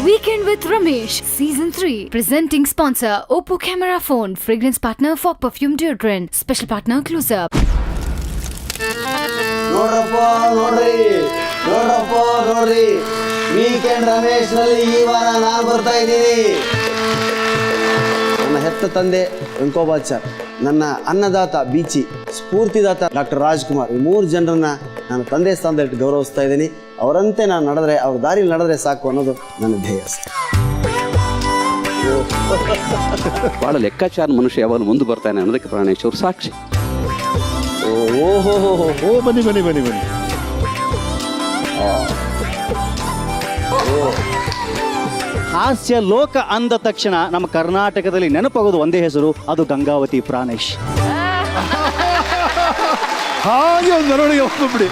Weekend with Ramesh, Season 3. Presenting sponsor, Oppo Camera Phone. Fragrance partner, Fog Perfume Deodorant. Special partner, Close Up. ನೋಡ್ರಿ weekend Ramesh ನಲ್ಲಿ ಈ ವಾರ ನಾನು ಬರ್ತಾ ಇದ್ದೀನಿ. ನನ್ನ ಹೆತ್ತ ತಂದೆ ವೆಂಕೋಬಾಚಾರ್, ನನ್ನ ಅನ್ನದಾತ ಬೀಚಿ, ಸ್ಫೂರ್ತಿದಾತ ಡಾಕ್ಟರ್ ರಾಜ್ಕುಮಾರ್, ಈ 3 ಜನರನ್ನ ನಾನು ತಂದೆ ಸ್ಥಾನದಲ್ಲಿ ಗೌರವಿಸ್ತಾ ಇದ್ದೀನಿ. ಅವರಂತೆ ನಾನು ನಡೆದ್ರೆ, ಅವ್ರ ದಾರಿಲಿ ನಡೆದ್ರೆ ಸಾಕು ಅನ್ನೋದು ನನ್ನ ಧ್ಯೇಯ. ಭಾಳ ಲೆಕ್ಕಾಚಾರ ಮನುಷ್ಯ ಯಾವಾಗ ಮುಂದೆ ಬರ್ತಾನೆ ಅನ್ನೋದಕ್ಕೆ ಪ್ರಾಣೇಶ್ ಅವರು ಸಾಕ್ಷಿ. ಓ ಬನ್ನಿ ಬನ್ನಿ ಬನ್ನಿ ಬನ್ನಿ. ಹಾಸ್ಯ ಲೋಕ ಅಂದ ತಕ್ಷಣ ನಮ್ಮ ಕರ್ನಾಟಕದಲ್ಲಿ ನೆನಪಾಗೋದು ಒಂದೇ ಹೆಸರು, ಅದು ಗಂಗಾವತಿ ಪ್ರಾಣೇಶ್. ಹಾಗೆ ಒಂದು ಮೆರವಣಿಗೆ ಹೋಗ್ಬಿಡಿ.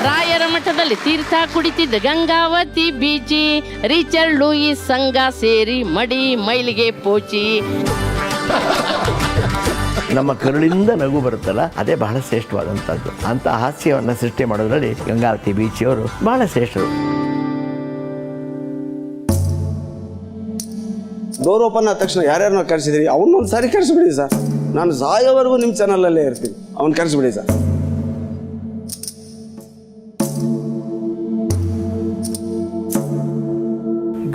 ರಾಯರ ಮಠದಲ್ಲಿ ತೀರ್ಥ ಕುಡಿತಿದ್ದ ಗಂಗಾವತಿ ಬೀಚಿ, ರಿಚರ್ಡ್ ಲೂಯಿಸ್ ಸಂಘ ಸೇರಿ ಮಡಿ ಮೈಲಿಗೆ ಪೋಚಿ. ನಮ್ಮ ಕರುಳಿಂದ ನಗು ಬರುತ್ತಲ್ಲ, ಅದೇ ಬಹಳ ಶ್ರೇಷ್ಠವಾದಂಥದ್ದು. ಅಂತ ಹಾಸ್ಯವನ್ನು ಸೃಷ್ಟಿ ಮಾಡೋದ್ರಲ್ಲಿ ಗಂಗಾವತಿ ಬೀಚಿಯವರು ಬಹಳ ಶ್ರೇಷ್ಠರು. ಗೌರವಪನ್ನ ತಕ್ಷಣ ಯಾರ್ಯಾರನ್ನ ಕರೆಸಿದ್ರಿ ಅವನ್ನೊಂದು ಸಾರಿ ಕರೆಸಿಬಿಡಿ ಸರ್. ನಾನು ಸಾಯೋವರೆಗೂ ನಿಮ್ಮ ಚಾನಲಲ್ಲೇ ಇರ್ತೀನಿ. ಅವ್ನು ಕರೆಸಿಬಿಡಿ ಸರ್.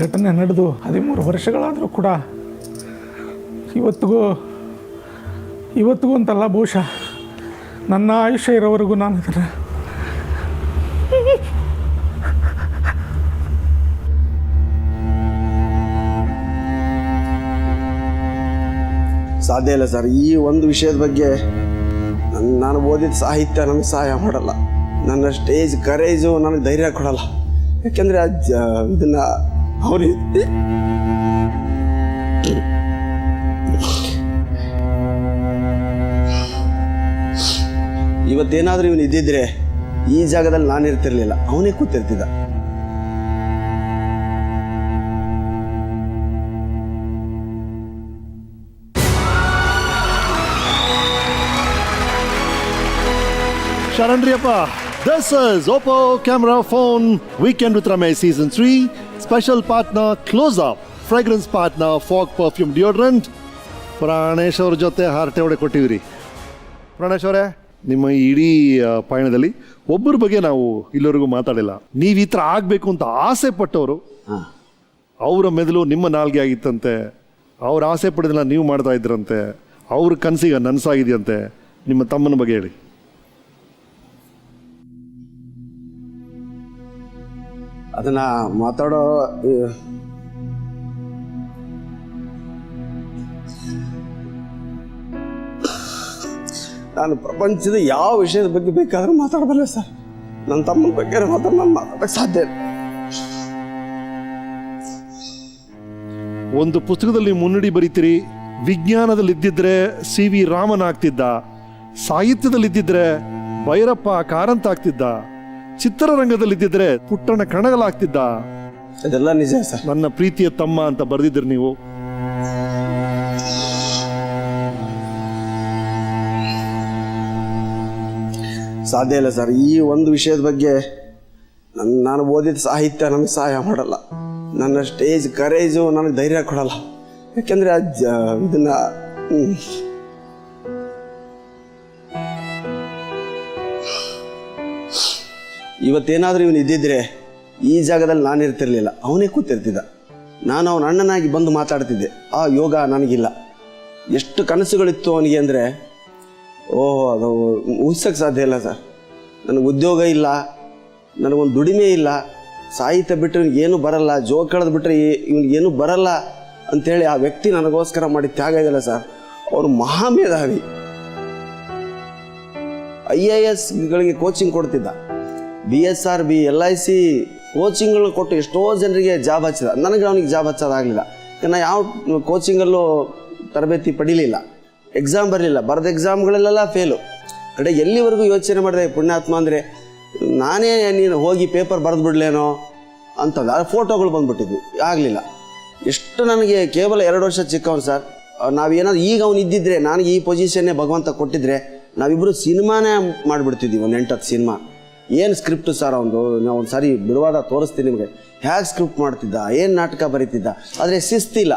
ಘಟನೆ ನಡೆದು 13 ವರ್ಷಗಳಾದರೂ ಕೂಡ ಇವತ್ತಿಗೂ ಅಂತಲ್ಲ, ಬಹುಶಃ ನನ್ನ ಆಯುಷ್ಯ ಇರೋವರೆಗೂ ನಾನು ಇದನ್ನು ಸಾಧ್ಯ ಇಲ್ಲ ಸರ್. ಈ ಒಂದು ವಿಷಯದ ಬಗ್ಗೆ ನಾನು ಓದಿದ ಸಾಹಿತ್ಯ ನನಗೆ ಸಹಾಯ ಮಾಡಲ್ಲ. ನನ್ನ ಸ್ಟೇಜ್ ಕರೇಜು ನನಗೆ ಧೈರ್ಯ ಕೊಡಲ್ಲ. ಯಾಕೆಂದರೆ ಇದನ್ನು ಅವ್ರು ಇವತ್ತೇನಾದರೂ ಇವನು ಇದ್ದಿದ್ರೆ ಈ ಜಾಗದಲ್ಲಿ ನಾನು ಇರ್ತಿರ್ಲಿಲ್ಲ, ಅವನೇ ಕೂತಿರ್ತಿದ್ದ. ಶರಣ್ರಿಯಪ್ಪ, this is Oppo Camera Phone Weekend with Ramesh Season 3. Special partner Close Up. Fragrance partner Fog Perfume Deodorant. Pranesh ಅವ್ರ ಜೊತೆ ಹಾರ್ಟೆ ಹೊಡೆ ಕೊಟ್ಟಿವ್ರಿ. ಪ್ರಾಣೇಶ್ ಅವರೇ, ನಿಮ್ಮ ಇಡೀ ಪಯಣದಲ್ಲಿ ಒಬ್ಬರ ಬಗ್ಗೆ ನಾವು ಇಲ್ಲಿವರೆಗೂ ಮಾತಾಡಿಲ್ಲ. ನೀವು ಈ ಥರ ಆಗಬೇಕು ಅಂತ ಆಸೆ ಪಟ್ಟವರು, ಅವರ ಮೆದುಳು ನಿಮ್ಮ ನಾಲ್ಗೆ ಆಗಿತ್ತಂತೆ, ಅವ್ರ ಆಸೆ ಪಡೆದಲ್ಲ ನೀವು ಮಾಡ್ತಾ ಇದ್ರಂತೆ, ಅವ್ರ ಕನಸಿಗೆ ನನಸಾಗಿದೆಯಂತೆ. ನಿಮ್ಮ ತಮ್ಮನ ಬಗ್ಗೆ ಹೇಳಿ. ಅದನ್ನ ಮಾತಾಡೋ ನಾನು ಪ್ರಪಂಚದ ಯಾವ ವಿಷಯದ ಬಗ್ಗೆ ಬೇಕಾದ್ರೂ ಮಾತಾಡಬಲ್ಲ ಸರ್. ನನ್ನ ತಮ್ಮನ ಬಗ್ಗೆ ನಾನು ಮಾತಾಡಕ್ಕೆ ಸಾಧ್ಯ ಇಲ್ಲ. ಒಂದು ಪುಸ್ತಕದಲ್ಲಿ ಮುನ್ನುಡಿ ಬರೀತೀರಿ, ವಿಜ್ಞಾನದಲ್ಲಿದ್ದಿದ್ರೆ ಸಿ ವಿ ರಾಮನ್ ಆಗ್ತಿದ್ದ, ಸಾಹಿತ್ಯದಲ್ಲಿದ್ದಿದ್ರೆ ಭೈರಪ್ಪ ಕಾರಂತ ಆಗ್ತಿದ್ದ, ಚಿತ್ರರಂಗದಲ್ಲಿದ್ದಿದ್ರೆ ಪುಟ್ಟಣ ಕಣಗಲಾಗ್ತಿದ್ದ. ಅದೆಲ್ಲ ನಿಜ ಸರ್. ನನ್ನ ಪ್ರೀತಿಯ ತಮ್ಮ ಅಂತ ಬರೆದಿದ್ರಿ ನೀವು. ಸಾಧ್ಯ ಇಲ್ಲ ಸರ್. ಈ ಒಂದು ವಿಷಯದ ಬಗ್ಗೆ ನಾನು ಓದಿದ ಸಾಹಿತ್ಯ ನನಗೆ ಸಹಾಯ ಮಾಡಲ್ಲ. ನನ್ನ ಸ್ಟೇಜ್ ಕರೇಜು ನನಗೆ ಧೈರ್ಯ ಕೊಡಲ್ಲ. ಯಾಕೆಂದರೆ ಇದನ್ನ ಇವತ್ತೇನಾದರೂ ಇವನು ಇದ್ದಿದ್ರೆ ಈ ಜಾಗದಲ್ಲಿ ನಾನು ಇರ್ತಿರ್ಲಿಲ್ಲ, ಅವನೇ ಕೂತಿರ್ತಿದ್ದ. ನಾನು ಅವನ ಅಣ್ಣನಾಗಿ ಬಂದು ಮಾತಾಡ್ತಿದ್ದೆ. ಆ ಯೋಗ ನನಗಿಲ್ಲ. ಎಷ್ಟು ಕನಸುಗಳಿತ್ತು ಅವನಿಗೆ ಅಂದರೆ ಅದು ಊಹಿಸೋಕ್ಕೆ ಸಾಧ್ಯ ಇಲ್ಲ ಸರ್. ನನಗೆ ಉದ್ಯೋಗ ಇಲ್ಲ, ನನಗೊಂದು ದುಡಿಮೆ ಇಲ್ಲ, ಸಾಹಿತ್ಯ ಬಿಟ್ಟರೆ ಇವನಿಗೇನು ಬರಲ್ಲ, ಜೋಗ ಕಳೆದು ಬಿಟ್ಟರೆ ಇವನಿಗೇನು ಬರಲ್ಲ ಅಂಥೇಳಿ ಆ ವ್ಯಕ್ತಿ ನನಗೋಸ್ಕರ ಮಾಡಿ ತ್ಯಾಗ ಇದೆಯಲ್ಲ ಸರ್, ಅವನು ಮಹಾಮೇಧಾವಿ. IAS ಕೋಚಿಂಗ್ ಕೊಡ್ತಿದ್ದ, BSRB LIC ಕೋಚಿಂಗ್ಗಳನ್ನ ಕೊಟ್ಟು ಎಷ್ಟೋ ಜನರಿಗೆ ಜಾಬ್ ಹಚ್ಚಿದ. ನನಗೆ ಅವನಿಗೆ ಜಾಬ್ ಹಚ್ಚೋದಾಗಲಿಲ್ಲ. ನಾನು ಯಾವ ಕೋಚಿಂಗಲ್ಲೂ ತರಬೇತಿ ಪಡೀಲಿಲ್ಲ, ಎಕ್ಸಾಮ್ ಬರಲಿಲ್ಲ, ಬರೆದ ಎಕ್ಸಾಮ್ಗಳಲ್ಲೆಲ್ಲ ಫೇಲು. ಕಡೆ ಎಲ್ಲಿವರೆಗೂ ಯೋಚನೆ ಮಾಡಿದೆ, ಪುಣ್ಯಾತ್ಮ ಅಂದರೆ ನಾನೇ ನೀನು ಹೋಗಿ ಪೇಪರ್ ಬರೆದು ಬಿಡಲೇನೋ ಅಂತಂದು ಆ ಫೋಟೋಗಳು ಬಂದುಬಿಟ್ಟಿದ್ವು. ಆಗಲಿಲ್ಲ. ಎಷ್ಟು ನನಗೆ ಕೇವಲ 2 ವರ್ಷ ಚಿಕ್ಕವನು ಸರ್. ನಾವೇನಾದ್ರು ಈಗ ಅವನು ಇದ್ದಿದ್ರೆ, ನನಗೆ ಈ ಪೊಸಿಷನ್ನೇ ಭಗವಂತ ಕೊಟ್ಟಿದ್ರೆ ನಾವಿಬ್ಬರು ಸಿನಿಮಾನೇ ಮಾಡಿಬಿಡ್ತಿದ್ವಿ, ಒಂದು 8-10 ಸಿನಿಮಾ. ಏನು ಸ್ಕ್ರಿಪ್ಟು ಸರ್ ಅವನು, ನಾವು ಒಂದು ಸಾರಿ ಬಿಡುವಾದ ತೋರಿಸ್ತೀನಿ ನಿಮಗೆ, ಹೇಗೆ ಸ್ಕ್ರಿಪ್ಟ್ ಮಾಡ್ತಿದ್ದ, ಏನು ನಾಟಕ ಬರೀತಿದ್ದ, ಆದರೆ ಶಿಸ್ತಿಲ್ಲ.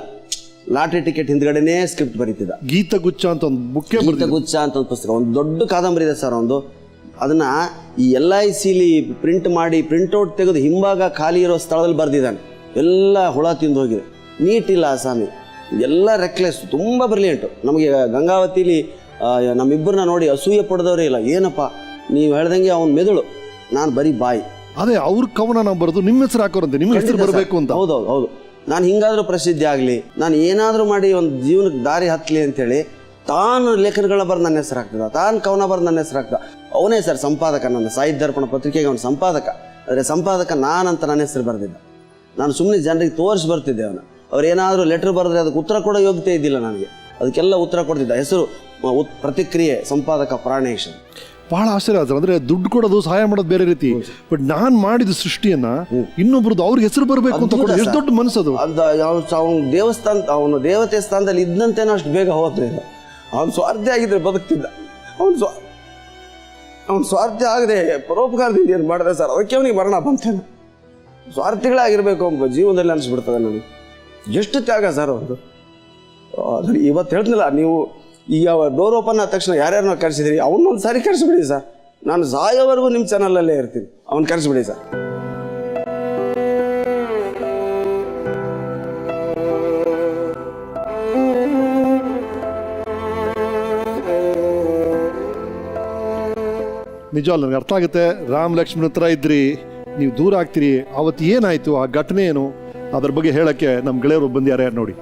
ಲಾಟ್ರಿ ಟಿಕೆಟ್ ಹಿಂದ್ಗಡೆನೇ ಸ್ಕ್ರಿಪ್ಟ್ ಬರೀತಿದ್ದ. ಗೀತಗುಚ್ಛ ಅಂತ ಒಂದು ಬುಕ್ಕೆ ಗೀತಗುಚ್ಛ ಅಂತ ಒಂದು ಪುಸ್ತಕ, ಒಂದು ದೊಡ್ಡ ಕಾದಂಬರಿ ಇದೆ ಸರ್ ಒಂದು. ಅದನ್ನು ಈ LICಲಿ ಪ್ರಿಂಟ್ ಮಾಡಿ ಪ್ರಿಂಟೌಟ್ ತೆಗೆದು ಹಿಂಭಾಗ ಖಾಲಿ ಇರೋ ಸ್ಥಳದಲ್ಲಿ ಬರೆದಿದ್ದಾನೆ. ಎಲ್ಲ ಹುಳ ತಿಂದು ಹೋಗಿದೆ, ನೀಟಿಲ್ಲ ಸ್ವಾಮಿ, ಎಲ್ಲ ರೆಕ್ಲೆಸ್, ತುಂಬ ಬ್ರಿಲಿಯಂಟು. ನಮಗೆ ಗಂಗಾವತಿಲಿ ನಮ್ಮಿಬ್ಬರನ್ನ ನೋಡಿ ಅಸೂಯೆ ಪಡೆದವರೇ ಇಲ್ಲ. ಏನಪ್ಪ ನೀವು ಹೇಳ್ದಂಗೆ ಅವ್ನ ಮೆದುಳು, ನಾನು ಬರೀ ಬಾಯಿ. ಅದೇ ಅವ್ರ ಕವನ ನಾವು ಬರೆದು ನಿಮ್ಮ ಹೆಸರು ಹಾಕೋರಂತೆ, ನಿಮ್ಮ ಹೆಸರು ಬರಬೇಕು ಅಂತ. ಹೌದು. ನಾನು ಹಿಂಗಾದ್ರೂ ಪ್ರಸಿದ್ಧಿ ಆಗಲಿ, ನಾನು ಏನಾದರೂ ಮಾಡಿ ಒಂದು ಜೀವನಕ್ಕೆ ದಾರಿ ಹತ್ತಲಿ ಅಂತೇಳಿ ತಾನು ಲೇಖನಗಳ ಬರೆದು ನನ್ನ ಹೆಸರು ಹಾಕ್ತಿದ್ದ, ತಾನು ಕವನ ಬರೆದು ನನ್ನ ಹೆಸರು ಹಾಕ್ದ. ಅವನೇ ಸರ್ ಸಂಪಾದಕ, ನನ್ನ ಸಾಹಿತ್ಯ ದರ್ಪಣ ಪತ್ರಿಕೆಗೆ ಅವನು ಸಂಪಾದಕ. ಆದರೆ ಸಂಪಾದಕ ನಾನಂತ ನನ್ನ ಹೆಸರು ಬರೆದಿದ್ದ. ನಾನು ಸುಮ್ಮನೆ ಜನರಿಗೆ ತೋರಿಸಿ ಬರ್ತಿದ್ದೆ. ಅವನು ಅವ್ರು ಏನಾದರೂ ಲೆಟ್ರ್ ಬರೆದ್ರೆ ಅದಕ್ಕೆ ಉತ್ತರ ಕೊಡೋ ಯೋಗ್ಯತೆ ಇದ್ದಿಲ್ಲ ನನಗೆ, ಅದಕ್ಕೆಲ್ಲ ಉತ್ತರ ಕೊಡ್ತಿದ್ದ. ಹೆಸರು ಪ್ರತಿಕ್ರಿಯೆ ಸಂಪಾದಕ ಪ್ರಾಣೇಶ್. ಬಹಳ ಆಶ್ಚರ್ಯ ಆದ್ರೆ, ಅಂದ್ರೆ ದುಡ್ಡು ಕೊಡೋದು ಸಹಾಯ ಮಾಡೋದು ಬೇರೆ ರೀತಿ, ಬಟ್ ನಾನ್ ಮಾಡಿದ ಸೃಷ್ಟಿಯನ್ನ ಇನ್ನೊಬ್ರದ್ದು ಅವ್ರಿಗೆ ಹೆಸರು ಬರಬೇಕು ಅಂತ ಕೊಡೋದು ಎಷ್ಟು ದೊಡ್ಡ ಮನಸ್ಸದು. ಅವನು ದೇವಸ್ಥಾನ, ಅವನು ದೇವತೆ ಸ್ಥಾನದಲ್ಲಿ ಇದ್ದಂತೇನೋ ಅಷ್ಟು ಬೇಗ ಹೋಗ್ಲಿಲ್ಲ. ಅವನು ಸ್ವಾರ್ಥಿ ಆಗಿದ್ರೆ ಬದುಕ್ತಿದ್ದ. ಅವನು ಸ್ವಾರ್ಥಿ ಆಗದೆ ಪರೋಪಕಾರದಿಂದ ಏನು ಮಾಡಿದೆ ಸರ್, ಅದಕ್ಕೆ ಅವನಿಗೆ ಮರಣ ಬಂತೇನೆ. ಸ್ವಾರ್ಥಿಗಳಾಗಿರ್ಬೇಕು ಅಂತ ಜೀವನದಲ್ಲಿ ಅನಿಸ್ಬಿಡ್ತದೆ ನನಗೆ. ಎಷ್ಟು ತ್ಯಾಗ ಸರ್ ಅವ್ರದ್ದು. ಇವತ್ತು ಹೇಳ್ತಿಲ್ಲ, ನೀವು ಈಗ ಡೋರ್ ಓಪನ್ ಆದ ತಕ್ಷಣ ಯಾರ್ಯಾರನ್ನ ಕರೆಸಿದ್ರಿ, ಅವನ್ನೊಂದು ಸಾರಿ ಕರೆಸಿಬಿಡಿ ಸರ್. ನಾನು ಸಾಯೋವರೆಗೂ ನಿಮ್ಮ ಚಾನಲಲ್ಲೇ ಇರ್ತೀನಿ, ಅವ್ನು ಕರೆಸಿಬಿಡಿ ಸರ್. ನಿಜವಲ್ಲ, ನನಗೆ ಅರ್ಥ ಆಗುತ್ತೆ. ರಾಮ್ ಲಕ್ಷ್ಮಣ್ ಹತ್ರ ಇದ್ರಿ, ನೀವು ದೂರ ಆಗ್ತೀರಿ. ಅವತ್ತು ಏನಾಯ್ತು, ಆ ಘಟನೆ ಏನು, ಅದ್ರ ಬಗ್ಗೆ ಹೇಳಕ್ಕೆ ನಮ್ಮ ಗೆಳೆಯರು ಬಂದ್ಯಾರ ನೋಡಿ.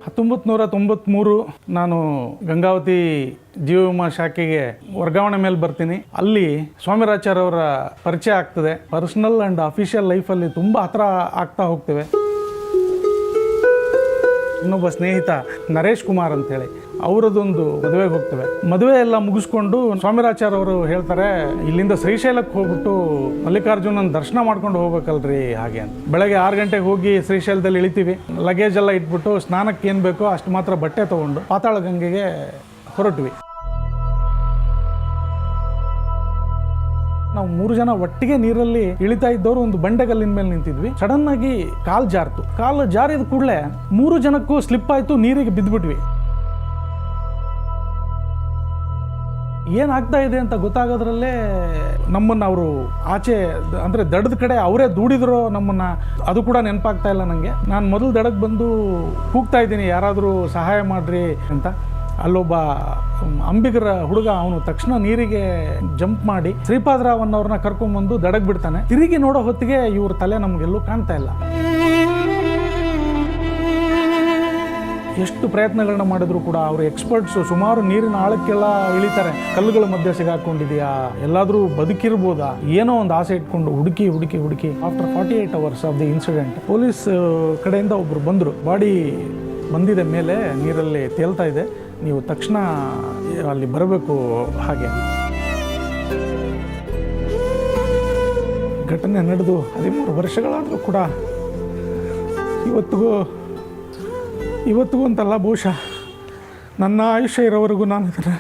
1993 ನಾನು ಗಂಗಾವತಿ ಜೀವ ವಿಮಾ ಶಾಖೆಗೆ ವರ್ಗಾವಣೆ ಮೇಲೆ ಬರ್ತೀನಿ. ಅಲ್ಲಿ ಸ್ವಾಮಿರಾಚಾರ್ಯ ಅವರ ಪರಿಚಯ ಆಗ್ತದೆ. ಪರ್ಸನಲ್ ಆ್ಯಂಡ್ ಅಫಿಷಿಯಲ್ ಲೈಫಲ್ಲಿ ತುಂಬ ಹತ್ರ ಆಗ್ತಾ ಹೋಗ್ತೇವೆ. ಇನ್ನೊಬ್ಬ ಸ್ನೇಹಿತ ನರೇಶ್ ಕುಮಾರ್ ಅಂತೇಳಿ, ಅವರದೊಂದು ಮದುವೆಗೆ ಹೋಗ್ತೇವೆ. ಮದುವೆ ಎಲ್ಲ ಮುಗಿಸ್ಕೊಂಡು ಸ್ವಾಮಿರಾಚಾರ್ಯ ಅವರು ಹೇಳ್ತಾರೆ, ಇಲ್ಲಿಂದ ಶ್ರೀಶೈಲಕ್ಕೆ ಹೋಗ್ಬಿಟ್ಟು ಮಲ್ಲಿಕಾರ್ಜುನನ ದರ್ಶನ ಮಾಡ್ಕೊಂಡು ಹೋಗ್ಬೇಕಲ್ರಿ ಹಾಗೆ ಅಂತ. ಬೆಳಗ್ಗೆ 6 ಗಂಟೆಗೆ ಹೋಗಿ ಶ್ರೀಶೈಲದಲ್ಲಿ ಇಳಿತೀವಿ. ಲಗೇಜ್ ಎಲ್ಲ ಇಟ್ಬಿಟ್ಟು ಸ್ನಾನಕ್ಕೆ ಏನು ಬೇಕೋ ಅಷ್ಟು ಮಾತ್ರ ಬಟ್ಟೆ ತೊಗೊಂಡು ಪಾತಾಳ ಗಂಗೆಗೆ ಹೊರಟ್ವಿ. ನಾವು 3 ಜನ ಒಟ್ಟಿಗೆ ನೀರಲ್ಲಿ ಇಳಿತಾ ಇದ್ದವರು ಒಂದು ಬಂಡೆಗಲ್ಲಿನ ಮೇಲೆ ನಿಂತಿದ್ವಿ. ಸಡನ್ ಆಗಿ ಕಾಲು ಜಾರ್ತು. ಕಾಲು ಜಾರಿದ ಕೂಡಲೇ 3 ಜನಕ್ಕೂ ಸ್ಲಿಪ್ ಆಯ್ತು, ನೀರಿಗೆ ಬಿದ್ದುಬಿಟ್ವಿ. ಏನಾಗ್ತಾ ಇದೆ ಅಂತ ಗೊತ್ತಾಗೋದ್ರಲ್ಲೇ ನಮ್ಮನ್ನು ಅವರು ಆಚೆ, ಅಂದರೆ ದಡದ ಕಡೆ ಅವರೇ ದೂಡಿದ್ರು ನಮ್ಮನ್ನು, ಅದು ಕೂಡ ನೆನಪಾಗ್ತಾ ಇಲ್ಲ ನನಗೆ. ನಾನು ಮೊದಲು ದಡಕ್ಕೆ ಬಂದು ಕೂಗ್ತಾ ಇದ್ದೀನಿ, ಯಾರಾದರೂ ಸಹಾಯ ಮಾಡಿರಿ ಅಂತ. ಅಲ್ಲೊಬ್ಬ ಅಂಬಿಗರ ಹುಡುಗ, ಅವನು ತಕ್ಷಣ ನೀರಿಗೆ ಜಂಪ್ ಮಾಡಿ ಶ್ರೀಪಾದರಾವ್ ಅನ್ನೋರನ್ನ ಕರ್ಕೊಂಡ್ಬಂದು ದಡಕ್ಕೆ ಬಿಡ್ತಾನೆ. ತಿರುಗಿ ನೋಡೋ ಹೊತ್ತಿಗೆ ಇವ್ರ ತಲೆ ನಮಗೆಲ್ಲೂ ಕಾಣ್ತಾ ಇಲ್ಲ. ಎಷ್ಟು ಪ್ರಯತ್ನಗಳನ್ನ ಮಾಡಿದ್ರು ಕೂಡ ಅವರು ಎಕ್ಸ್ಪರ್ಟ್ಸು ಸುಮಾರು ನೀರಿನ ಆಳಕ್ಕೆಲ್ಲ ಇಳಿತಾರೆ. ಕಲ್ಲುಗಳ ಮಧ್ಯೆ ಸಿಗಾಕೊಂಡಿದೆಯಾ, ಎಲ್ಲಾದರೂ ಬದುಕಿರ್ಬೋದಾ, ಏನೋ ಒಂದು ಆಸೆ ಇಟ್ಕೊಂಡು ಹುಡುಕಿ after 48 hours of the incident police ಕಡೆಯಿಂದ ಒಬ್ಬರು ಬಂದರು. ಬಾಡಿ ಬಂದಿದೆ ಮೇಲೆ, ನೀರಲ್ಲಿ ತೇಲ್ತಾ ಇದೆ, ನೀವು ತಕ್ಷಣ ಅಲ್ಲಿ ಬರಬೇಕು ಹಾಗೆ. ಘಟನೆ ನಡೆದು 13 ವರ್ಷಗಳಾದರೂ ಕೂಡ ಇವತ್ತಿಗೂ ಅಂತಲ್ಲ, ಬಹುಶಃ ನನ್ನ ಆಯುಷ್ಯ ಇರೋವರೆಗೂ ನಾನು ಇದನ್ನು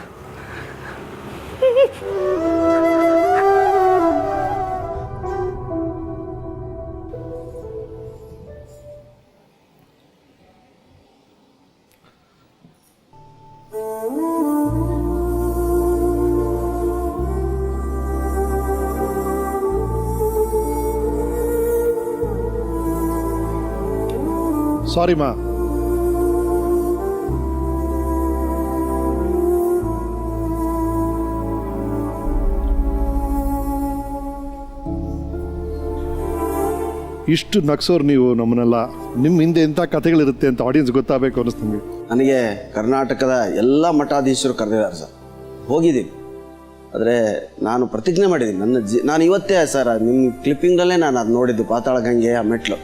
ಸಾರಿ ಮಾ. ಇಷ್ಟು ನಗ್ಸೋರು ನೀವು ನಮ್ಮನ್ನೆಲ್ಲ. ನಿಮ್ಮ ಹಿಂದೆ ಎಂಥ ಕಥೆಗಳಿರುತ್ತೆ ಅಂತ ಆಡಿಯನ್ಸ್ ಗೊತ್ತಾಗಬೇಕು ಅನ್ನಿಸ್ತು ನಮಗೆ. ನನಗೆ ಕರ್ನಾಟಕದ ಎಲ್ಲ ಮಠಾಧೀಶರು ಕರೆದಿದ್ದಾರೆ ಸರ್, ಹೋಗಿದ್ದೀನಿ. ಆದರೆ ನಾನು ಪ್ರತಿಜ್ಞೆ ಮಾಡಿದ್ದೀನಿ, ನಾನು ಇವತ್ತೇ ಸರ್ ನಿಮ್ಮ ಕ್ಲಿಪ್ಪಿಂಗಲ್ಲೇ ನಾನು ಅದು ನೋಡಿದ್ದು, ಪಾತಾಳ ಗಂಗೆ ಆ ಮೆಟ್ಲು.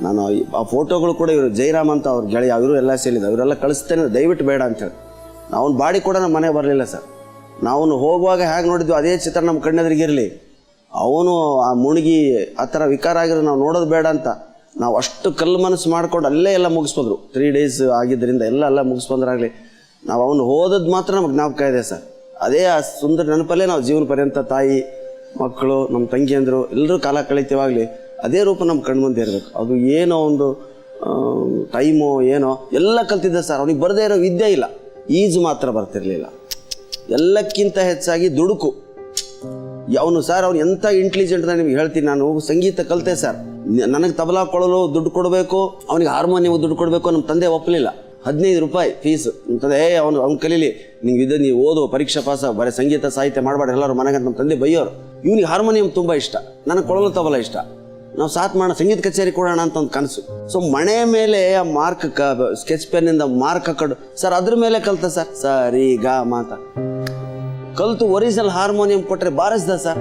ನಾನು ಆ ಫೋಟೋಗಳು ಕೂಡ ಇವರು ಜೈರಾಮ್ ಅಂತ ಅವ್ರ ಗೆಳೆಯ, ಅವರು ಎಲ್ಲ ಸೇರಿದ, ಅವರೆಲ್ಲ ಕಳಿಸ್ತೇನೆ, ದಯವಿಟ್ಟು ಬೇಡ ಅಂತೇಳಿ. ನಾವು ಬಾಡಿ ಕೂಡ ನಮ್ಮ ಮನೆಗೆ ಬರಲಿಲ್ಲ ಸರ್. ನಾವು ಹೋಗುವಾಗ ಹೇಗೆ ನೋಡಿದ್ವಿ ಅದೇ ಚಿತ್ರ ನಮ್ಮ ಕಣ್ಣೆದುರಿಗಿರಲಿ. ಅವನು ಆ ಮುಳುಗಿ ಆ ಥರ ವಿಕಾರ ಆಗಿರೋ ನಾವು ನೋಡೋದು ಬೇಡ ಅಂತ ನಾವು ಅಷ್ಟು ಕಲ್ಲು ಮನಸ್ಸು ಮಾಡ್ಕೊಂಡು ಅಲ್ಲೇ ಎಲ್ಲ ಮುಗಿಸ್ಬಂದ್ರು. 3 days ಆಗಿದ್ದರಿಂದ ಎಲ್ಲ ಮುಗಿಸ್ಬಂದ್ರಾಗಲಿ. ನಾವು ಅವನು ಹೋದದ್ದು ಮಾತ್ರ ನಮಗೆ ಜ್ಞಾಪಕ ಇದೆ ಸರ್. ಅದೇ ಆ ಸುಂದರ ನೆನಪಲ್ಲೇ ನಾವು ಜೀವನ ಪರ್ಯಂತ ತಾಯಿ ಮಕ್ಕಳು ನಮ್ಮ ತಂಗಿಯಂದರು ಎಲ್ಲರೂ ಕಾಲ ಕಳೀತೀವಾಗಲಿ ಅದೇ ರೂಪ ನಮ್ಮ ಕಣ್ಮುಂದೆ ಇರಬೇಕು. ಅದು ಏನೋ ಒಂದು ಟೈಮು ಏನೋ ಎಲ್ಲ ಕಲ್ತಿದ್ದ ಸರ್. ಅವನಿಗೆ ಬರದೇ ಇರೋ ವಿದ್ಯೆ ಇಲ್ಲ, ಈಜು ಮಾತ್ರ ಬರ್ತಿರ್ಲಿಲ್ಲ. ಎಲ್ಲಕ್ಕಿಂತ ಹೆಚ್ಚಾಗಿ ದುಡುಕು. ಅವನು ಸರ್ ಅವ್ನು ಎಂಥ ಇಂಟೆಲಿಜೆಂಟ್ ಅಂತ ನಿಮ್ಗೆ ಹೇಳ್ತೀನಿ. ನಾನು ಸಂಗೀತ ಕಲಿತೆ ಸರ್. ನನಗೆ ತಬಲಾ ಕೊಡಲು ದುಡ್ಡು ಕೊಡಬೇಕು, ಅವನಿಗೆ ಹಾರ್ಮೋನಿಯಂ ದುಡ್ಡು ಕೊಡಬೇಕು. ನಮ್ಮ ತಂದೆ ಒಪ್ಪಲಿಲ್ಲ. 15 ರೂಪಾಯಿ ಫೀಸ್. ನಮ್ಮ ತಂದೆ ಅವ್ನು ಕಲೀಲಿ, ನೀವು ಓದು, ಪರೀಕ್ಷೆ ಪಾಸ, ಬರೀ ಸಂಗೀತ ಸಾಹಿತ್ಯ ಮಾಡಬೇಡ ಎಲ್ಲರೂ ಮನೆಗೆ ನಮ್ಮ ತಂದೆ ಬೈಯೋರು. ಇವನಿಗೆ ಹಾರ್ಮೋನಿಯಂ ತುಂಬ ಇಷ್ಟ, ನನಗೆ ಕೊಡಲು ತಬಲಾ ಇಷ್ಟ. ನಾವು ಸಾಥ್ ಮಾಡೋಣ, ಸಂಗೀತ ಕಚೇರಿ ಕೊಡೋಣ ಅಂತ ಒಂದು ಕನಸು. ಸೊ ಮನೆ ಮೇಲೆ ಮಾರ್ಕ್ ಸ್ಕೆಚ್ ಪೆನ್ನಿಂದ ಮಾರ್ಕ್ ಹಾಕೊಂಡು ಸರ್ ಅದ್ರ ಮೇಲೆ ಕಲ್ತ ಸರ್. ಸರಿ ಗ ಮಾತ ಕಲ್ತು ಒರಿಜಿನಲ್ ಹಾರ್ಮೋನಿಯಂ ಕೊಟ್ಟರೆ ಬಾರಿಸ್ದ ಸರ್.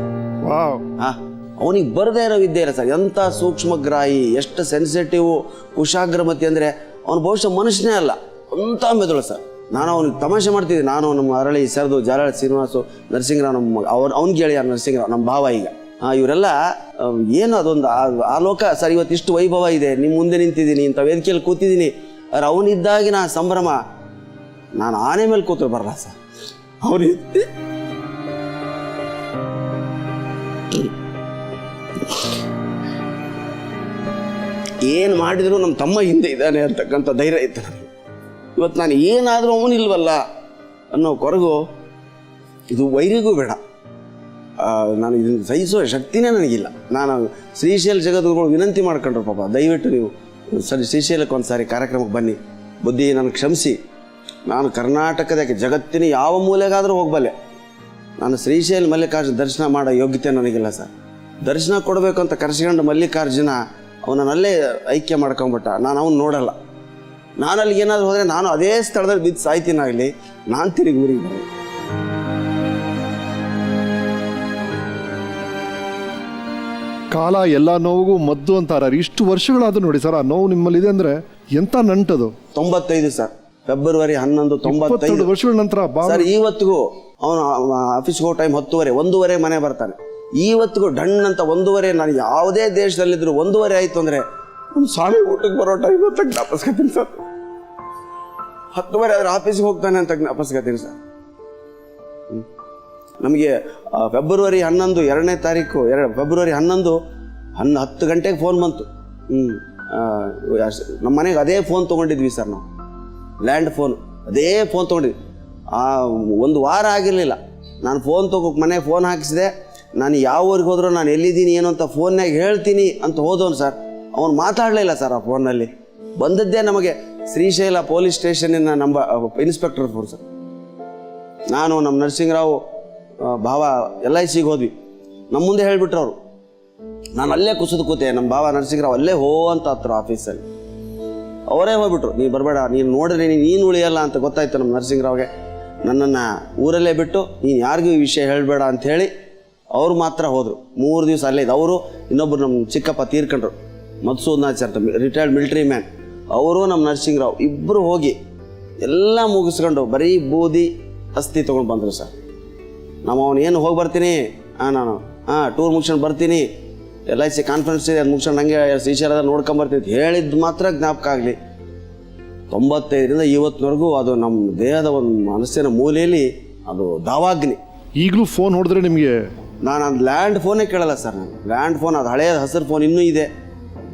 ಅವನಿಗೆ ಬರದೇ ಇರೋ ವಿದ್ಯೆ ಇಲ್ಲ ಸರ್. ಎಂಥ ಸೂಕ್ಷ್ಮಗ್ರಾಹಿ, ಎಷ್ಟು ಸೆನ್ಸಿಟಿವ್, ಕುಶಾಗ್ರಮತಿ ಅಂದರೆ ಅವನು ಬಹುಶಃ ಮನುಷ್ಯನೇ ಅಲ್ಲ, ಅಂಥ ಮೆದುಳು ಸರ್. ನಾನು ಅವ್ನಿಗೆ ತಮಾಷೆ ಮಾಡ್ತಿದ್ದೆ. ನಾನು ನಮ್ಮ ಅರಳಿ ಸರ್ದು ಜಾರಳಿ ಶ್ರೀನಿವಾಸು ನರಸಿಂಗರಾವ್, ನಮ್ಮ ಅವ್ನ ಗೆಳೆಯ ನರಸಿಂಗರಾವ್, ನಮ್ಮ ಭಾವ. ಈಗ ಇವರೆಲ್ಲ ಏನು ಅದೊಂದು ಆ ಲೋಕ ಸರ್. ಇವತ್ತು ಇಷ್ಟು ವೈಭವ ಇದೆ, ನಿಮ್ಮ ಮುಂದೆ ನಿಂತಿದ್ದೀನಿ, ಇಂಥ ವೇದಿಕೆಯಲ್ಲಿ ಕೂತಿದ್ದೀನಿ. ಆದರೆ ಅವನಿದ್ದಾಗಿನ ಸಂಭ್ರಮ ನಾನು ಆನೆ ಮೇಲೆ ಕೂತ್ರು ಬರಲ್ಲ ಸರ್. ಅವನು ಏನು ಮಾಡಿದ್ರು ನಮ್ಮ ತಮ್ಮ ಹಿಂದೆ ಇದ್ದಾನೆ ಅಂತಕ್ಕಂಥ ಧೈರ್ಯ ಇತ್ತು ನನಗೆ. ಇವತ್ತು ನಾನು ಏನಾದರೂ ಅವನಿಲ್ವಲ್ಲ ಅನ್ನೋ ಕೊರಗು ಇದು ವೈರಿಗೂ ಬೇಡ. ನಾನು ಇದನ್ನು ಸಹಿಸೋ ಶಕ್ತಿನೇ ನನಗಿಲ್ಲ. ನಾನು ಶ್ರೀಶೈಲ ಜಗದ್ಗುರುಗಳು ವಿನಂತಿ ಮಾಡ್ಕೊಂಡ್ರು, ಪಾಪ ದಯವಿಟ್ಟು ನೀವು ಸರಿ ಶ್ರೀಶೈಲಕ್ಕೆ ಒಂದು ಸಾರಿ ಕಾರ್ಯಕ್ರಮಕ್ಕೆ ಬನ್ನಿ, ಬುದ್ಧಿ ನನಗೆ ಕ್ಷಮಿಸಿ. ನಾನು ಕರ್ನಾಟಕದ ಜಗತ್ತಿನ ಯಾವ ಮೂಲೆಗಾದರೂ ಹೋಗಬಲ್ಲೆ. ನಾನು ಶ್ರೀಶೈಲ ಮಲ್ಲಿಕಾರ್ಜುನ ದರ್ಶನ ಮಾಡೋ ಯೋಗ್ಯತೆ ನನಗಿಲ್ಲ ಸರ್. ದರ್ಶನ ಕೊಡಬೇಕು ಅಂತ ಕರೆಸ್ಕೊಂಡು ಮಲ್ಲಿಕಾರ್ಜುನ ಅವನನ್ನಲ್ಲೇ ಐಕ್ಯ ಮಾಡ್ಕೊಂಬಿಟ್ಟ. ನಾನು ಅವನು ನೋಡಲ್ಲ. ನಾನು ಅಲ್ಲಿಗೆ ಏನಾದರೂ ಹೋದರೆ ನಾನು ಅದೇ ಸ್ಥಳದಲ್ಲಿ ಬಿದ್ದು ಸಾಯ್ತೀನಾಗಲಿ, ನಾನು ತಿರುಗಿ ಊರಿಗೆ ಬರೋದು. ಕಾಲ ಎಲ್ಲ ನೋವಿಗೂ ಮದ್ದು ಅಂತಾರ. ಇಷ್ಟು ವರ್ಷಗಳಾದ್ರೂ ನೋಡಿ ಸರ್, ಆ ನೋವು ನಿಮ್ಮಲ್ಲಿದೆ ಅಂದ್ರೆ ಎಂತ ನಂಟದು. 95 ಸರ್, ಫೆಬ್ರವರಿ 11, 95 ವರ್ಷಗಳ ನಂತರ ಸರ್. ಇವತ್ತಿಗೂ ಅವನು ಆಫೀಸ್ಗೆ ಹೋಗೋ ಟೈಮ್ 10:30, 1:30 ಮನೆ ಬರ್ತಾನೆ. ಇವತ್ತಿಗೂ ಡಣ್ ಅಂತ 1:30. ನಾನು ಯಾವುದೇ ದೇಶದಲ್ಲಿದ್ರು 1:30 ಆಯಿತು ಅಂದರೆ ನಮ್ಮ ಸ್ವಾಮಿ ಊಟಕ್ಕೆ ಬರೋ ಟೈಮ್ ಅಂತ ಜ್ಞಾಪಿಸ್ಕೊತೀನಿ ಸರ್. 10:30 ಆದರೆ ಆಫೀಸ್ಗೆ ಹೋಗ್ತಾನೆ ಅಂತ ಜ್ಞಾಪಿಸ್ಕೊತೀನಿ ಸರ್. ನಮಗೆ ಫೆಬ್ರವರಿ 11, 2ನೇ ತಾರೀಕು, ಫೆಬ್ರವರಿ 11 10 ಗಂಟೆಗೆ ಫೋನ್ ಬಂತು. ನಮ್ಮ ಮನೆಗೆ ಅದೇ ಫೋನ್ ತೊಗೊಂಡಿದ್ವಿ ಸರ್ ನಾವು, ಲ್ಯಾಂಡ್ ಫೋನ್. ಅದೇ ಫೋನ್ ತೊಗೊಂಡಿದ್ವಿ. ಒಂದು ವಾರ ಆಗಿರಲಿಲ್ಲ. ನಾನು ಫೋನ್ ಮನೆ ಫೋನ್ ಹಾಕಿಸಿದೆ. ನಾನು ಯಾವ ಊರಿಗೆ ಹೋದ್ರೂ ನಾನು ಎಲ್ಲಿದ್ದೀನಿ ಏನು ಅಂತ ಫೋನ್ನಾಗ ಹೇಳ್ತೀನಿ ಅಂತ ಹೋದವನು ಸರ್. ಅವನು ಮಾತಾಡಲಿಲ್ಲ ಸರ್ ಆ ಫೋನ್ನಲ್ಲಿ. ಬಂದದ್ದೇ ನಮಗೆ ಶ್ರೀಶೈಲ ಪೊಲೀಸ್ ಸ್ಟೇಷನಿನ ಇನ್ಸ್ಪೆಕ್ಟರ್ ಫೋನ್ ಸರ್. ನಾನು ನಮ್ಮ ನರಸಿಂಗರಾವ್ ಭಾವ LICಗೆ ಹೋದ್ವಿ. ನಮ್ಮ ಮುಂದೆ ಹೇಳಿಬಿಟ್ರು ಅವರು. ನಾನು ಅಲ್ಲೇ ಕುಸಿದು ಕೂತೆ. ನಮ್ಮ ಭಾವ ನರಸಿಂಗರಾವ್ ಅಲ್ಲೇ ಅಂತ ಹತ್ರ ಆಫೀಸಲ್ಲಿ ಅವರೇ ಹೋಗ್ಬಿಟ್ರು. ನೀನು ಬರಬೇಡ, ನೀನು ನೋಡಿದ್ರೆ ನೀನು ಉಳಿಯಲ್ಲ ಅಂತ ಗೊತ್ತಾಯ್ತು ನಮ್ಮ ನರಸಿಂಗರಾವ್ಗೆ. ನನ್ನನ್ನು ಊರಲ್ಲೇ ಬಿಟ್ಟು ನೀನು ಯಾರಿಗೂ ಈ ವಿಷಯ ಹೇಳಬೇಡ ಅಂಥೇಳಿ ಅವರು ಮಾತ್ರ ಹೋದರು. 3 ದಿವಸ ಅಲ್ಲೇ ಇದ್ದು. ಅವರು ಇನ್ನೊಬ್ಬರು ನಮ್ಮ ಚಿಕ್ಕಪ್ಪ ತೀರ್ಕೊಂಡ್ರು, ಮಧುಸೂದನಾಚಾರ್ಯ, ರಿಟೈರ್ಡ್ ಮಿಲಿಟ್ರಿ ಮ್ಯಾನ್. ಅವರು ನಮ್ಮ ನರಸಿಂಗರಾವ್ ಇಬ್ಬರು ಹೋಗಿ ಎಲ್ಲ ಮುಗಿಸ್ಕೊಂಡು ಬರೀ ಬೂದಿ ಅಸ್ಥಿ ತೊಗೊಂಡು ಬಂದರು ಸರ್. ಅವನು ಏನು ಹೋಗಿ ಬರ್ತೀನಿ, ನಾನು ಟೂರ್ ಮುಗಿಸ್ಕೊಂಡು ಬರ್ತೀನಿ, LIC ಕಾನ್ಫರೆನ್ಸ್ ಇದೆ, ಅದು ಮುಗಿಸ್ಕೊಂಡು ಹಂಗೆ ಶ್ರೀಶೈಲದ ನೋಡ್ಕೊಂಬರ್ತೀನಿ ಹೇಳಿದ್ದು ಮಾತ್ರ ಜ್ಞಾಪಕ ಆಗಲಿ. 95ರಿಂದ ಇವತ್ತಿನವರೆಗೂ ಅದು ನಮ್ಮ ದೇಹದ ಒಂದು ಮನಸ್ಸಿನ ಮೂಲೆಯಲ್ಲಿ ಅದು ದಾವಾಗ್ನಿ. ಈಗಲೂ ಫೋನ್ ಹೊಡೆದ್ರೆ ನಿಮಗೆ? ನಾನು ಅದು ಲ್ಯಾಂಡ್ ಫೋನೇ ಕೇಳಲ್ಲ ಸರ್. ನಾನು ಲ್ಯಾಂಡ್ ಫೋನ್, ಅದು ಹಳೆಯ ಹಸಿರು ಫೋನ್ ಇನ್ನೂ ಇದೆ.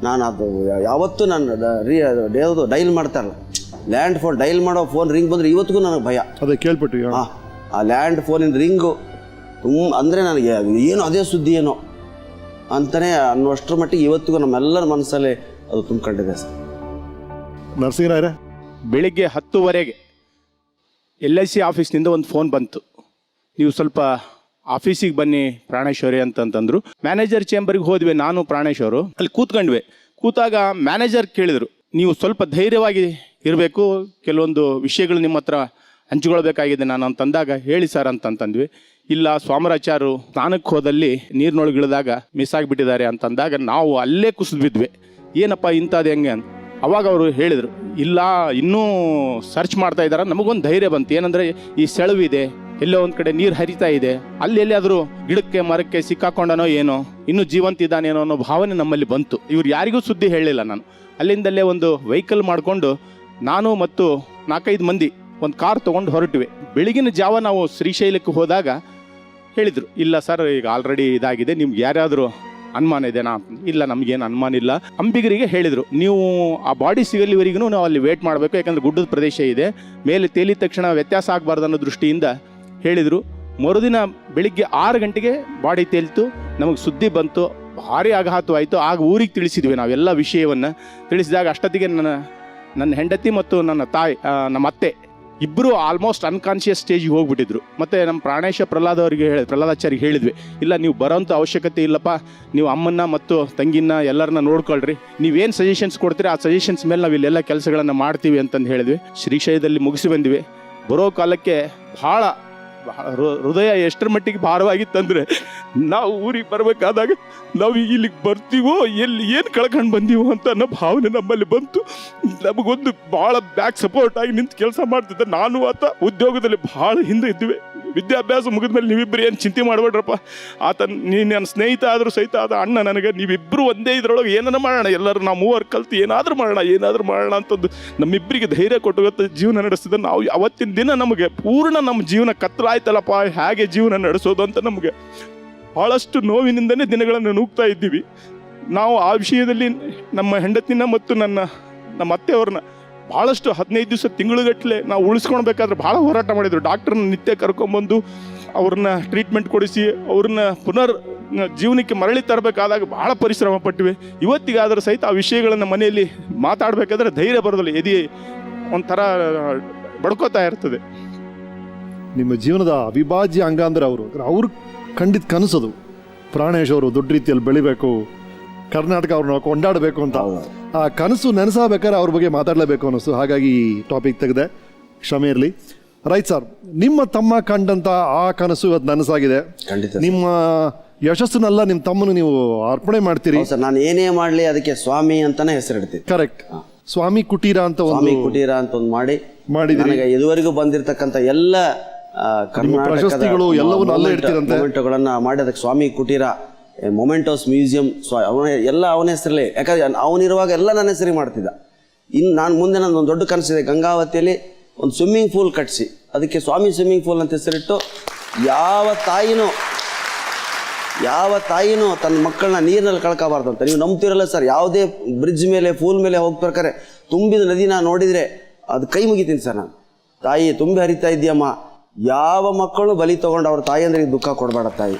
ನಾನು ಅದು ಯಾವತ್ತೂ ನಾನು ಡೈಲ್ ಮಾಡ್ತಾರಲ್ಲ, ಲ್ಯಾಂಡ್ ಫೋನ್ ಡೈಲ್ ಮಾಡೋ ಫೋನ್ ರಿಂಗ್ ಬಂದರೆ ಇವತ್ತಿಗೂ ನನಗೆ ಭಯ. ಅದೇ ಕೇಳ್ಬಿಟ್ಟು ಆ ಲ್ಯಾಂಡ್ ಫೋನಿನ ರಿಂಗು ಅಂದರೆ ನನಗೆ ಏನು ಅದೇ ಸುದ್ದಿ ಏನೋ ಅಂತಲೇ ಅನ್ನೋಷ್ಟರ ಮಟ್ಟಿಗೆ ಇವತ್ತಿಗೂ ನಮ್ಮೆಲ್ಲರ ಮನಸ್ಸಲ್ಲಿ ಅದು ತುಂಬಿಕೊಂಡಿದೆ ಸರ್. ನರಸಿಂಗರಾಯರೇ, ಬೆಳಿಗ್ಗೆ 10:00 LIC ಆಫೀಸ್ನಿಂದ ಒಂದು ಫೋನ್ ಬಂತು. ನೀವು ಸ್ವಲ್ಪ ಆಫೀಸಿಗೆ ಬನ್ನಿ ಪ್ರಾಣೇಶ್ವರಿ ಅಂತಂತಂದರು. ಮ್ಯಾನೇಜರ್ ಚೇಂಬರ್ಗೆ ಹೋದ್ವಿ, ನಾನು ಪ್ರಾಣೇಶ್ವರು ಅಲ್ಲಿ ಕೂತ್ಕೊಂಡ್ವಿ. ಕೂತಾಗ ಮ್ಯಾನೇಜರ್ ಕೇಳಿದರು, ನೀವು ಸ್ವಲ್ಪ ಧೈರ್ಯವಾಗಿ ಇರಬೇಕು, ಕೆಲವೊಂದು ವಿಷಯಗಳು ನಿಮ್ಮ ಹತ್ರ ಹಂಚಿಕೊಳ್ಬೇಕಾಗಿದೆ ನಾನು ಅಂತಂದಾಗ, ಹೇಳಿ ಸರ್ ಅಂತಂತಂದ್ವಿ. ಇಲ್ಲ, ಸ್ವಾಮರಾಚಾರ್ಯರು ಸ್ನಾನಕ್ಕೆ ಹೋದಲ್ಲಿ ನೀರಿನೊಳಗಿಳಿದಾಗ ಮಿಸ್ ಆಗಿಬಿಟ್ಟಿದ್ದಾರೆ ಅಂತಂದಾಗ ನಾವು ಅಲ್ಲೇ ಕುಸಿದು ಬಿದ್ವಿ. ಏನಪ್ಪ ಇಂಥದ್ದು ಹೆಂಗೆ ಅಂತ. ಅವಾಗ ಅವರು ಹೇಳಿದರು, ಇಲ್ಲ ಇನ್ನೂ ಸರ್ಚ್ ಮಾಡ್ತಾ ಇದ್ದಾರೆ. ನಮಗೊಂದು ಧೈರ್ಯ ಬಂತು. ಏನಂದರೆ ಈ ಸೆಳವಿದೆ, ಎಲ್ಲೋ ಒಂದು ಕಡೆ ನೀರು ಹರಿತಾ ಇದೆ, ಅಲ್ಲಿ ಎಲ್ಲಿಯಾದರೂ ಗಿಡಕ್ಕೆ ಮರಕ್ಕೆ ಸಿಕ್ಕಾಕೊಂಡನೋ ಏನೋ, ಇನ್ನೂ ಜೀವಂತ ಇದ್ದಾನೇನೋ ಅನ್ನೋ ಭಾವನೆ ನಮ್ಮಲ್ಲಿ ಬಂತು. ಇವ್ರು ಯಾರಿಗೂ ಸುದ್ದಿ ಹೇಳಿಲ್ಲ. ನಾನು ಅಲ್ಲಿಂದಲೇ ಒಂದು ವೆಹಿಕಲ್ ಮಾಡಿಕೊಂಡು ನಾನು ಮತ್ತು 4-5 ಮಂದಿ ಒಂದು ಕಾರ್ ತೊಗೊಂಡು ಹೊರಟಿವೆ. ಬೆಳಗಿನ ಜಾವ ನಾವು ಶ್ರೀಶೈಲಕ್ಕೆ ಹೋದಾಗ ಹೇಳಿದರು, ಇಲ್ಲ ಸರ್ ಈಗ ಆಲ್ರೆಡಿ ಇದಾಗಿದೆ, ನಿಮ್ಗೆ ಯಾರ್ಯಾದರೂ ಅನುಮಾನ ಇದೆನಾ? ಇಲ್ಲ, ನಮಗೇನು ಅನುಮಾನ ಇಲ್ಲ. ಅಂಬಿಗರಿಗೆ ಹೇಳಿದರು, ನೀವು ಆ ಬಾಡಿ ಸಿಗಲಿವರೆಗೂ ನಾವು ಅಲ್ಲಿ ವೇಟ್ ಮಾಡಬೇಕು, ಯಾಕಂದರೆ ಗುಡ್ಡದ ಪ್ರದೇಶ ಇದೆ, ಮೇಲೆ ತೇಲಿದ ತಕ್ಷಣ ವ್ಯತ್ಯಾಸ ಆಗಬಾರ್ದು ಅನ್ನೋ ದೃಷ್ಟಿಯಿಂದ ಹೇಳಿದರು. ಮರುದಿನ ಬೆಳಿಗ್ಗೆ 6 ಗಂಟೆಗೆ ಬಾಡಿ ತೇಲ್ತು, ನಮಗೆ ಸುದ್ದಿ ಬಂತು, ಭಾರಿ ಆಘಾತವಾಯಿತು. ಆಗ ಊರಿಗೆ ತಿಳಿಸಿದ್ವಿ ನಾವೆಲ್ಲ ವಿಷಯವನ್ನು. ತಿಳಿಸಿದಾಗ ಅಷ್ಟೊತ್ತಿಗೆ ನನ್ನ ಹೆಂಡತಿ ಮತ್ತು ನನ್ನ ತಾಯಿ, ನಮ್ಮ ಅತ್ತೆ ಇಬ್ಬರು ಆಲ್ಮೋಸ್ಟ್ ಅನ್ಕಾನ್ಷಿಯಸ್ ಸ್ಟೇಜಿಗೆ ಹೋಗ್ಬಿಟ್ಟಿದ್ರು. ಮತ್ತು ನಮ್ಮ ಪ್ರಾಣೇಶ ಪ್ರಹ್ಲಾದಾಚಾರ್ಯಗೆ ಹೇಳಿದ್ವಿ, ಇಲ್ಲ ನೀವು ಬರೋಂಥ ಅವಶ್ಯಕತೆ ಇಲ್ಲಪ್ಪ, ನೀವು ಅಮ್ಮನ್ನ ಮತ್ತು ತಂಗಿನ ಎಲ್ಲರನ್ನ ನೋಡ್ಕೊಳ್ರಿ, ನೀವೇನು ಸಜೆಷನ್ಸ್ ಕೊಡ್ತೀರಿ ಆ ಸಜೆಷನ್ಸ್ ಮೇಲೆ ನಾವು ಇಲ್ಲೆಲ್ಲ ಕೆಲಸಗಳನ್ನು ಮಾಡ್ತೀವಿ ಅಂತಂದು ಹೇಳಿದ್ವಿ. ಶ್ರೀಶೈಲದಲ್ಲಿ ಮುಗಿಸಿ ಬಂದ್ವಿ. ಬರೋ ಕಾಲಕ್ಕೆ ಭಾಳ ಹೃದಯ ಎಷ್ಟರ ಮಟ್ಟಿಗೆ ಭಾರವಾಗಿತ್ತಂದರೆ, ನಾವು ಊರಿಗೆ ಬರಬೇಕಾದಾಗ ನಾವು ಇಲ್ಲಿಗೆ ಬರ್ತೀವೋ ಎಲ್ಲಿ ಏನು ಕಳ್ಕೊಂಡು ಬಂದೀವೋ ಅಂತ ಅನ್ನೋ ಭಾವನೆ ನಮ್ಮಲ್ಲಿ ಬಂತು. ನಮಗೊಂದು ಭಾಳ ಬ್ಯಾಕ್ ಸಪೋರ್ಟ್ ಆಗಿ ನಿಂತು ಕೆಲಸ ಮಾಡ್ತಿದ್ದೆ. ನಾನು ಆತ ಉದ್ಯೋಗದಲ್ಲಿ ಭಾಳ ಹಿಂದೆ ಇದ್ವಿ. ವಿದ್ಯಾಭ್ಯಾಸ ಮುಗಿದ ಮೇಲೆ ನೀವಿಬ್ಬರು ಏನು ಚಿಂತೆ ಮಾಡಬೇಡ್ರಪ್ಪ, ಆತ ನೀನು ನನ್ನ ಸ್ನೇಹಿತ ಆದರೂ ಸಹಿತ ಆದ ಅಣ್ಣ ನನಗೆ, ನೀವಿಬ್ಬರು ಒಂದೇ ಇದರೊಳಗೆ ಏನಾರ ಮಾಡೋಣ, ಎಲ್ಲರೂ ನಾವು ಮೂವರು ಕಲ್ತು ಏನಾದರೂ ಮಾಡೋಣ ಅಂತಂದು ನಮ್ಮಿಬ್ಬರಿಗೆ ಧೈರ್ಯ ಕೊಟ್ಟು ಜೀವನ ನಡೆಸಿದ. ನಾವು ಅವತ್ತಿನ ದಿನ ನಮಗೆ ಪೂರ್ಣ ನಮ್ಮ ಜೀವನ ಕತ್ತಲಾಯ್ತಲ್ಲಪ್ಪ, ಹೇಗೆ ಜೀವನ ನಡೆಸೋದು ಅಂತ ನಮಗೆ ಭಾಳಷ್ಟು ನೋವಿನಿಂದನೇ ದಿನಗಳನ್ನು ನೂಗ್ತಾ ಇದ್ದೀವಿ. ನಾವು ಆ ವಿಷಯದಲ್ಲಿ ನಮ್ಮ ಹೆಂಡತಿನ ಮತ್ತು ನಮ್ಮ ಅತ್ತೆಯವ್ರನ್ನ ಭಾಳಷ್ಟು 15 ದಿವಸ ತಿಂಗಳುಗಟ್ಟಲೆ ನಾವು ಉಳಿಸ್ಕೊಳ್ಬೇಕಾದ್ರೆ ಭಾಳ ಹೋರಾಟ ಮಾಡಿದರು. ಡಾಕ್ಟ್ರನ್ನ ನಿತ್ಯ ಕರ್ಕೊಂಬಂದು ಅವ್ರನ್ನ ಟ್ರೀಟ್ಮೆಂಟ್ ಕೊಡಿಸಿ ಅವ್ರನ್ನ ಪುನರ್ ಜೀವನಕ್ಕೆ ಮರಳಿ ತರಬೇಕಾದಾಗ ಭಾಳ ಪರಿಶ್ರಮ ಪಟ್ಟಿವೆ. ಇವತ್ತಿಗಾದರೂ ಸಹಿತ ಆ ವಿಷಯಗಳನ್ನು ಮನೆಯಲ್ಲಿ ಮಾತಾಡಬೇಕಾದ್ರೆ ಧೈರ್ಯ ಬರೋದಿಲ್ಲ, ಎದೆ ಒಂಥರ ಬಡ್ಕೋತಾ ಇರ್ತದೆ. ನಿಮ್ಮ ಜೀವನದ ಅವಿಭಾಜ್ಯ ಅಂಗ ಅಂದರೆ ಅವರು ಖಂಡಿತ ಕನಸದು ಪ್ರಾಣೇಶ್ ಅವರು ದೊಡ್ಡ ರೀತಿಯಲ್ಲಿ ಬೆಳಿಬೇಕು, ಕರ್ನಾಟಕ ಅವ್ರನ್ನ ಕೊಂಡಾಡಬೇಕು ಅಂತ. ಆ ಕನಸು ನೆನೆಸಬೇಕಾದ್ರೆ ಅವ್ರ ಬಗ್ಗೆ ಮಾತಾಡಲೇಬೇಕು ಅನ್ನಿಸ್ತು, ಹಾಗಾಗಿ ಈ ಟಾಪಿಕ್ ತೆಗೆದೆ, ಕ್ಷಮೆ ಇರಲಿ. ರೈಟ್ ಸರ್, ನಿಮ್ಮ ತಮ್ಮ ಕಂಡಂತ ಆ ಕನಸು ಇವತ್ತು ನನಸಾಗಿದೆ. ನಿಮ್ಮ ಯಶಸ್ಸನ್ನೆಲ್ಲ ನಿಮ್ಮ ತಮ್ಮನು ನೀವು ಅರ್ಪಣೆ ಮಾಡ್ತೀರಿ ಸರ್. ನಾನು ಏನೇ ಮಾಡಲಿ ಅದಕ್ಕೆ ಸ್ವಾಮಿ ಅಂತಾನೆ ಹೆಸರಿಡ್ತೀನಿ. ಕರೆಕ್ಟ್. ಸ್ವಾಮಿ ಕುಟೀರ ಅಂತ ಒಂದು ಮಾಡಿದ್ರಿ. ನನಗೆ ಇದುವರೆಗೂ ಬಂದಿರತಕ್ಕಂಥ ಎಲ್ಲ ಪ್ರಶಸ್ತಿಗಳು ಎಲ್ಲವನ್ನೂ ಅಲ್ಲೇ ಇಡ್ತೀರಂತೆ, ಮೊಮೆಂಟೋಗಳನ್ನ ಮಾಡಿ ಅದಕ್ಕೆ ಸ್ವಾಮಿ ಕುಟೀರ, ಮೊಮೆಂಟೋಸ್ ಮ್ಯೂಸಿಯಂ, ಎಲ್ಲ ಅವನ ಹೆಸರಲ್ಲೇ. ಯಾಕಂದ್ರೆ ಅವನಿರುವಾಗ ಎಲ್ಲ ನನ್ನ ಹೆಸರಿಗೆ ಮಾಡ್ತಿದ್ದ. ಇನ್ನು ನಾನು ಮುಂದೆ ನನ್ನೊಂದು ದೊಡ್ಡ ಕನಸಿದೆ, ಗಂಗಾವತಿಯಲ್ಲಿ ಒಂದು ಸ್ವಿಮ್ಮಿಂಗ್ ಪೂಲ್ ಕಟ್ಟಿಸಿ ಅದಕ್ಕೆ ಸ್ವಾಮಿ ಸ್ವಿಮ್ಮಿಂಗ್ ಪೂಲ್ ಅಂತ ಹೆಸರಿಟ್ಟು ಯಾವ ತಾಯಿನೂ ತನ್ನ ಮಕ್ಕಳನ್ನ ನೀರಿನಲ್ಲಿ ಕಳ್ಕೋಬಾರ್ದು ಅಂತ. ನೀವು ನಂಬ್ತಿರಲ್ಲ ಸರ್, ಯಾವುದೇ ಬ್ರಿಡ್ಜ್ ಮೇಲೆ ಪೂಲ್ ಮೇಲೆ ಹೋಗ್ಬೇಕಾರೆ ತುಂಬಿದ ನದಿನ ನೋಡಿದರೆ ಅದು ಕೈ ಮುಗಿತೀನಿ ಸರ್ ನಾನು. ತಾಯಿ ತುಂಬಿ ಹರಿತಾ ಇದೆಯಮ್ಮ, ಯಾವ ಮಕ್ಕಳು ಬಲಿ ತೊಗೊಂಡು ಅವ್ರ ತಾಯಿಯಂದ್ರಿಗೆ ದುಃಖ ಕೊಡಬೇಡ ತಾಯಿ,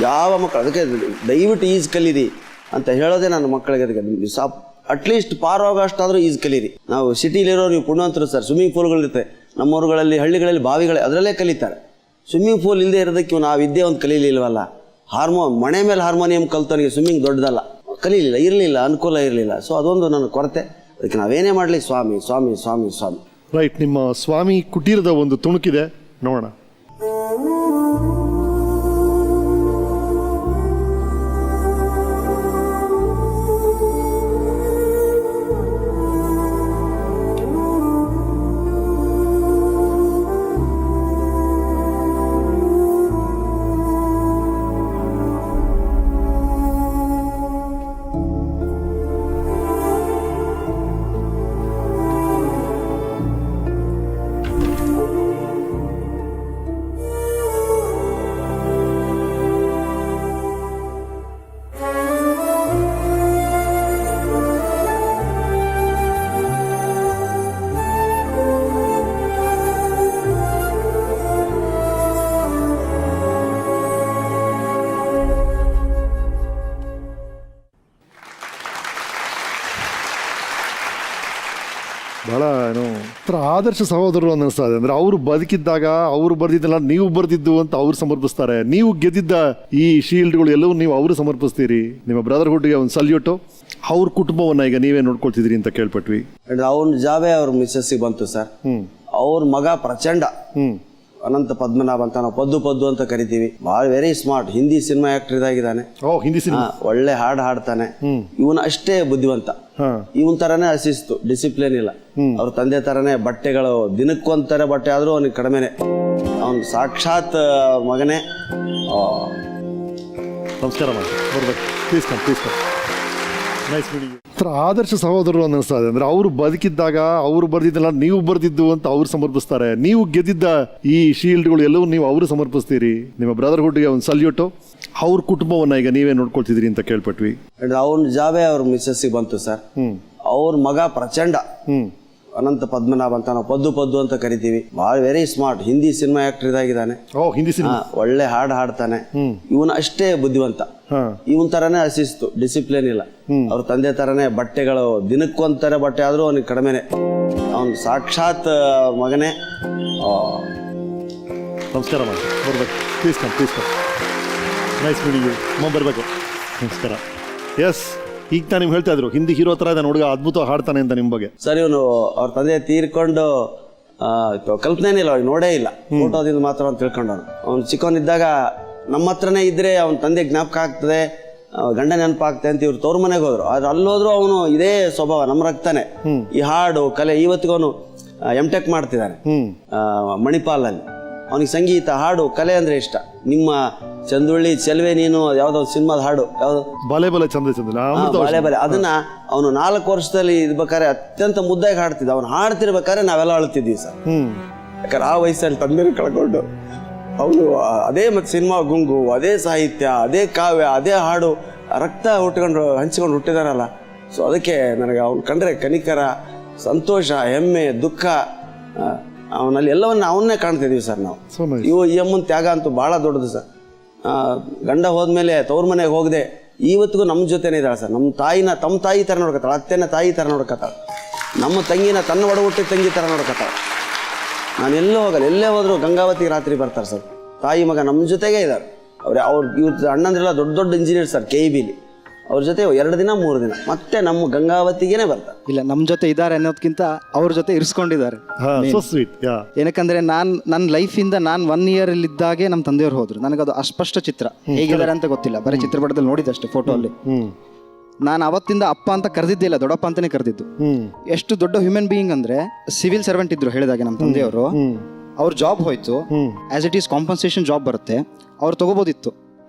ಯಾವ ಮಕ್ಕಳು. ಅದಕ್ಕೆ ದಯವಿಟ್ಟು ಈಜು ಕಲೀರಿ ಅಂತ ಹೇಳೋದೇ ನನ್ನ ಮಕ್ಕಳಿಗೆ. ಅದಕ್ಕೆ ಅಟ್ಲೀಸ್ಟ್ ಪಾರೋಗಷ್ಟಾದರೂ ಈಜು ಕಲೀರಿ. ನಾವು ಸಿಟಿಲಿರೋ ನೀವು ಪುಣ್ಯವಂತರು ಸರ್, ಸ್ವಿಮ್ಮಿಂಗ್ ಪೂಲ್ಗಳಿರುತ್ತೆ ನಮ್ಮೂರುಗಳಲ್ಲಿ, ಹಳ್ಳಿಗಳಲ್ಲಿ, ಬಾವಿಗಳೇ ಅದರಲ್ಲೇ ಕಲಿತಾರೆ. ಸ್ವಿಮ್ಮಿಂಗ್ ಪೂಲ್ ಇಲ್ಲದೆ ಇರೋದಕ್ಕೆ ನಾವು ವಿದ್ಯೆ ಒಂದು ಕಲೀಲಿಲ್ವಲ್ಲ. ಮನೆ ಮೇಲೆ ಹಾರ್ಮೋನಿಯಂ ಕಲ್ತವನಿಗೆ ಸ್ವಿಮ್ಮಿಂಗ್ ದೊಡ್ಡದಲ್ಲ, ಇರಲಿಲ್ಲ, ಅನುಕೂಲ ಇರಲಿಲ್ಲ. ಸೊ ಅದೊಂದು ನನ್ನ ಕೊರತೆ. ಅದಕ್ಕೆ ನಾವೇನೇ ಮಾಡಲಿ ಸ್ವಾಮಿ ಸ್ವಾಮಿ ಸ್ವಾಮಿ ಸ್ವಾಮಿ. ರೈಟ್, ನಿಮ್ಮ ಸ್ವಾಮಿ ಕುಟೀರದ ಒಂದು ತುಣುಕಿದೆ, ನೋಡೋಣ. ಬಹಳ ಆದರ್ಶ ಸಹೋದರರು ಅನ್ನಿಸ್ತಾ ಇದೆ. ಅಂದ್ರೆ ಅವರು ಬದುಕಿದ್ದಾಗ ಅವ್ರು ಬರ್ದಿದ್ದಲ್ಲ ನೀವು ಬರ್ದಿದ್ದು ಅಂತ ಅವ್ರು ಸಮರ್ಪಿಸ್ತಾರೆ. ನೀವು ಗೆದ್ದಿದ್ದ ಈ ಶೀಲ್ಡ್ಗಳು ಎಲ್ಲವೂ ನೀವು ಅವರು ಸಮರ್ಪಿಸ್ತೀರಿ. ನಿಮ್ಮ ಬ್ರದರ್ಹುಡ್ಗೆ ಒಂದು ಸಲ್ಯೂಟು. ಅವ್ರ ಕುಟುಂಬವನ್ನ ಈಗ ನೀವೇ ನೋಡ್ಕೊಳ್ತಿದ್ರಿ ಅಂತ ಕೇಳ್ಪಟ್ವಿ. ಅವನ ಜಾಬೇ ಅವ್ರ ಮಿಸ್ಸಸ್ಸಿಗೆ ಬಂತು ಸರ್. ಅವ್ರ ಮಗ ಪ್ರಚಂಡ, ಅನಂತ ಪದ್ಮನಾಭ ಅಂತ, ನಾವು ಪದ್ದು ಅಂತ ಕರಿತೀವಿ. ಭಾಳ very smart, Hindi cinema actor ಇದಾಗಿದ್ದಾನೆ. ಒಳ್ಳೆ ಹಾಡು ಹಾಡ್ತಾನೆ. ಇವನು ಅಷ್ಟೇ ಬುದ್ಧಿವಂತ, ಇವನ್ ತರಾನೇ ಅಶಿಸ್ತು, ಡಿಸಿಪ್ಲಿನ್ ಇಲ್ಲ. ಅವ್ರ ತಂದೆ ತರಾನೇ ಬಟ್ಟೆಗಳು ದಿನಕ್ಕೊಂಥರ ಬಟ್ಟೆ ಆದ್ರೂ ಅವನಿಗೆ ಕಡಿಮೆನೆ. ಅವನು ಸಾಕ್ಷಾತ್ ಮಗನೇ. ನಮಸ್ಕಾರ ಮಾಡಿ ಬರ್ಬೇಕು, ಪ್ಲೀಸ್ ಕಮ್. ಆದರ್ಶ ಸಹೋದರರು ಅನ್ನಿಸ್ತಾ ಇದೆ. ಅಂದ್ರೆ ಅವರು ಬದುಕಿದ್ದಾಗ ಅವರು ಬರ್ದಿದ್ದಲ್ಲ ನೀವು ಬರ್ದಿದ್ದು ಅಂತ ಅವ್ರು ಸಮರ್ಪಿಸ್ತಾರೆ. ನೀವು ಗೆದ್ದಿದ್ದ ಈ ಶೀಲ್ಡ್ಗಳು ಎಲ್ಲವೂ ನೀವು ಅವರು ಸಮರ್ಪಿಸ್ತೀರಿ. ನಿಮ್ಮ ಬ್ರದರ್ಹುಡ್ಗೆ ಒಂದು ಸಲ್ಯೂಟು. ಅವ್ರ ಕುಟುಂಬವನ್ನ ಈಗ ನೀವೇ ನೋಡ್ಕೊಳ್ತಿದ್ದೀರಿ ಅಂತ ಕೇಳ್ಪಟ್ವಿ. ಅವನ ಜಾಬೇ ಅವ್ರ ಮಿಸ್ಸಸ್ಸಿಗೆ ಬಂತು ಸರ್. ಅವ್ರ ಮಗ ಪ್ರಚಂಡ ಅನಂತ ಪದ್ಮನಾಭ ಅಂತ ನಾವು ಪದ್ದು ಅಂತ ಕರಿತೀವಿ. ಭಾಳ very smart. Hindi cinema actor ಇದಾಗಿದ್ದಾನೆ. ಹಿಂದಿ ಸಿನಿಮಾ ಒಳ್ಳೆ ಹಾಡು ಹಾಡ್ತಾನೆ. ಇವನು ಅಷ್ಟೇ ಬುದ್ಧಿವಂತ. ಇವನ್ ತರಾನೇ ಅಶಿಸ್ತು, ಡಿಸಿಪ್ಲಿನ್ ಇಲ್ಲ. ಅವ್ರ ತಂದೆ ತರಾನೇ ಬಟ್ಟೆಗಳು ದಿನಕ್ಕೊಂತಾರೆ ಬಟ್ಟೆ ಆದ್ರೂ ಅವನಿಗೆ ಕಡಿಮೆನೆ. ಅವನು ಸಾಕ್ಷಾತ್ ಮಗನೇ. ನಮಸ್ಕಾರ ಮಾಡಿ ಬರ್ಬೇಕು. Please come. Nice meeting you. ಬರಬೇಕು. ನಮಸ್ಕಾರ. ಎಸ್, ಈಗ ನಾನು ನಿಮ್ಗೆ ಹೇಳ್ತಾ ಇದ್ರು ಹಿಂದಿ ಹೀರೋ ಥರ ಇದ್ದಾನೆ ಹುಡುಗ, ಅದ್ಭುತ ಹಾಡ್ತಾನೆ ಅಂತ ನಿಮ್ಮ ಬಗ್ಗೆ. ಸರ್, ಇವನು ಅವ್ರ ತಂದೆ ತೀರ್ಕೊಂಡು ಕಲ್ಪನೆನೇ ಇಲ್ಲ, ಅವ್ರಿಗೆ ನೋಡೇ ಇಲ್ಲ. ಫೋಟೋದಿಂದ ಮಾತ್ರ ಅವ್ನು ತಿಳ್ಕೊಂಡವನು. ಅವ್ನು ಚಿಕ್ಕವನಿದ್ದಾಗ ನಮ್ಮ ಹತ್ರನೇ ಇದ್ರೆ ಅವ್ನ ತಂದೆ ಜ್ಞಾಪಕ ಆಗ್ತದೆ, ಗಂಡ ನೆನಪಾಗ್ತದೆ ಅಂತ ಇವ್ರು ತವ್ರ ಮನೆಗೆ ಹೋದ್ರು. ಆದ್ರೆ ಅಲ್ಲೋದ್ರು ಅವನು ಇದೇ ಸ್ವಭಾವ, ನಮ್ಮ ರಕ್ತಾನೆ. ಈ ಹಾಡು ಕಲೆ ಇವತ್ತಿಗೂ ಅವನು M.Tech ಮಾಡ್ತಿದ್ದಾನೆ ಮಣಿಪಾಲಲ್ಲಿ. ಅವನಿಗೆ ಸಂಗೀತ, ಹಾಡು, ಕಲೆ ಅಂದ್ರೆ ಇಷ್ಟ. ನಿಮ್ಮ ಚಂದುಳ್ಳಿ ಚೆಲುವೆ ನೀನು ಯಾವ್ದೋ ಸಿನಿಮಾದ ಹಾಡು ಯಾವ್ದು ಬಾಲೆ ಚಂದ್ರ ಬಾಲೆ ಅದನ್ನ ಅವನು 4 ವರ್ಷದಲ್ಲಿ ಇರ್ಬೇಕಾದ್ರೆ ಅತ್ಯಂತ ಮುದ್ದಾಗಿ ಹಾಡ್ತಿದ್ದ. ಅವ್ನು ಹಾಡ್ತಿರ್ಬೇಕಾದ್ರೆ ನಾವೆಲ್ಲ ಅಳ್ತಿದ್ವಿ ಸರ್. ಯಾಕಂದ್ರೆ ಆ ವಯಸ್ಸಲ್ಲಿ ತಂದೆ ಕಳ್ಕೊಂಡು ಅವನು ಅದೇ ಮತ್ತೆ ಸಿನಿಮಾ ಗುಂಗು, ಅದೇ ಸಾಹಿತ್ಯ, ಅದೇ ಕಾವ್ಯ, ಅದೇ ಹಾಡು, ರಕ್ತ ಹಂಚಿಕೊಂಡು ಹುಟ್ಟಿದಾರಲ್ಲ. ಸೊ ಅದಕ್ಕೆ ನನಗೆ ಅವ್ನು ಕಂಡ್ರೆ ಕನಿಕರ, ಸಂತೋಷ, ಹೆಮ್ಮೆ, ದುಃಖ, ಅವನಲ್ಲಿ ಎಲ್ಲವನ್ನ ಅವನ್ನೇ ಕಾಣ್ತಿದೀವಿ ಸರ್ ನಾವು. ಈ ಅಮ್ಮನ ತ್ಯಾಗ ಅಂತೂ ಭಾಳ ದೊಡ್ಡದು ಸರ್. ಗಂಡ ಹೋದ್ಮೇಲೆ ತವ್ರ ಮನೆಗೆ ಹೋಗದೆ ಇವತ್ತಿಗೂ ನಮ್ಮ ಜೊತೆನೇ ಇದ್ದಾಳೆ ಸರ್. ನಮ್ಮ ತಾಯಿನ ತಮ್ಮ ತಾಯಿ ಥರ ನೋಡ್ಕೊತಾಳೆ, ಅತ್ತೆನ ತಾಯಿ ಥರ ನೋಡ್ಕೊತಾಳೆ, ನಮ್ಮ ತಂಗಿನ ತನ್ನ ಒಡಹುಟ್ಟಿ ತಂಗಿ ಥರ ನೋಡ್ಕೊತಾಳೆ. ನಾನು ಎಲ್ಲೇ ಹೋಗಲ್ಲ, ಎಲ್ಲೇ ಹೋದ್ರು ಗಂಗಾವತಿಗೆ ರಾತ್ರಿ ಬರ್ತಾರೆ ಸರ್. ತಾಯಿ ಮಗ ನಮ್ಮ ಜೊತೆಗೇ ಇದ್ದಾರೆ. ಇವ್ರ ಅಣ್ಣಂದ್ರೆಲ್ಲ ದೊಡ್ಡ ಇಂಜಿನಿಯರ್ ಸರ್, KEBಲಿ. ಅವ್ರ ಜೊತೆ 2 ದಿನ 3 ದಿನ ಮತ್ತೆ ನಮ್ಮ ಗಂಗಾವತಿಗೇನೆ ಬರ್ತಾರೆ. ಇಲ್ಲ, ನಮ್ಮ ಜೊತೆ ಇದ್ದಾರೆ ಅನ್ನೋದಕ್ಕಿಂತ ಅವ್ರ ಜೊತೆ ಇರಿಸ್ಕೊಂಡಿದ್ದಾರೆ. ಏನಕ್ಕಂದ್ರೆ ನನ್ನ ಲೈಫಿಂದ ನಾನು 1 year ಇದ್ದಾಗೆ ನಮ್ಮ ತಂದೆಯವರು ಹೋದ್ರು. ನನಗದು ಅಸ್ಪಷ್ಟ ಚಿತ್ರ, ಹೇಗಿದ್ದಾರೆ ಅಂತ ಗೊತ್ತಿಲ್ಲ, ಬರೀ ಚಿತ್ರಪಟದಲ್ಲಿ ನೋಡಿದಷ್ಟೇ, ಫೋಟೋ ಅಲ್ಲಿ. ನಾನು ಅವತ್ತಿಂದ ಅಪ್ಪ ಅಂತ ಕರೆದಿದ್ದೇ ಇಲ್ಲ, ದೊಡ್ಡಪ್ಪ ಅಂತಾನೆ ಕರೆದಿದ್ದು. ಎಷ್ಟು ದೊಡ್ಡ ಹ್ಯೂಮನ್ ಬೀಯಿಂಗ್ ಅಂದ್ರೆ, ಸಿವಿಲ್ ಸರ್ವೆಂಟ್ ಇದ್ರು ಹೇಳಿದಾಗೆ ನಮ್ಮ ತಂದೆಯವರು. ಅವ್ರ ಜಾಬ್ ಹೋಯ್ತು, as it is compensation job ಬರುತ್ತೆ, ಅವ್ರು ತಗೋಬೋದಿತ್ತು.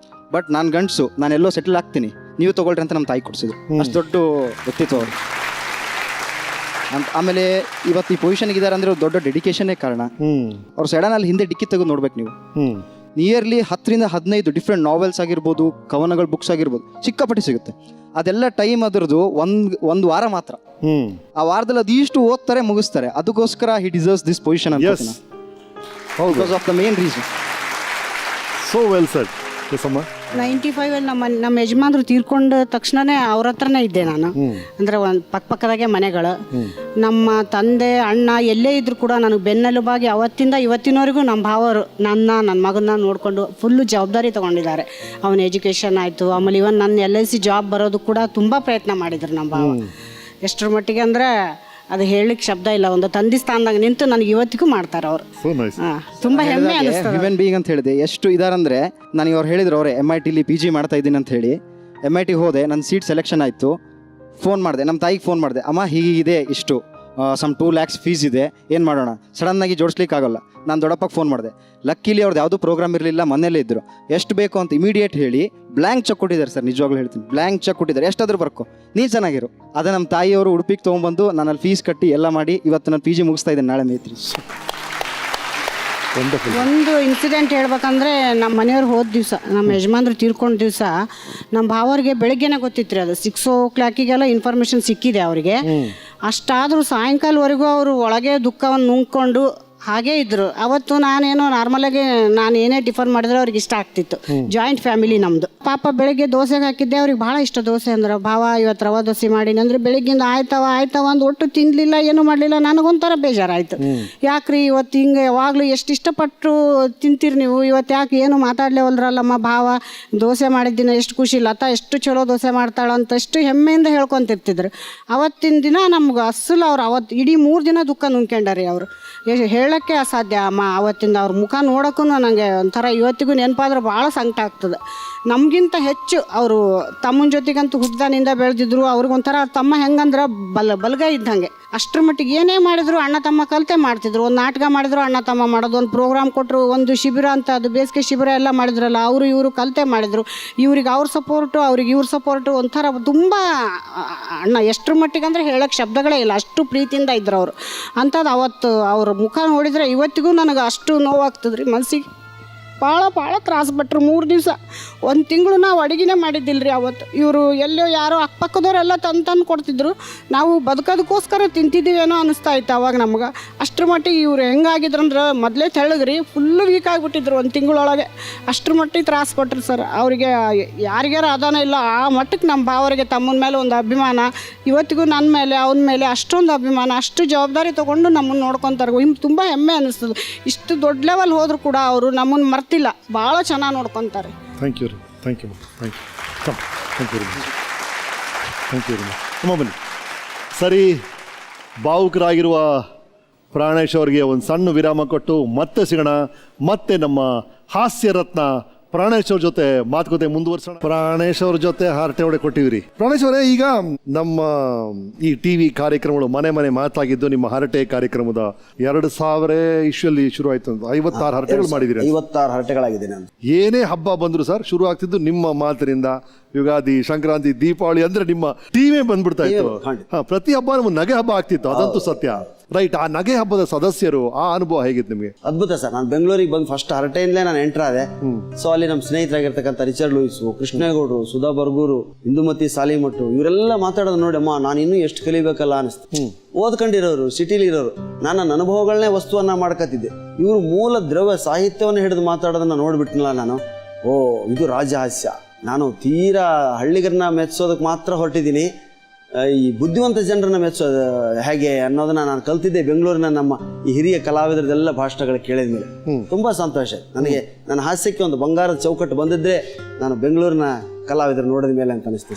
ಬಟ್ ನಾನು ಗಂಡಸು, ನಾನೆಲ್ಲೋ ಸೆಟಲ್ ಆಗ್ತೀನಿ, ನೀವು ತಗೊಳ್ರಿ ಅಂತ ನಮ್ಮ ತಾಯಿ ಕೊಡಿಸಿದ್ರು. ಅಷ್ಟು ದೊಡ್ಡ ವ್ಯಕ್ತಿತ್ವ ಅವರು. ಆಮೇಲೆ ಇವತ್ತು ಈ ಪೊಸಿಷನ್ಗೆ ಇದ್ದಾರೆ ಅಂದ್ರೆ ದೊಡ್ಡ ಡೆಡಿಕೇಶನ್ನೇ ಕಾರಣ. ಅವ್ರು ಸಡನ್ ಅಲ್ಲಿ ಹಿಂದೆ ಡಿಕ್ಕಿ ತೆಗೆದು ನೋಡ್ಬೇಕು ನೀವು. ನಿಯರ್ಲಿ 10 ರಿಂದ 15 ಡಿಫ್ರೆಂಟ್ ನಾವೆಲ್ಸ್ ಆಗಿರ್ಬೋದು, ಕವನಗಳು, ಬುಕ್ಸ್ ಆಗಿರ್ಬೋದು, ಸಿಕ್ಕಾಪಟ್ಟಿ ಸಿಗುತ್ತೆ. ಅದೆಲ್ಲ ಟೈಮ್ ಅದರದ್ದು ಒಂದು ವಾರ ಮಾತ್ರ. ಆ ವಾರದಲ್ಲಿ ಅದಿಷ್ಟು ಓದ್ತಾರೆ, ಮುಗಿಸ್ತಾರೆ. ಅದಕ್ಕೋಸ್ಕರ ಹಿ ಡಿಸರ್ವ್ಸ್ ದಿಸ್ ಪೊಸಿಷನ್ ಅಂತ, because of the main reason. So well shed. 95 ನಮ್ಮ ಯಜಮಾನ್ರು ತೀರ್ಕೊಂಡ ತಕ್ಷಣನೇ ಅವ್ರ ಹತ್ರನೇ ಇದ್ದೆ ನಾನು. ಅಂದರೆ ಒಂದು ಪಕ್ಕದಾಗೆ ಮನೆಗಳು. ನಮ್ಮ ತಂದೆ ಅಣ್ಣ ಎಲ್ಲೇ ಇದ್ರು ಕೂಡ ನನಗೆ ಬೆನ್ನೆಲುಬಾಗಿ ಅವತ್ತಿಂದ ಇವತ್ತಿನವರೆಗೂ ನಮ್ಮ ಭಾವರು ನನ್ನ ಮಗನ ನೋಡಿಕೊಂಡು ಫುಲ್ಲು ಜವಾಬ್ದಾರಿ ತೊಗೊಂಡಿದ್ದಾರೆ. ಅವನ ಎಜುಕೇಷನ್ ಆಯಿತು, ಆಮೇಲೆ ಇವನ್ ನನ್ನ LIC ಜಾಬ್ ಬರೋದು ಕೂಡ ತುಂಬ ಪ್ರಯತ್ನ ಮಾಡಿದ್ರು ನಮ್ಮ ಭಾವ. ಎಷ್ಟರ ಮಟ್ಟಿಗೆ ಅಂದರೆ ಅದು ಹೇಳಲಿಕ್ಕೆ ಶಬ್ದ ಇಲ್ಲ. ಒಂದು ತಂದೆ ಸ್ಥಾನದಾಗ ನಿಂತು ನನಗೆ ಇವತ್ತಿಗೂ ಮಾಡ್ತಾರೆ ಅವರು. ತುಂಬ ಹೆಮ್ಮೆ ಅನಿಸ್ತದೆ. ಹ್ಯೂಮನ್ ಬೀಯಿಂಗ್ ಅಂತ ಹೇಳಿದೆ. ಎಷ್ಟು ಇದಾರಂದ್ರೆ, ನನಗೆ ಅವ್ರು ಹೇಳಿದ್ರು, ಅವರೇ MITಲಿ PG ಮಾಡ್ತಾ ಇದ್ದೀನಿ ಅಂತ ಹೇಳಿ. MIT ಹೋದೆ, ನನ್ನ ಸೀಟ್ ಸೆಲೆಕ್ಷನ್ ಆಯಿತು. ಫೋನ್ ಮಾಡಿದೆ, ನಮ್ಮ ತಾಯಿಗೆ ಫೋನ್ ಮಾಡಿದೆ, ಅಮ್ಮ ಹೀಗಿದೆ, ಇಷ್ಟು ಸಮ್ 2 lakhs ಫೀಸ್ ಇದೆ, ಏನು ಮಾಡೋಣ? ಸಡನ್ನಾಗಿ ಜೋಡಿಸ್ಲಿಕ್ಕೆ ಆಗೋಲ್ಲ. ನಾನು ದೊಡ್ಡಪ್ಪಗೆ ಫೋನ್ ಮಾಡಿದೆ. ಲಕ್ಕಿಲಿ ಅವ್ರದ್ದು ಯಾವುದೂ ಪ್ರೋಗ್ರಾಮ್ ಇರಲಿಲ್ಲ, ಮನೇಲೇ ಇದ್ದರು. ಎಷ್ಟು ಬೇಕು ಅಂತ ಇಮಿಡಿಯೇಟ್ ಹೇಳಿ ಬ್ಲ್ಯಾಂಕ್ ಚೆಕ್ ಕೊಟ್ಟಿದ್ದಾರೆ ಸರ್. ನಿಜವಾಗ್ಲೂ ಹೇಳ್ತೀನಿ, ಬ್ಲ್ಯಾಂಕ್ ಚೆಕ್ ಕೊಟ್ಟಿದ್ದಾರೆ. ಎಷ್ಟಾದರೂ ಬರ್ಕೊ, ನೀನು ಚೆನ್ನಾಗಿರು. ಅದೇ ನಮ್ಮ ತಾಯಿಯವರು ಉಡುಪಿಗೆ ತೊಗೊಂಬಂದು ನಾನಲ್ಲಿ ಫೀಸ್ ಕಟ್ಟಿ ಎಲ್ಲ ಮಾಡಿ ಇವತ್ತು ನಾನು PG ಮುಗಿಸ್ತಾ ಇದ್ದೇನೆ, ನಾಳೆ ಮೇತ್ರಿ. ಒಂದು ಇನ್ಸಿಡೆಂಟ್ ಹೇಳ್ಬೇಕಂದ್ರೆ, ನಮ್ಮ ಮನೆಯವ್ರು ಹೋದ ದಿವಸ, ನಮ್ಮ ಯಜಮಾನ್ರು ತೀರ್ಕೊಂಡ ದಿವಸ, ನಮ್ಮ ಭಾವರಿಗೆ ಬೆಳಗ್ಗೆನೇ ಗೊತ್ತಿತ್ತು ರೀ. ಅದು 6 o'clock ಇನ್ಫಾರ್ಮೇಷನ್ ಸಿಕ್ಕಿದೆ ಅವರಿಗೆ. ಅಷ್ಟಾದರೂ ಸಾಯಂಕಾಲವರೆಗೂ ಅವರು ಒಳಗೆ ದುಃಖವನ್ನು ನುಂಗ್ಕೊಂಡು ಹಾಗೇ ಇದ್ದರು. ಅವತ್ತು ನಾನೇನೋ ನಾರ್ಮಲಾಗಿ ನಾನು ಏನೇ ಟಿಫನ್ ಮಾಡಿದ್ರೆ ಅವ್ರಿಗೆ ಇಷ್ಟ ಆಗ್ತಿತ್ತು. ಜಾಯಿಂಟ್ ಫ್ಯಾಮಿಲಿ ನಮ್ಮದು. ಪಾಪ ಬೆಳಗ್ಗೆ ದೋಸೆಗೆ ಹಾಕಿದ್ದೆ, ಅವ್ರಿಗೆ ಭಾಳ ಇಷ್ಟ ದೋಸೆ ಅಂದ್ರೆ. ಭಾವ ಇವತ್ತು ರವೆ ದೋಸೆ ಮಾಡೀನಿ ಅಂದರೆ ಬೆಳಗ್ಗಿಂದ ಆಯ್ತವ ಒಂದು ಒಟ್ಟು ತಿನ್ನಲಿಲ್ಲ, ಏನೂ ಮಾಡಲಿಲ್ಲ. ನನಗೊಂಥರ ಬೇಜಾರಾಯಿತು. ಯಾಕ್ರಿ ಇವತ್ತು ಹಿಂಗೆ ಯಾವಾಗಲೂ ಎಷ್ಟು ಇಷ್ಟಪಟ್ಟು ತಿಂತೀರಿ ನೀವು, ಇವತ್ತು ಯಾಕೆ ಏನು ಮಾತಾಡಲೇವಲ್ರಲ್ಲಮ್ಮ ಭಾವ, ದೋಸೆ ಮಾಡಿದ್ದಿನ ಎಷ್ಟು ಖುಷಿ, ಲತಾ ಎಷ್ಟು ಚಲೋ ದೋಸೆ ಮಾಡ್ತಾಳಂತ ಎಷ್ಟು ಹೆಮ್ಮೆಯಿಂದ ಹೇಳ್ಕೊತಿರ್ತಿದ್ರು. ಅವತ್ತಿನ ದಿನ ನಮ್ಗೆ ಅಸಲು ಅವ್ರು ಅವತ್ತು ಇಡೀ 3 ದಿನ ದುಃಖ ನುಂಗ್ಕೊಂಡಾರಿ ಅವರು. ಹೇಳೋಕ್ಕೆ ಅಸಾಧ್ಯ ಅಮ್ಮ. ಅವತ್ತಿಂದ ಅವ್ರ ಮುಖ ನೋಡೋಕ್ಕೂ ನನಗೆ ಒಂಥರ ಇವತ್ತಿಗೂ ನೆನಪಾದ್ರೆ ಭಾಳ ಸಂಕಟ ಆಗ್ತದೆ. ನಮಗಿಂತ ಹೆಚ್ಚು ಅವರು ತಮ್ಮನ ಜೊತೆಗಂತೂ ಹುಟ್ಟಿದಾನಿಂದ ಬೆಳೆದಿದ್ರು. ಅವ್ರಿಗೊಂಥರ ತಮ್ಮ ಹೆಂಗಂದ್ರೆ ಬಲಗೈ ಇದ್ದಂಗೆ. ಅಷ್ಟರ ಮಟ್ಟಿಗೆ ಏನೇ ಮಾಡಿದ್ರು ಅಣ್ಣ ತಮ್ಮ ಕಲಿತೆ ಮಾಡ್ತಿದ್ರು. ಒಂದು ನಾಟಕ ಮಾಡಿದ್ರು ಅಣ್ಣ ತಮ್ಮ ಮಾಡೋದು, ಒಂದು ಪ್ರೋಗ್ರಾಮ್ ಕೊಟ್ಟರು, ಒಂದು ಶಿಬಿರ ಅಂತ ಅದು ಬೇಸಿಗೆ ಶಿಬಿರ ಎಲ್ಲ ಮಾಡಿದ್ರಲ್ಲ, ಅವರು ಇವರು ಕಲಿತೆ ಮಾಡಿದರು. ಇವ್ರಿಗೆ ಅವ್ರ ಸಪೋರ್ಟು, ಅವ್ರಿಗೆ ಇವ್ರ ಸಪೋರ್ಟು, ಒಂಥರ ತುಂಬ ಅಣ್ಣ ಎಷ್ಟರ ಮಟ್ಟಿಗೆ ಅಂದರೆ ಹೇಳೋಕ್ಕೆ ಶಬ್ದಗಳೇ ಇಲ್ಲ, ಅಷ್ಟು ಪ್ರೀತಿಯಿಂದ ಇದ್ರು ಅವರು. ಅಂಥದ್ದು ಅವತ್ತು ಅವ್ರ ಮುಖ ನೋಡಿದರೆ ಇವತ್ತಿಗೂ ನನಗೆ ಅಷ್ಟು ನೋವಾಗ್ತದ್ರಿ ಮನಸ್ಸಿಗೆ. ಭಾಳ ತ್ರಾಸಪಟ್ಟರು. 3 ದಿವಸ 1 ತಿಂಗಳು ನಾವು ಅಡುಗೆನೇ ಮಾಡಿದ್ದಿಲ್ಲ ರೀ ಅವತ್ತು. ಇವರು ಎಲ್ಲೋ ಯಾರೋ ಅಕ್ಕಪಕ್ಕದವರೆಲ್ಲ ತಂದು ಕೊಡ್ತಿದ್ರು, ನಾವು ಬದುಕೋದಕ್ಕೋಸ್ಕರ ತಿಂತಿದ್ದೀವೇನೋ ಅನ್ನಿಸ್ತಾ ಇತ್ತು ಅವಾಗ ನಮ್ಗೆ. ಅಷ್ಟರ ಮಟ್ಟಿಗೆ ಇವ್ರು ಹೆಂಗಾಗಿದ್ರಂದ್ರೆ ಮೊದಲೇ ತೆಳ್ಳಗ್ರಿ, ಫುಲ್ಲು ವೀಕ್ ಆಗಿಬಿಟ್ಟಿದ್ರು 1 ತಿಂಗಳೊಳಗೆ. ಅಷ್ಟರ ಮಟ್ಟಿಗೆ ತ್ರಾಸಪಟ್ರು ಸರ್. ಅವರಿಗೆ ಯಾರಿಗಾರ ಅದಾನ ಇಲ್ಲ, ಆ ಮಟ್ಟಕ್ಕೆ ನಮ್ಮ ಭಾವರಿಗೆ ತಮ್ಮನ ಮೇಲೆ ಒಂದು ಅಭಿಮಾನ, ಇವತ್ತಿಗೂ ನನ್ನ ಮೇಲೆ ಅವನ ಮೇಲೆ ಅಷ್ಟೊಂದು ಅಭಿಮಾನ, ಅಷ್ಟು ಜವಾಬ್ದಾರಿ ತೊಗೊಂಡು ನಮ್ಮನ್ನು ನೋಡ್ಕೊತಾರೆ. ತುಂಬ ಹೆಮ್ಮೆ ಅನ್ನಿಸ್ತದೆ. ಇಷ್ಟು ದೊಡ್ಡ ಲೆವೆಲ್ ಹೋದರೂ ಕೂಡ ಅವರು ನಮ್ಮನ್ನು ಮರ್ತಿಲ್ಲ, ಭಾಳ ಚೆನ್ನಾಗಿ ನೋಡ್ಕೊತಾರೆ. ಥ್ಯಾಂಕ್ ಯು ರೀ, thank you thank you thank you ರೀ, ಥ್ಯಾಂಕ್ ಯು ರೀ. ಅಮ್ಮ ಬನ್ನಿ. ಸರಿ, ಭಾವುಕರಾಗಿರುವ ಪ್ರಾಣೇಶ್ ಅವರಿಗೆ ಒಂದು ಸಣ್ಣ ವಿರಾಮ ಕೊಟ್ಟು ಮತ್ತೆ ಸಿಗೋಣ. ಮತ್ತೆ ನಮ್ಮ ಹಾಸ್ಯ ರತ್ನ ಪ್ರಾಣೇಶ್ ಅವ್ರ ಜೊತೆ ಮಾತುಕತೆ ಮುಂದುವರ್ಸೋಣ. ಪ್ರಾಣೇಶ್ ಅವ್ರ ಜೊತೆ ಹಾರಟೆ ಹೊಡೆ ಕೊಟ್ಟಿವ್ರಿ. ಪ್ರಾಣೇಶ್ ಅವರೇ, ಈಗ ನಮ್ಮ ಈ ಟಿವಿ ಕಾರ್ಯಕ್ರಮಗಳು ಮನೆ ಮನೆ ಮಾತಾಗಿದ್ದು ನಿಮ್ಮ ಹರಟೆ ಕಾರ್ಯಕ್ರಮದ 2000 ಇಶ್ಯೂಲ್ಲಿ ಶುರು ಆಯ್ತು ಅಂತ 56 ಹರಟೆಗಳು ಮಾಡಿದಿರಿ. 56 ಹರಟೆಗಳಾಗಿದೆ ನಾನು. ಏನೇ ಹಬ್ಬ ಬಂದ್ರು ಸರ್ ಶುರು ಆಗ್ತಿದ್ದು ನಿಮ್ಮ ಮಾತಿನಿಂದ. ಯುಗಾದಿ, ಸಂಕ್ರಾಂತಿ, ದೀಪಾವಳಿ ಅಂದ್ರೆ ನಿಮ್ಮ ಟಿವಿ ಬಂದ್ಬಿಡ್ತಾ ಇತ್ತು. ಪ್ರತಿ ಹಬ್ಬ ನಮ್ಮ ನಗೆ ಹಬ್ಬ ಆಗ್ತಿತ್ತು, ಅದಂತೂ ಸತ್ಯ. ರೈಟ್, ಆ ನಗೆ ಹಬ್ಬದ ಸದಸ್ಯರು, ಆ ಅನುಭವ ಹೇಗಿತ್ತು ನಿಮಗೆ? ಅದ್ಭುತ ಸರ್. ನಾನು ಬೆಂಗಳೂರಿಗೆ ಬಂದು ಫಸ್ಟ್ ಹರಟೆಯಿಂದಲೇ ನಾನು ಎಂಟರ್ ಆದೆ. ಸೊ ಅಲ್ಲಿ ನಮ್ಮ ಸ್ನೇಹಿತರಾಗಿರ್ತಕ್ಕಂಥ ರಿಚರ್ಡ್ ಲೂಯಿಸು, ಕೃಷ್ಣೇಗೌಡರು, ಸುಧಾ ಬರ್ಗೂರು, ಇಂದುಮತಿ ಸಾಲಿಮಟ್ಟು, ಇವರೆಲ್ಲ ಮಾತಾಡೋದು ನೋಡಿ ಅಮ್ಮ ನಾನು ಇನ್ನೂ ಎಷ್ಟು ಕಲಿಬೇಕಲ್ಲ ಅನಿಸ್ತು. ಓದ್ಕೊಂಡಿರೋರು, ಸಿಟಿಲಿ ಇರೋರು, ನಾನು ನನ್ನ ಅನುಭವಗಳನ್ನೇ ವಸ್ತುವನ್ನ ಮಾಡ್ಕೊತಿದ್ದೆ. ಇವರು ಮೂಲ ದ್ರವ್ಯ ಸಾಹಿತ್ಯವನ್ನು ಹಿಡಿದು ಮಾತಾಡೋದನ್ನ ನೋಡ್ಬಿಟ್ನಲ್ಲ ನಾನು. ಓ, ಇದು ರಾಜಹಾಸ್ಯ. ನಾನು ತೀರಾ ಹಳ್ಳಿಗರನ್ನ ಮೆಚ್ಚೋದಕ್ಕೆ ಮಾತ್ರ ಹೊರಟಿದ್ದೀನಿ, ಈ ಬುದ್ಧಿವಂತ ಜನರನ್ನ ಮೆಚ್ಚೋದು ಹೇಗೆ ಅನ್ನೋದನ್ನ ನಾನು ಕಲ್ತಿದ್ದೆ ಬೆಂಗಳೂರಿನ ನಮ್ಮ ಈ ಹಿರಿಯ ಕಲಾವಿದರದೆಲ್ಲ ಭಾಷಣಗಳು ಕೇಳಿದ ಮೇಲೆ. ತುಂಬಾ ಸಂತೋಷ ನನಗೆ. ನನ್ನ ಹಾಸ್ಯಕ್ಕೆ ಒಂದು ಬಂಗಾರದ ಚೌಕಟ್ಟು ಬಂದಿದ್ರೆ ನಾನು ಬೆಂಗಳೂರಿನ ಕಲಾವಿದರು ನೋಡಿದ ಮೇಲೆ ಅಂತ ಅನಿಸ್ತು.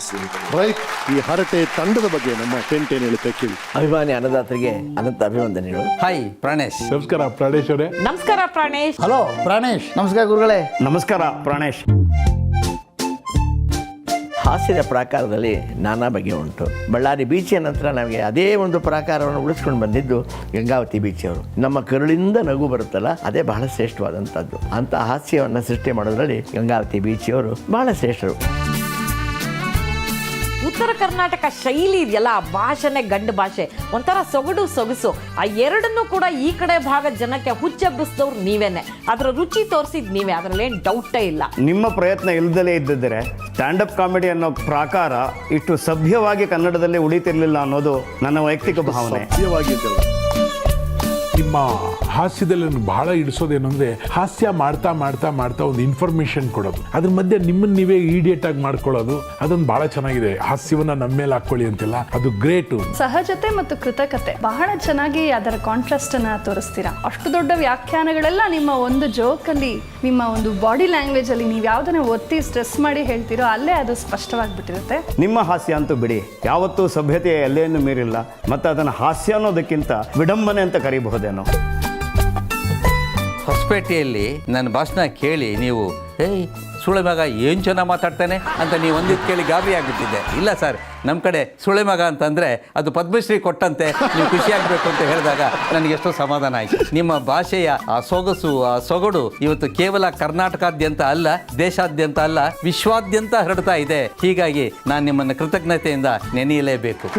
ರೈಟ್, ಈ ಹರಟೆ ತಂಡದ ಬಗ್ಗೆ ನಮ್ಮ ಟೆಂಟ್ ಏನು ಹೇಳುತ್ತೆ ಕೇಳಿ. ಅಭಿಮಾನಿ ಅನ್ನದಾತರಿಗೆ ಅನಂತ ಅಭಿವಂದನೆಗಳು. ಹಾಯ್ ಪ್ರಾಣೇಶ್. ನಮಸ್ಕಾರ ಪ್ರಾಣೇಶ್ ಅವರೇ. ನಮಸ್ಕಾರ ಪ್ರಾಣೇಶ್. ಹಲೋ ಪ್ರಾಣೇಶ್. ನಮಸ್ಕಾರ ಗುರುಗಳೇ. ನಮಸ್ಕಾರ ಪ್ರಾಣೇಶ್. ಹಾಸ್ಯದ ಪ್ರಾಕಾರದಲ್ಲಿ ನಾನಾ ಬಗೆ ಉಂಟು. ಬಳ್ಳಾರಿ ಬೀಚಿನ ನಂತರ ನಮಗೆ ಅದೇ ಒಂದು ಪ್ರಾಕಾರವನ್ನು ಉಳಿಸ್ಕೊಂಡು ಬಂದಿದ್ದು ಗಂಗಾವತಿ ಬೀಚಿಯವರು. ನಮ್ಮ ಕರುಳಿಂದ ನಗು ಬರುತ್ತಲ್ಲ, ಅದೇ ಬಹಳ ಶ್ರೇಷ್ಠವಾದಂಥದ್ದು. ಅಂಥ ಹಾಸ್ಯವನ್ನು ಸೃಷ್ಟಿ ಮಾಡೋದ್ರಲ್ಲಿ ಗಂಗಾವತಿ ಬೀಚಿಯವರು ಬಹಳ ಶ್ರೇಷ್ಠರು. ಉತ್ತರ ಕರ್ನಾಟಕ ಶೈಲಿ ಇದೆಯಲ್ಲ, ಆ ಭಾಷೆನೇ ಗಂಡು ಭಾಷೆ, ಒಂಥರ ಸೊಗಡು ಸೊಗಸು. ಆ ಎರಡನ್ನೂ ಕೂಡ ಈ ಕಡೆ ಭಾಗದ ಜನಕ್ಕೆ ಹುಚ್ಚೆಬ್ಬಿಸಿದವ್ರು ನೀವೇನೆ, ಅದರ ರುಚಿ ತೋರಿಸಿದ್ ನೀವೇ, ಅದರಲ್ಲೇನು ಡೌಟೇ ಇಲ್ಲ. ನಿಮ್ಮ ಪ್ರಯತ್ನ ಇಲ್ಲದಲೇ ಇದ್ದಿದ್ದರೆ ಸ್ಟ್ಯಾಂಡಪ್ ಕಾಮಿಡಿ ಅನ್ನೋ ಪ್ರಾಕಾರ ಇಷ್ಟು ಸಭ್ಯವಾಗಿ ಕನ್ನಡದಲ್ಲಿ ಉಳಿತಿರ್ಲಿಲ್ಲ ಅನ್ನೋದು ನನ್ನ ವೈಯಕ್ತಿಕ ಭಾವನೆ. ನಿಮ್ಮ ಹಾಸ್ಯದಲ್ಲಿ ನನಗೆ ಬಹಳ ಇಡಿಸೋದೇನು ಅಂದರೆ, ಹಾಸ್ಯ ಮಾಡ್ತಾ ಮಾಡ್ತಾ ಮಾಡ್ತಾ ಒಂದು ಇನ್ಫಾರ್ಮೇಶನ್ ಕೊಡೋದು, ಅದ್ರ ಮಧ್ಯೆ ನಿಮ್ಮನ್ನು ನೀವೇ ಇಡಿಯೇಟ್ ಆಗಿ ಮಾಡ್ಕೊಳ್ಳೋದು, ಅದೊಂದು ಬಹಳ ಚೆನ್ನಾಗಿದೆ. ಹಾಸ್ಯವನ್ನ ನಮ್ಮ ಮೇಲೆ ಹಾಕೊಳ್ಳಿ ಅಂತಿಲ್ಲ, ಅದು ಗ್ರೇಟು. ಸಹಜತೆ ಮತ್ತು ಕೃತಕತೆ ಬಹಳ ಚೆನ್ನಾಗಿ ಅದರ ಕಾಂಟ್ರಾಸ್ಟ್ ಅನ್ನ ತೋರಿಸ್ತೀರಾ. ಅಷ್ಟು ದೊಡ್ಡ ವ್ಯಾಖ್ಯಾನಗಳೆಲ್ಲ ನಿಮ್ಮ ಒಂದು ಜೋಕಲ್ಲಿ, ನಿಮ್ಮ ಒಂದು ಬಾಡಿ ಲ್ಯಾಂಗ್ವೇಜ್ ಅಲ್ಲಿ ನೀವು ಯಾವ್ದನ್ನ ಒತ್ತಿ ಸ್ಟ್ರೆಸ್ ಮಾಡಿ ಹೇಳ್ತೀರೋ ಅಲ್ಲೇ ಅದು ಸ್ಪಷ್ಟವಾಗಿಬಿಟ್ಟಿರುತ್ತೆ. ನಿಮ್ಮ ಹಾಸ್ಯ ಅಂತೂ ಬಿಡಿ, ಯಾವತ್ತೂ ಸಭ್ಯತೆಯ ಎಲ್ಲೇನು ಮೀರಿಲ್ಲ. ಮತ್ತು ಅದನ್ನು ಹಾಸ್ಯ ಅನ್ನೋದಕ್ಕಿಂತ ವಿಡಂಬನೆ ಅಂತ ಕರೀಬಹುದೇನೋ. ಹೊಸಪೇಟೆಯಲ್ಲಿ ನನ್ನ ಭಾಷಣ ಕೇಳಿ ನೀವು ಏಯ್ ಸುಳೆ ಮಗ ಏನು ಚೆನ್ನಾಗಿ ಮಾತಾಡ್ತಾನೆ ಅಂತ ನೀವು ಒಂದಿದ್ದು ಕೇಳಿ ಗಾಬರಿ ಆಗಿಬಿಟ್ಟಿದ್ದೆ. ಇಲ್ಲ ಸರ್, ನಮ್ಮ ಕಡೆ ಸುಳೆ ಮಗ ಅಂತಂದರೆ ಅದು ಪದ್ಮಶ್ರೀ ಕೊಟ್ಟಂತೆ, ನೀವು ಖುಷಿಯಾಗಬೇಕು ಅಂತ ಹೇಳಿದಾಗ ನನಗೆ ಎಷ್ಟೋ ಸಮಾಧಾನ ಆಯಿತು. ನಿಮ್ಮ ಭಾಷೆಯ ಆ ಸೊಗಸು, ಆ ಸೊಗಡು ಇವತ್ತು ಕೇವಲ ಕರ್ನಾಟಕಾದ್ಯಂತ ಅಲ್ಲ, ದೇಶಾದ್ಯಂತ ಅಲ್ಲ, ವಿಶ್ವಾದ್ಯಂತ ಹರಡ್ತಾ ಇದೆ. ಹೀಗಾಗಿ ನಾನು ನಿಮ್ಮನ್ನು ಕೃತಜ್ಞತೆಯಿಂದ ನೆನೆಯಲೇಬೇಕು.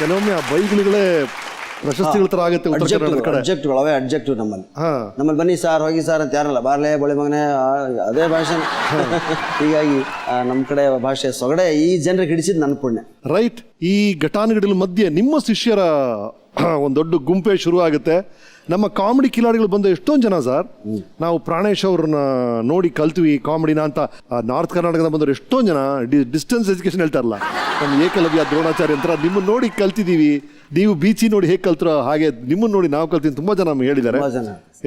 ಕೆಲವೊಮ್ಮೆ ಆ ಬೈಗುಳುಗಳೇ ಪ್ರಶಸ್ತಿಗಳ ತರ ಆಗುತ್ತೆ. ಅಬ್ಜೆಕ್ಟ್ಗಳು ಅವೇ ಅಬ್ಜೆಕ್ಟಿವ್ ನಮ್ಮಲ್ಲಿ ಬನ್ನಿ ಸಾರ್, ಹೋಗಿ ಸಾರ್ ಅಂತ ಯಾರಲ್ಲ, ಬಾರ್ಲೆ ಬಳಿ ಮಗನೇ, ಅದೇ ಭಾಷೆ. ಹೀಗಾಗಿ ನಮ್ಮ ಕಡೆ ಭಾಷೆ ಸೊಗಡೆ ಈ ಜನರಿಗೆ ಹಿಡಿಸಿದ್ ನನ್ನ ಪುಣ್ಯ. ರೈಟ್, ಈ ಘಟಾನುಘಟಿಗಳ ಮಧ್ಯೆ ನಿಮ್ಮ ಶಿಷ್ಯರ ಒಂದು ದೊಡ್ಡ ಗುಂಪೆ ಶುರು ಆಗುತ್ತೆ. ನಮ್ಮ ಕಾಮಿಡಿ ಕಿಲಾಡಿಗಳು ಬಂದ ಎಷ್ಟೊಂದು ಜನ ಸರ್, ನಾವು ಪ್ರಾಣೇಶ್ ಅವ್ರನ್ನ ನೋಡಿ ಕಲ್ತೀವಿ ಕಾಮಿಡಿನ ಅಂತ ನಾರ್ತ್ ಕರ್ನಾಟಕದ ಬಂದವರು ಎಷ್ಟೊಂದು ಜನ ಡಿಸ್ಟೆನ್ಸ್ ಎಜುಕೇಶನ್ ಹೇಳ್ತಾರಲ್ಲ, ನಮ್ಮ ಏಕಲವ್ಯ ದ್ರೋಣಾಚಾರ್ಯ ಅಂತ ನಿಮ್ಮನ್ನು ನೋಡಿ ಕಲ್ತಿದ್ದೀವಿ, ನೀವು ಬೀಚಿ ನೋಡಿ ಹೇಗೆ ಕಲ್ತರೋ ಹಾಗೆ ನಿಮ್ಮನ್ನು ನೋಡಿ ನಾವು ಕಲ್ತೀವಿ ತುಂಬಾ ಜನ ಹೇಳಿದ್ದಾರೆ.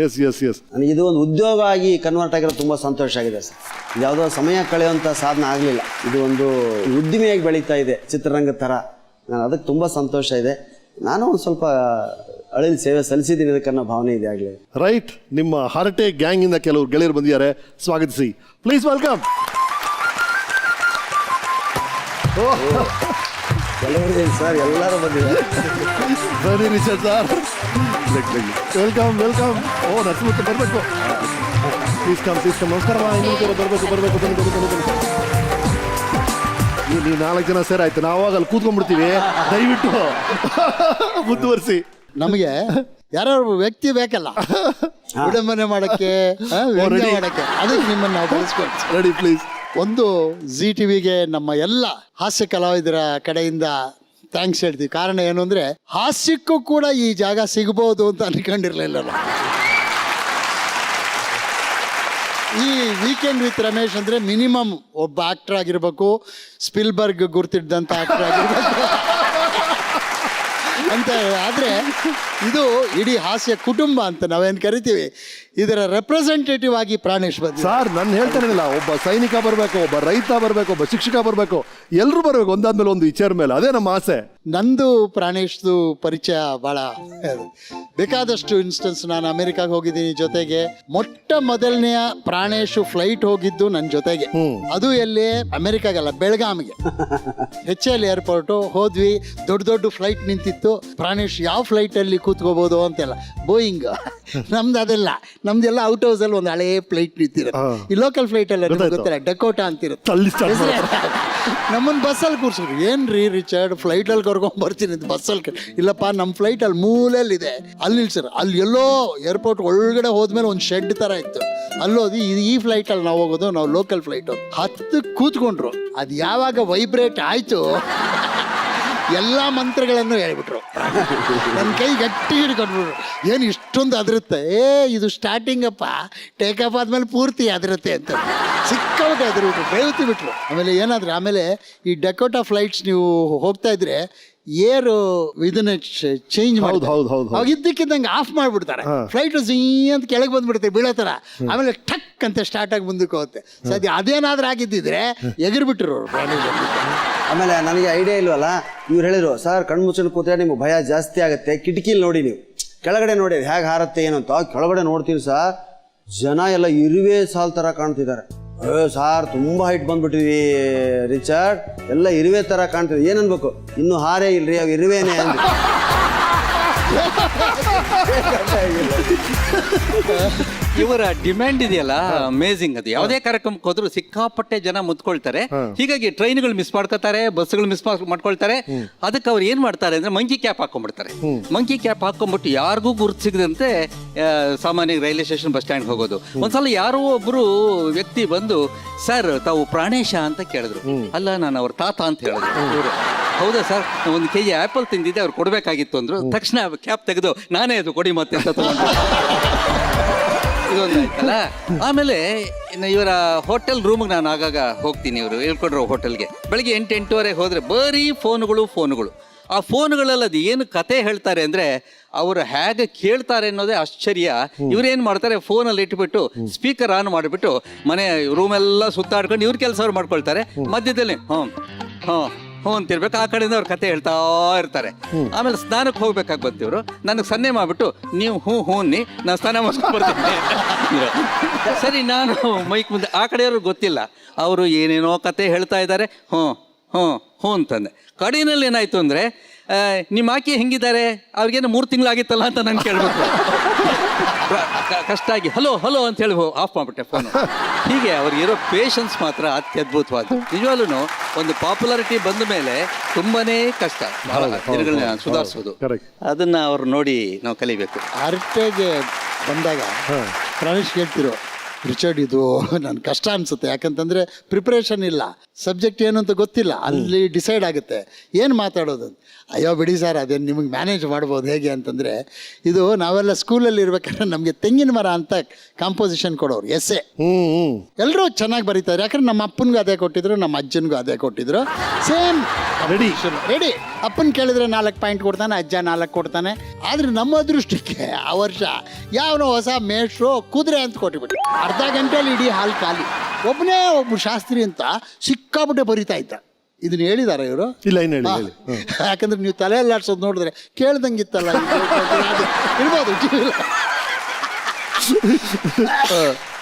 ಎಸ್ ಎಸ್ ಎಸ್ ನನಗೆ ಇದು ಒಂದು ಉದ್ಯೋಗ ಆಗಿ ಕನ್ವರ್ಟ್ ಆಗಿರೋದು ತುಂಬ ಸಂತೋಷ ಆಗಿದೆ ಸರ್. ಯಾವುದೋ ಸಮಯ ಕಳೆಯುವಂಥ ಸಾಧನೆ ಆಗಲಿಲ್ಲ, ಇದು ಒಂದು ಉದ್ದಿಮೆಯಾಗಿ ಬೆಳೀತಾ ಇದೆ ಚಿತ್ರರಂಗದ ಥರ. ನಾನು ಅದಕ್ಕೆ ತುಂಬ ಸಂತೋಷ ಇದೆ. ನಾನು ಒಂದು ಸ್ವಲ್ಪ ಅಳಿಲ್ ಸೇವೆ ಸಲ್ಲಿಸಿದ್ದೀನಿ ಅದಕ್ಕನ್ನೋ ಭಾವನೆ ಇದೆ ಆಗಲಿ. ರೈಟ್, ನಿಮ್ಮ ಹರಟೆ ಗ್ಯಾಂಗ್ ಇಂದ ಕೆಲವರು ಗೆಳೆಯರು ಬಂದಿದ್ದಾರೆ, ಸ್ವಾಗತಿಸಿ ಪ್ಲೀಸ್. ವೆಲ್ಕಮ್. ಕೆಲವರು ಸರ್ ಎಲ್ಲರೂ ಬಂದಿದ್ದಾರೆ. ಬನ್ನಿ ರಿಚರ್ಡ್ ಸರ್, ವೆಲ್ಕಮ್ ವೆಲ್ಕಮ್. ಓ ನರಸಿಂಹ ಬರಬೇಕು, ಪ್ಲೀಸ್ ಕಮ್ ನಮಸ್ಕಾರ. ಬರಬೇಕು ಬನ್ನಿ. ನೀವು 4 ಜನ ಸೇರಾಯ್ತು, ನಾವು ಆಗ ಅಲ್ಲಿ ಕೂತ್ಕೊಂಡ್ಬಿಡ್ತೀವಿ. ದಯವಿಟ್ಟು ಮುಂದುವರಿಸಿ. ನಮಗೆ ಯಾರು ವ್ಯಕ್ತಿ ಬೇಕಲ್ಲ ವಿಡಂಬನೆ ಮಾಡಕ್ಕೆ, ವ್ಯಂಗ್ಯ ಮಾಡಕ್ಕೆ, ಅದಕ್ಕೆ ನಿಮ್ಮನ್ನು ನಾವು ಬಳಸ್ಕೊಳ್ತೀವಿ. Ready please. ಒಂದು ಜಿ ಟಿವಿಗೆ ನಮ್ಮ ಎಲ್ಲ ಹಾಸ್ಯ ಕಲಾವಿದರ ಕಡೆಯಿಂದ ಥ್ಯಾಂಕ್ಸ್ ಹೇಳ್ತೀವಿ. ಕಾರಣ ಏನು ಅಂದರೆ ಹಾಸ್ಯಕ್ಕೂ ಕೂಡ ಈ ಜಾಗ ಸಿಗ್ಬೋದು ಅಂತ ಅನ್ಕೊಂಡಿರ್ಲಿಲ್ಲ ನಾವು. ಈ ವೀಕೆಂಡ್ ವಿತ್ ರಮೇಶ್ ಅಂದರೆ ಮಿನಿಮಮ್ ಒಬ್ಬ ಆಕ್ಟರ್ ಆಗಿರ್ಬೇಕು, ಸ್ಪಿಲ್ಬರ್ಗ್ ಗುರ್ತಿಡ್ದಂಥ ಆಕ್ಟರ್ ಆಗಿರ್ಬೇಕು ಅಂತ. ಆದರೆ ಇದು ಇಡೀ ಹಾಸ್ಯ ಕುಟುಂಬ ಅಂತ ನಾವೇನು ಕರಿತೀವಿ, ಇದರ ರೆಪ್ರೆಸೆಂಟೇಟಿವ್ ಆಗಿ ಪ್ರಾಣೇಶ್ ಬಂದ. ಸರ್ ನಾನು ಹೇಳ್ತಾನಿಲ್ಲ, ಒಬ್ಬ ಸೈನಿಕ ಬರಬೇಕು, ಒಬ್ಬ ರೈತ ಬರಬೇಕು, ಒಬ್ಬ ಶಿಕ್ಷಕ ಬರಬೇಕು, ಎಲ್ಲರೂ ಬರಬೇಕು ಒಂದಾದ್ಮೇಲೆ ಒಂದು ಈ ಚೇರ್ ಮೇಲೆ. ಅದೇ ನಮ್ಮ ಆಸೆ. ನಂದು ಪ್ರಾಣೇಶ್ದು ಪರಿಚಯ ಭಾಳ ಬೇಕಾದಷ್ಟು ಇನ್ಸ್ಟೆನ್ಸ್. ನಾನು ಅಮೆರಿಕಾಗೆ ಹೋಗಿದ್ದೀನಿ ಜೊತೆಗೆ. ಮೊಟ್ಟ ಮೊದಲನೆಯ ಪ್ರಾಣೇಶ್ ಫ್ಲೈಟ್ ಹೋಗಿದ್ದು ನನ್ನ ಜೊತೆಗೆ. ಅದು ಎಲ್ಲಿ? ಅಮೆರಿಕಾಗಲ್ಲ, ಬೆಳಗಾಮಿಗೆ. HL ಏರ್ಪೋರ್ಟು ಹೋದ್ವಿ. ದೊಡ್ಡ ಫ್ಲೈಟ್ ನಿಂತಿತ್ತು. ಪ್ರಾಣೇಶ್ ಯಾವ ಫ್ಲೈಟಲ್ಲಿ ಕೂತ್ಕೋಬೋದು ಅಂತೆಲ್ಲ. ಬೋಯಿಂಗ್. ನಮ್ದು ಅದೆಲ್ಲ, ನಮ್ದೆಲ್ಲ ಔಟ್ ಹೌಸಲ್ಲಿ ಒಂದು ಹಳೇ ಫ್ಲೈಟ್ ನಿಂತಿರುತ್ತೆ. ಈ ಲೋಕಲ್ ಫ್ಲೈಟಲ್ಲಿ ಗೊತ್ತಿಲ್ಲ, ಡಕೋಟಾ ಅಂತಿರುತ್ತೆ. ನಮ್ಮನ್ನು ಬಸ್ಸಲ್ಲಿ ಕೂರ್ಸಿದ್ರು. ಏನ್ರಿ ರಿಚರ್ಡ್ ಫ್ಲೈಟಲ್ಲಿ ಕರ್ಕೊಂಡ್ ಬರ್ತೀನಿ ಅಂತ ಬಸ್ಸಲ್ಲಿ. ಇಲ್ಲಪ್ಪ ನಮ್ಮ ಫ್ಲೈಟಲ್ಲಿ ಮೂಲೆಯಲ್ಲಿದೆ, ಅಲ್ಲಿ ನಿಲ್ಸರ್. ಅಲ್ಲಿ ಎಲ್ಲೋ ಏರ್ಪೋರ್ಟ್ ಒಳಗಡೆ ಹೋದ್ಮೇಲೆ ಒಂದು ಶೆಡ್ ಥರ ಇತ್ತು, ಅಲ್ಲೋದು. ಈ ಫ್ಲೈಟಲ್ಲಿ ನಾವು ಹೋಗೋದು, ನಾವು ಲೋಕಲ್ ಫ್ಲೈಟು. 10 ಕೂತ್ಕೊಂಡ್ರು. ಅದು ಯಾವಾಗ ವೈಬ್ರೇಟ್ ಆಯಿತು ಎಲ್ಲ ಮಂತ್ರಗಳನ್ನು ಹೇಳ್ಬಿಟ್ರು. ನನ್ನ ಕೈ ಗಟ್ಟಿ ಹಿಡ್ಕೊಂಡ್ಬಿಟ್ರು. ಏನು ಇಷ್ಟೊಂದು ಅದರುತ್ತೆ? ಇದು ಸ್ಟಾರ್ಟಿಂಗಪ್ಪ, ಟೇಕಪ್ ಆದ್ಮೇಲೆ ಪೂರ್ತಿ ಅದರುತ್ತೆ ಅಂತ ಸಿಕ್ಕಾಬಿಟ್ಟು ಅದ್ರಬಿಟ್ರು, ಬೆಳುತ್ತಿ ಬಿಟ್ರು. ಆಮೇಲೆ ಏನಾದ್ರೆ, ಆಮೇಲೆ ಈ ಡಕೋಟಾ ಫ್ಲೈಟ್ಸ್ ನೀವು ಹೋಗ್ತಾ ಇದ್ರೆ ಏರು ಇದನ್ನ ಚೇಂಜ್ ಮಾಡಿ ಅವಾಗ ಇದ್ದಕ್ಕಿದ್ದಂಗೆ ಆಫ್ ಮಾಡಿಬಿಡ್ತಾರೆ. ಫ್ಲೈಟ್ ಝೀ ಅಂತ ಕೆಳಗೆ ಬಂದ್ಬಿಡುತ್ತೆ ಬೀಳೋ ಥರ. ಆಮೇಲೆ ಟಕ್ ಅಂತ ಸ್ಟಾರ್ಟ್ ಆಗಿ ಮುಂದಕ್ಕೆ ಹೋಗುತ್ತೆ. ಸದ್ಯ ಅದೇನಾದ್ರೂ ಆಗಿದ್ದಿದ್ರೆ ಎಗರ್ಬಿಟ್ರು ಅವರು ಪ್ರಾಣಿಗಳು. ಆಮೇಲೆ ನನಗೆ ಐಡಿಯಾ ಇಲ್ವಲ್ಲ, ಇವ್ರು ಹೇಳಿದ್ರು ಸರ್ ಕಣ್ಣು ಮುಚ್ಚಲು ಕೂತ್ರೆ ನಿಮ್ಗೆ ಭಯ ಜಾಸ್ತಿ ಆಗುತ್ತೆ, ಕಿಟಕಿಲಿ ನೋಡಿ ನೀವು, ಕೆಳಗಡೆ ನೋಡಿ ಹೇಗೆ ಹಾರತ್ತೆ ಏನು ಅಂತ. ಕೆಳಗಡೆ ನೋಡ್ತೀನಿ ಸರ್, ಜನ ಎಲ್ಲ ಇರುವೆ ಸಾಲ್ ಥರ ಕಾಣ್ತಿದ್ದಾರೆ. ಸಾರ್ ತುಂಬ ಹೈಟ್ ಬಂದ್ಬಿಟ್ಟಿವಿ ರಿಚರ್ಡ್, ಎಲ್ಲ ಇರುವೆ ಥರ ಕಾಣ್ತಿದೆ. ಏನು ಅನ್ಬೇಕು, ಇನ್ನೂ ಹಾರೇ ಇಲ್ರಿ, ಅವು ಇರುವೆನೇ ಅಂದ್ರಿ. ಇವರ ಡಿಮ್ಯಾಂಡ್ ಇದೆಯಲ್ಲ, ಅಮೇಝಿಂಗ್. ಅದು ಯಾವುದೇ ಕಾರ್ಯಕ್ರಮಕ್ಕೆ ಹೋದ್ರು ಸಿಕ್ಕಾಪಟ್ಟೆ ಜನ ಮುತ್ಕೊಳ್ತಾರೆ. ಹೀಗಾಗಿ ಟ್ರೈನ್ಗಳು ಮಿಸ್ ಮಾಡ್ಕೋತಾರೆ, ಬಸ್ಗಳು ಮಿಸ್ ಮಾಡ್ಕೊಳ್ತಾರೆ. ಅದಕ್ಕೆ ಅವ್ರು ಏನ್ ಮಾಡ್ತಾರೆ ಅಂದ್ರೆ ಮಂಕಿ ಕ್ಯಾಪ್ ಹಾಕೊಂಡ್ಬಿಡ್ತಾರೆ. ಮಂಕಿ ಕ್ಯಾಪ್ ಹಾಕೊಂಡ್ಬಿಟ್ಟು ಯಾರಿಗೂ ಗುರುತು ಸಿಗದಂತೆ ಸಾಮಾನ್ಯ ರೈಲ್ವೆ ಸ್ಟೇಷನ್, ಬಸ್ ಸ್ಟ್ಯಾಂಡ್ ಹೋಗೋದು. ಒಂದ್ಸಲ ಯಾರೋ ಒಬ್ರು ವ್ಯಕ್ತಿ ಬಂದು, ಸರ್ ತಾವು ಪ್ರಾಣೇಶ ಅಂತ ಕೇಳಿದ್ರು. ಅಲ್ಲ, ನಾನು ಅವ್ರ ತಾತ ಅಂತ ಹೇಳಿದ್ರು. ಹೌದಾ ಸರ್, 1 kg ಆ್ಯಪಲ್ ತಿಂದಿದ್ದೆ, ಅವ್ರು ಕೊಡಬೇಕಾಗಿತ್ತು ಅಂದರು. ತಕ್ಷಣ ಕ್ಯಾಪ್ ತೆಗೆದು ನಾನೇ ಅದು ಕೊಡಿ ಮತ್ತೆ ಅಂತ ತಗೊಂಡು ಇದೊಂದು ಆಯ್ತಲ್ಲ. ಆಮೇಲೆ ಇವರ ಹೋಟೆಲ್ ರೂಮ್ಗೆ ನಾನು ಆಗಾಗ ಹೋಗ್ತೀನಿ. ಇವರು ಹೇಳ್ಕೊಡ್ರೋ ಹೋಟೆಲ್ಗೆ ಬೆಳಗ್ಗೆ 8-8:30 ಹೋದರೆ ಬರೀ ಫೋನುಗಳು. ಆ ಫೋನುಗಳಲ್ಲಿ ಅದು ಏನು ಕತೆ ಹೇಳ್ತಾರೆ ಅಂದರೆ, ಅವರು ಹೇಗೆ ಕೇಳ್ತಾರೆ ಅನ್ನೋದೇ ಆಶ್ಚರ್ಯ. ಇವ್ರೇನು ಮಾಡ್ತಾರೆ, ಫೋನಲ್ಲಿ ಇಟ್ಬಿಟ್ಟು ಸ್ಪೀಕರ್ ಆನ್ ಮಾಡಿಬಿಟ್ಟು ಮನೆ ರೂಮೆಲ್ಲ ಸುತ್ತಾಡ್ಕೊಂಡು ಇವ್ರ ಕೆಲಸ ಅವ್ರು ಮಾಡ್ಕೊಳ್ತಾರೆ. ಮಧ್ಯದಲ್ಲಿ ಹ್ಞೂ ಅಂತಿರ್ಬೇಕು. ಆ ಕಡೆಯಿಂದ ಅವ್ರ ಕತೆ ಹೇಳ್ತಾ ಇರ್ತಾರೆ. ಆಮೇಲೆ ಸ್ನಾನಕ್ಕೆ ಹೋಗ್ಬೇಕಾಗಿ ಬಂತಿವ್ರು ನನಗೆ ಸನ್ನೆ ಮಾಡಿಬಿಟ್ಟು, ನೀವು ಹ್ಞೂ ನಾನು ಸ್ನಾನ ಮಾಡ್ಕೊಂಡು ಬರ್ತೀನಿ. ಸರಿ, ನಾನು ಮೈಕ್ ಮುಂದೆ, ಆ ಕಡೆಯವ್ರಿಗೆ ಗೊತ್ತಿಲ್ಲ, ಅವರು ಏನೇನೋ ಕತೆ ಹೇಳ್ತಾ ಇದ್ದಾರೆ. ಹ್ಞೂ ಅಂತಂದೆ. ಕಡೆಯಲ್ಲಿ ಏನಾಯ್ತು ಅಂದರೆ, ನಿಮ್ಮ ಆಕೆ ಹೆಂಗಿದ್ದಾರೆ, ಅವ್ರಿಗೇನು 3 ತಿಂಗಳಾಗಿತ್ತಲ್ಲ ಅಂತ ನಾನು ಕೇಳಬೇಕು. ಕಷ್ಟ ಆಗಿ ಹಲೋ ಅಂತ ಹೇಳಿ ಆಫ್ ಮಾಡಿಬಿಟ್ಟೆ ಫೋನು. ಹೀಗೆ ಅವ್ರಿಗಿರೋ ಪೇಷನ್ಸ್ ಮಾತ್ರ ಅತ್ಯದ್ಭುತವಾದ. ನಿಜವಾಗ್ಲೂ ಒಂದು ಪಾಪ್ಯುಲಾರಿಟಿ ಬಂದ ಮೇಲೆ ತುಂಬಾನೇ ಕಷ್ಟ ಜನಗಳನ್ನ ಸುಧಾರಿಸೋದು. ಅದನ್ನ ಅವ್ರು ನೋಡಿ ನಾವು ಕಲಿಬೇಕು. ಅರ್ಟೆಗೆ ಬಂದಾಗ ಪ್ರಾಣೇಶ್ ಹೇಳ್ತಿರೋ, ರಿಚರ್ಡ್ ಇದು ನನ್ನ ಕಷ್ಟ ಅನಿಸುತ್ತೆ. ಯಾಕಂತಂದರೆ ಪ್ರಿಪ್ರೇಷನ್ ಇಲ್ಲ, ಸಬ್ಜೆಕ್ಟ್ ಏನು ಅಂತ ಗೊತ್ತಿಲ್ಲ, ಅಲ್ಲಿ ಡಿಸೈಡ್ ಆಗುತ್ತೆ ಏನು ಮಾತಾಡೋದು. ಅಯ್ಯೋ ಬಿಡಿ ಸರ್, ಅದೇನು ನಿಮಗೆ ಮ್ಯಾನೇಜ್ ಮಾಡ್ಬೋದು. ಹೇಗೆ ಅಂತಂದರೆ, ಇದು ನಾವೆಲ್ಲ ಸ್ಕೂಲಲ್ಲಿ ಇರ್ಬೇಕಾದ್ರೆ ನಮಗೆ ತೆಂಗಿನ ಮರ ಅಂತ ಕಾಂಪೋಸಿಷನ್ ಕೊಡೋರು, ಎಸ್ಸೆ. ಎಲ್ಲರೂ ಚೆನ್ನಾಗಿ ಬರೀತಾರೆ. ಯಾಕಂದ್ರೆ ನಮ್ಮ ಅಪ್ಪನಿಗೂ ಅದೇ ಕೊಟ್ಟಿದ್ರು, ನಮ್ಮ ಅಜ್ಜನಿಗೂ ಅದೇ ಕೊಟ್ಟಿದ್ರು. Same ready. ಅಪ್ಪನ ಕೇಳಿದ್ರೆ 4 ಪಾಯಿಂಟ್ ಕೊಡ್ತಾನೆ, ಅಜ್ಜ 4 ಕೊಡ್ತಾನೆ. ಆದರೆ ನಮ್ಮ ಅದೃಷ್ಟಕ್ಕೆ ಆ ವರ್ಷ ಯಾವನೋ ಹೊಸ ಮೇಷ್ಟ್ರು ಕುದುರೆ ಅಂತ ಕೊಟ್ಟುಬಿಟ್ಟು ಅರ್ಧ ಗಂಟೆಯಲ್ಲಿ ಇಡೀ ಹಾಲ್ ಖಾಲಿ. ಒಬ್ಬ ಶಾಸ್ತ್ರಿ ಅಂತ ಸಿಕ್ಕಾಬಿಟ್ಟೆ ಬರಿತಾ ಇದ್ದ. ಇದನ್ನ ಹೇಳಿದಾರ ಇವರು? ಇಲ್ಲ. ಯಾಕಂದ್ರೆ ನೀವು ತಲೆ ಅಲ್ಲಾಡ್ಸೋದು ನೋಡಿದ್ರೆ ಕೇಳ್ದಂಗಿತ್ತಲ್ಲ ಇರ್ಬೋದು.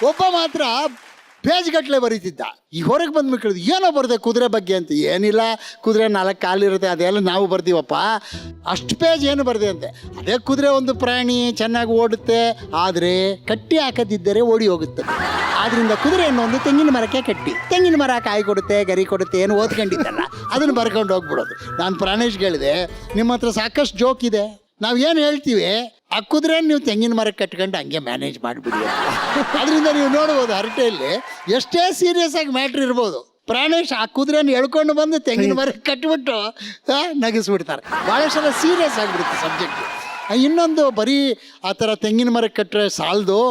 ಒಬ್ಬ ಮಾತ್ರ ಪೇಜ್ ಗಟ್ಟಲೆ ಬರೀತಿದ್ದ. ಈ ಹೊರಗೆ ಬಂದು ಕೇಳಿದ್ರು ಏನೋ ಬರ್ದೆ ಕುದುರೆ ಬಗ್ಗೆ ಅಂತ. ಏನಿಲ್ಲ, ಕುದುರೆ 4 ಕಾಲಿರುತ್ತೆ, ಅದೆಲ್ಲ ನಾವು ಬರ್ತೀವಪ್ಪ. ಅಷ್ಟು ಪೇಜ್ ಏನು ಬರ್ದೆ ಅಂತೆ. ಅದೇ ಕುದುರೆ ಒಂದು ಪ್ರಾಣಿ, ಚೆನ್ನಾಗಿ ಓಡುತ್ತೆ, ಆದರೆ ಕಟ್ಟಿ ಹಾಕದಿದ್ದರೆ ಓಡಿ ಹೋಗುತ್ತೆ. ಆದ್ರಿಂದ ಕುದುರೆ ಒಂದು ತೆಂಗಿನ ಮರಕ್ಕೆ ಕಟ್ಟಿ, ತೆಂಗಿನ ಮರ ಕಾಯಿ ಕೊಡುತ್ತೆ, ಗರಿ ಕೊಡುತ್ತೆ, ಏನು ಓದ್ಕೊಂಡಿದ್ದಲ್ಲ ಅದನ್ನು ಬರ್ಕೊಂಡು ಹೋಗ್ಬಿಡೋದು. ನಾನು ಪ್ರಾಣೇಶ್ ಹೇಳಿದೆ, ನಿಮ್ಮ ಹತ್ರ ಸಾಕಷ್ಟು ಜೋಕ್ ಇದೆ, ನಾವು ಏನು ಹೇಳ್ತೀವಿ ಆ ಕುದುರೆ ನೀವು ತೆಂಗಿನ ಮರಕ್ಕೆ ಕಟ್ಕೊಂಡು ಹಂಗೆ ಮ್ಯಾನೇಜ್ ಮಾಡಿಬಿಡಿ. ಅದರಿಂದ ನೀವು ನೋಡ್ಬೋದು ಹರಟೆಯಲ್ಲಿ ಎಷ್ಟೇ ಸೀರಿಯಸ್ ಆಗಿ ಮ್ಯಾಟ್ರ್ ಇರ್ಬೋದು, ಪ್ರಾಣೇಶ್ ಆ ಕುದುರೆನ ಎಳ್ಕೊಂಡು ಬಂದು ತೆಂಗಿನ ಮರಕ್ಕೆ ಕಟ್ಟಿಬಿಟ್ಟು ನಗಿಸ್ಬಿಡ್ತಾರೆ. ಭಾಳಷ್ಟು ಸಲ ಸೀರಿಯಸ್ ಆಗಿಬಿಡುತ್ತೆ ಸಬ್ಜೆಕ್ಟ್. ಇನ್ನೊಂದು ಬರೀ ಆ ಥರ ತೆಂಗಿನ ಮರಕ್ಕೆ ಕಟ್ಟರೆ ಸಾಲದು,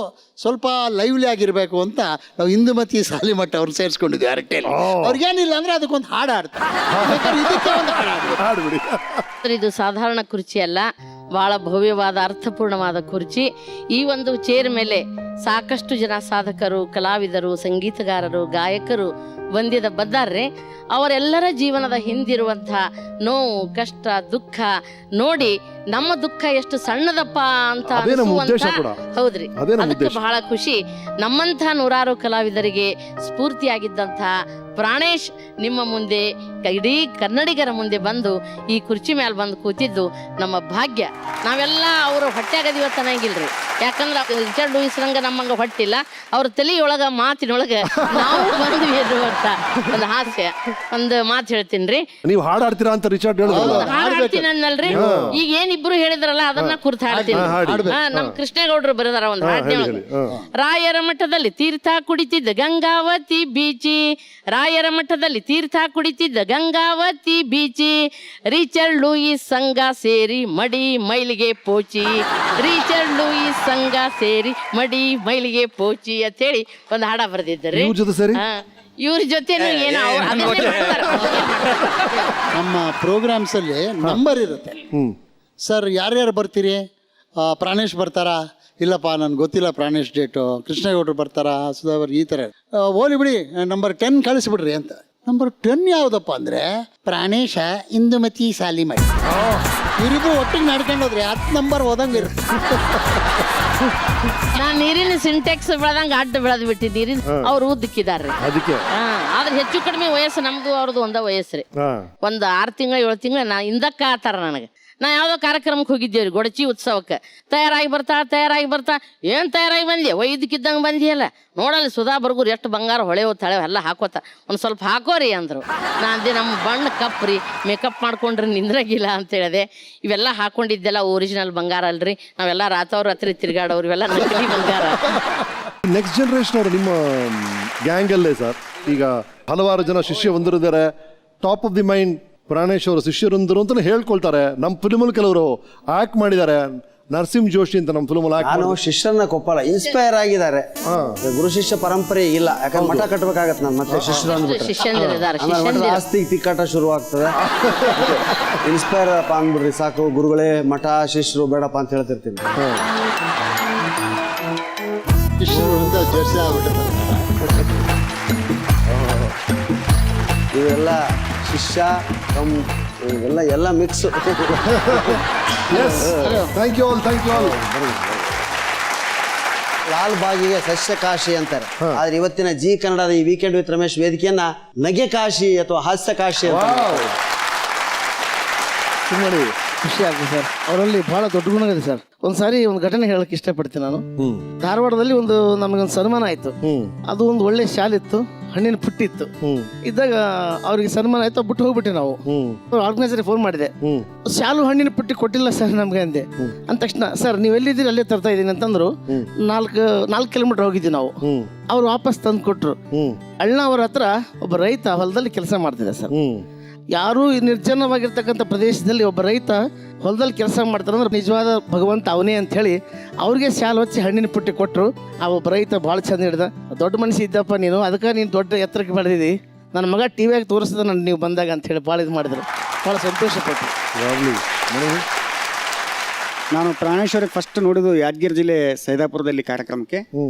ಸ್ವಲ್ಪ ಲೈವ್ಲಿ ಆಗಿರಬೇಕು ಅಂತ ನಾವು ಇಂದುಮತಿ ಸಾಲಿಮಠ ಅವ್ರು ಸೇರಿಸ್ಕೊಂಡಿದ್ವಿ ಹರಟೆಯಲ್ಲಿ. ಅವ್ರಿಗೇನಿಲ್ಲ ಅಂದರೆ ಅದಕ್ಕೊಂದು ಹಾಡು ಆಡ್ತಾರೆ, ಇದಕ್ಕೆ ಒಂದು ಹಾಡು. ಇದು ಸಾಧಾರಣ ಕುರ್ಚಿ ಅಲ್ಲ, ಬಹಳ ಭವ್ಯವಾದ ಅರ್ಥಪೂರ್ಣವಾದ ಕುರ್ಚಿ. ಈ ಒಂದು ಚೇರ್ ಮೇಲೆ ಸಾಕಷ್ಟು ಜನ ಸಾಧಕರು, ಕಲಾವಿದರು, ಸಂಗೀತಗಾರರು, ಗಾಯಕರು ಬಂದಾರ್ರಿ. ಅವರೆಲ್ಲರ ಜೀವನದ ಹಿಂದಿರುವಂಥ ನೋವು, ಕಷ್ಟ, ದುಃಖ ನೋಡಿ ನಮ್ಮ ದುಃಖ ಎಷ್ಟು ಸಣ್ಣದಪ್ಪ ಅಂತ ಹೌದ್ರಿ. ಅದಕ್ಕೆ ಬಹಳ ಖುಷಿ. ನಮ್ಮಂಥ ನೂರಾರು ಕಲಾವಿದರಿಗೆ ಸ್ಫೂರ್ತಿಯಾಗಿದ್ದಂಥ ಪ್ರಾಣೇಶ್ ನಿಮ್ಮ ಮುಂದೆ, ಇಡೀ ಕನ್ನಡಿಗರ ಮುಂದೆ ಬಂದು ಈ ಕುರ್ಚಿ ಮೇಲೆ ಬಂದು ಕೂತಿದ್ದು ನಮ್ಮ ಭಾಗ್ಯ. ನಾವೆಲ್ಲ ಅವರು ಹೊಟ್ಟೆಗದಿವ ತನಗಿಲ್ರಿ, ಯಾಕಂದ್ರೆ ರಿಚರ್ಡ್ ಲೂಯಿಸ್ ರಂಗ ನಮ್ಮಂಗೆ ಹೊಟ್ಟಿಲ್ಲ, ಅವ್ರ ತಲೆಯೊಳಗ ಮಾತಿನೊಳಗೆ ನಾವು ಬಂದ್ವಿ ಅನ್ನುವಂಥ ಒಂದು ಹಾಸ್ಯ. ಒಂದು ಮಾತು ಹೇಳ್ತೀನಿ ರೀ, ನೀವು ಹಾಡಾಡ್ತೀರಾ ಅಂತ ರಿಚರ್ಡ್ ಹಾಡ್ತೀನಿ ಅನ್ನಲ್ರಿ. ಈಗ ಏನಿಬ್ರು ಹೇಳಿದ್ರಲ್ಲ ಅದನ್ನ ಕುರ್ತು ಹಾಡ್ತೀನಿ. ನಮ್ ಕೃಷ್ಣೇಗೌಡರು ಬರೆದಾರ ಒಂದು ಹಾಡಿನೊಳಗೆ. ರಾಯರ ಮಠದಲ್ಲಿ ತೀರ್ಥ ಕುಡಿತಿದ್ದ ಗಂಗಾವತಿ ಬೀಚಿ, ರಾಯರ ಮಠದಲ್ಲಿ ತೀರ್ಥ ಕುಡಿತಿದ್ದ ಗಂಗಾವತಿ ಬೀಚಿ, ರಿಚರ್ಡ್ ಲೂಯಿಸ್ ಸಂಘ ಸೇರಿ ಮಡಿ ಮೈಲಿಗೆ ಪೋಚಿ, ರಿಚರ್ಡ್ ಲೂಯಿಸ್ ಸಂಘ ಸೇರಿ ಮಡಿ ಮೈಲಿಗೆ ಪೋಚಿ ಅಂತ ಹೇಳಿ ಒಂದು ಹಾಡ ಬರೆದಿದ್ದಾರೆ. ಇವ್ರ ಜೊತೆ ನಮ್ಮ ಪ್ರೋಗ್ರಾಮ್ಸಲ್ಲಿ ನಂಬರ್ ಇರುತ್ತೆ. ಸರ್ ಯಾರ್ಯಾರು ಬರ್ತೀರಿ? ಪ್ರಾಣೇಶ್ ಬರ್ತಾರಾ? ಇಲ್ಲಪ್ಪ ನನಗೆ ಗೊತ್ತಿಲ್ಲ ಪ್ರಾಣೇಶ್ ಡೇಟು. ಕೃಷ್ಣೇಗೌಡರು ಬರ್ತಾರಾ? ಸುಧಾವರ್ ಈ ಥರ. ಹೋಲಿ ಬಿಡಿ, ನಂಬರ್ 10 ಕಳಿಸ್ಬಿಡ್ರಿ ಅಂತ. ನಂಬರ್ 10 ಯಾವುದಪ್ಪ ಅಂದರೆ ಪ್ರಾಣೇಶ, ಇಂದುಮತಿ ಸಾಲಿಮಠ. ಇವರಿಬ್ರು ಒಟ್ಟಿಗೆ ನಡ್ಕೊಂಡು ಹೋದ್ರಿ 10 ನಂಬರ್ ಹೋದಂಗೆ ಇರುತ್ತೆ. ನಾನು ನೀರಿನ ಸಿಂಟೆಕ್ಸ್ ಬೆಳೆದಂಗೆ ಅಡ್ಡ ಬೆಳೆದ್ ಬಿಟ್ಟಿ ನೀರಿನ ಅವ್ರು ಉದ್ದಕ್ಕಿದಾರ್ರಿ. ಆದ್ರೆ ಹೆಚ್ಚು ಕಡಿಮೆ ವಯಸ್ಸು ನಮ್ದು ಅವ್ರದ್ದು ಒಂದ ವಯಸ್ಸ್ರಿ. ಒಂದು 6 ತಿಂಗಳು 7 ತಿಂಗಳು ನಾ ಇಂದಕ್ಕ ಆತಾರ ನನಗೆ. ನಾ ಯಾವುದೋ ಕಾರ್ಯಕ್ರಮಕ್ಕೆ ಹೋಗಿದ್ದೇವ್ರಿ, ಗೊಡಚಿ ಉತ್ಸವಕ್ಕೆ. ತಯಾರಾಗಿ ಬರ್ತಾ ಏನು ತಯಾರಾಗಿ ಬಂದಿ, ಒಯ್ದಕ್ಕಿದ್ದಂಗೆ ಬಂದಿಯಲ್ಲ, ನೋಡಲ್ಲಿ ಸುಧಾ ಬರ್ಗೂರು ಎಷ್ಟು ಬಂಗಾರ ಹೊಳೆವು ತಳೆ ಎಲ್ಲ ಹಾಕೋತ, ಒಂದು ಸ್ವಲ್ಪ ಹಾಕೋರಿ ಅಂದರು. ನಾ ಅಂದೆ ನಮ್ಮ ಬಣ್ಣ ಕಪ್ರಿ, ಮೇಕಪ್ ಮಾಡ್ಕೊಂಡ್ರಿ ನಿಂದ್ರಾಗಿಲ್ಲ ಅಂತ ಹೇಳಿದೆ. ಇವೆಲ್ಲ ಹಾಕೊಂಡಿದ್ದೆಲ್ಲ ಒರಿಜಿನಲ್ ಬಂಗಾರ ಅಲ್ರಿ, ನಾವೆಲ್ಲ ರಾತ್ರಿ ತಿರುಗಾಡೋರು, ಇವೆಲ್ಲ ನಕಲಿ ಬಂಗಾರ. ನೆಕ್ಸ್ಟ್ ಜನರೇಷನ್ ಅವರು ನಿಮ್ಮ ಗ್ಯಾಂಗಲ್ಲೇ ಸರ್ ಈಗ ಹಲವಾರು ಜನ ಶಿಷ್ಯ ಹೊಂದಿರಿದ್ದಾರೆ. Top of the mind Pranesh ಅವರು ಶಿಷ್ಯರೊಂದರು ಅಂತ ಹೇಳ್ಕೊಳ್ತಾರೆ. ನಮ್ಮ ಫಿಲ್ಮಲ್ಲಿ ಕೆಲವರು ಆಕ್ಟ್ ಮಾಡಿದ್ದಾರೆ. ನರಸಿಂಹ ಜೋಶಿ ಅಂತ ನಮ್ಮ ಫಿಲ್ಮಲ್ಲಿ ನಾನು ಶಿಷ್ಯರನ್ನ ಕೊಪ್ಪಲ್ಲ, ಇನ್ಸ್ಪೈರ್ ಆಗಿದ್ದಾರೆ. ಗುರು ಶಿಷ್ಯ ಪರಂಪರೆ ಇಲ್ಲ, ಯಾಕಂದ್ರೆ ಮಠ ಕಟ್ಟಬೇಕಾಗತ್ತೆ. ನಾನು ಮತ್ತೆ ಶಿಷ್ಯರು ಆಸ್ತಿ ತಿಕ್ಕಾಟ ಶುರು ಆಗ್ತದೆ. ಇನ್ಸ್ಪೈರ್ ಅಪ್ಪ ಅಂದ್ಬಿಡ್ರಿ ಸಾಕು, ಗುರುಗಳೇ ಮಠ ಶಿಷ್ಯರು ಬೇಡಪ್ಪ ಅಂತ ಹೇಳ್ತಿರ್ತೀನಿ. ಇವೆಲ್ಲ ಶಿಷ್ಯ ಎಲ್ಲ ಮಿಕ್ಸ್. Thank you all. ಲಾಲ್ ಬಾಗಿಗೆ ಸಸ್ಯ ಕಾಶಿ ಅಂತಾರೆ, ಆದ್ರೆ ಇವತ್ತಿನ ಜಿ ಕನ್ನಡದ ಈ ವೀಕೆಂಡ್ ವಿತ್ ರಮೇಶ್ ವೇದಿಕೆಯನ್ನ ನಗೆ ಕಾಶಿ ಅಥವಾ ಹಾಸ್ಯ ಕಾಶಿ ಅಂತ. ಸುಮ್ಮನೆ ಖುಷಿ ಆಗ್ತದೆ ಸರ್. ಅವರಲ್ಲಿ ಬಹಳ ದೊಡ್ಡ ಗುಣ ಇದೆ ಸರ್. ಒಂದ್ಸಾರಿ ಒಂದು ಘಟನೆ ಹೇಳಕ್ ಇಷ್ಟಪಡ್ತೀನಿ ನಾನು. ಧಾರವಾಡದಲ್ಲಿ ನಮಗೊಂದು ಸನ್ಮಾನ ಆಯ್ತು. ಅದು ಒಂದು ಒಳ್ಳೆ ಶಾಲೆ ಇತ್ತು, ಹಣ್ಣಿನ ಪುಟ್ಟಿ ಇತ್ತು. ಇದ್ದಾಗ ಅವ್ರಿಗೆ ಸನ್ಮಾನ ಆಯ್ತು, ಬಿಟ್ಟು ಹೋಗ್ಬಿಟ್ಟೆ ನಾವು. ಆರ್ಗನೈಸರ್ ಫೋನ್ ಮಾಡಿದೆ, ಶಾಲು ಹಣ್ಣಿನ ಪುಟ್ಟಿ ಕೊಟ್ಟಿಲ್ಲ ಸರ್ ನಮ್ಗೆ ಅಂದೆ. ಅಂದ ತಕ್ಷಣ ಸರ್ ನೀವು ಎಲ್ಲಿದ್ದೀರಿ ಅಲ್ಲೇ ತರ್ತಾ ಇದ್ದೀನಿ ಅಂತಂದ್ರು. 4 ಕಿಲೋಮೀಟರ್ ಹೋಗಿದ್ವಿ ನಾವು. ಅವ್ರು ವಾಪಸ್ ತಂದು ಕೊಟ್ರು. ಅಣ್ಣವರ ಹತ್ರ ಒಬ್ಬ ರೈತ ಹೊಲದಲ್ಲಿ ಕೆಲಸ ಮಾಡ್ತಿದ್ದೆ ಸರ್. ಯಾರು ನಿರ್ಜನವಾಗಿರ್ತಕ್ಕಂಥ ಪ್ರದೇಶದಲ್ಲಿ ಒಬ್ಬ ರೈತ ಹೊಲದಲ್ಲಿ ಕೆಲಸ ಮಾಡ್ತಾರೆ ಅಂದ್ರೆ ನಿಜವಾದ ಭಗವಂತ ಅವನೇ ಅಂತ ಹೇಳಿ ಅವ್ರಿಗೆ ಶಾಲು ಹಚ್ಚಿ ಹಣ್ಣಿನ ಪುಟ್ಟಿ ಕೊಟ್ಟರು. ಆ ಒಬ್ಬ ರೈತ ಭಾಳ ಚಂದ ಹಿಡ್ದ, ದೊಡ್ಡ ಮನುಷ್ಯ ಇದ್ದಪ್ಪ ನೀನು, ಅದಕ್ಕೆ ನೀನು ದೊಡ್ಡ ಎತ್ತರಕ್ಕೆ ಬೆಳೆದಿದ್ದಿ, ನನ್ನ ಮಗ ಟಿವಿಯಾಗಿ ತೋರಿಸಿದ ನಾನು ನೀವು ಬಂದಾಗ ಅಂತ ಹೇಳಿ ಭಾಳ ಇದು ಮಾಡಿದ್ರು. ಭಾಳ ಸಂತೋಷಪಟ್ಟು. ಲಾವ್ಲಿ. ನನಗೆ? ಖುಷಿ ಆಗ್ತದೆ ಸರ್. ಅವರಲ್ಲಿ ಬಹಳ ದೊಡ್ಡ ಗುಣ ಇದೆ ಸರ್. ಒಂದ್ಸಾರಿ ಒಂದು ಘಟನೆ ಹೇಳಕ್ ಇಷ್ಟಪಡ್ತೀನಿ ನಾನು. ಧಾರವಾಡದಲ್ಲಿ ನಮಗೊಂದು ಸನ್ಮಾನ ಆಯ್ತು. ಅದು ಒಂದು ಒಳ್ಳೆ ಶಾಲೆ ಇತ್ತು, ಹಣ್ಣಿನ ಪುಟ್ಟಿ ಇತ್ತು. ಇದ್ದಾಗ ಅವ್ರಿಗೆ ಸನ್ಮಾನ ಆಯ್ತು, ಬಿಟ್ಟು ಹೋಗ್ಬಿಟ್ಟೆ ನಾವು. ನಾನು ಪ್ರಾಣೇಶ್ವರಿಗೆ ಫಸ್ಟ್ ನೋಡಿದ್ದು ಯಾದಗಿರಿ ಜಿಲ್ಲೆ ಸೈದಾಪುರದಲ್ಲಿ ಕಾರ್ಯಕ್ರಮಕ್ಕೆ.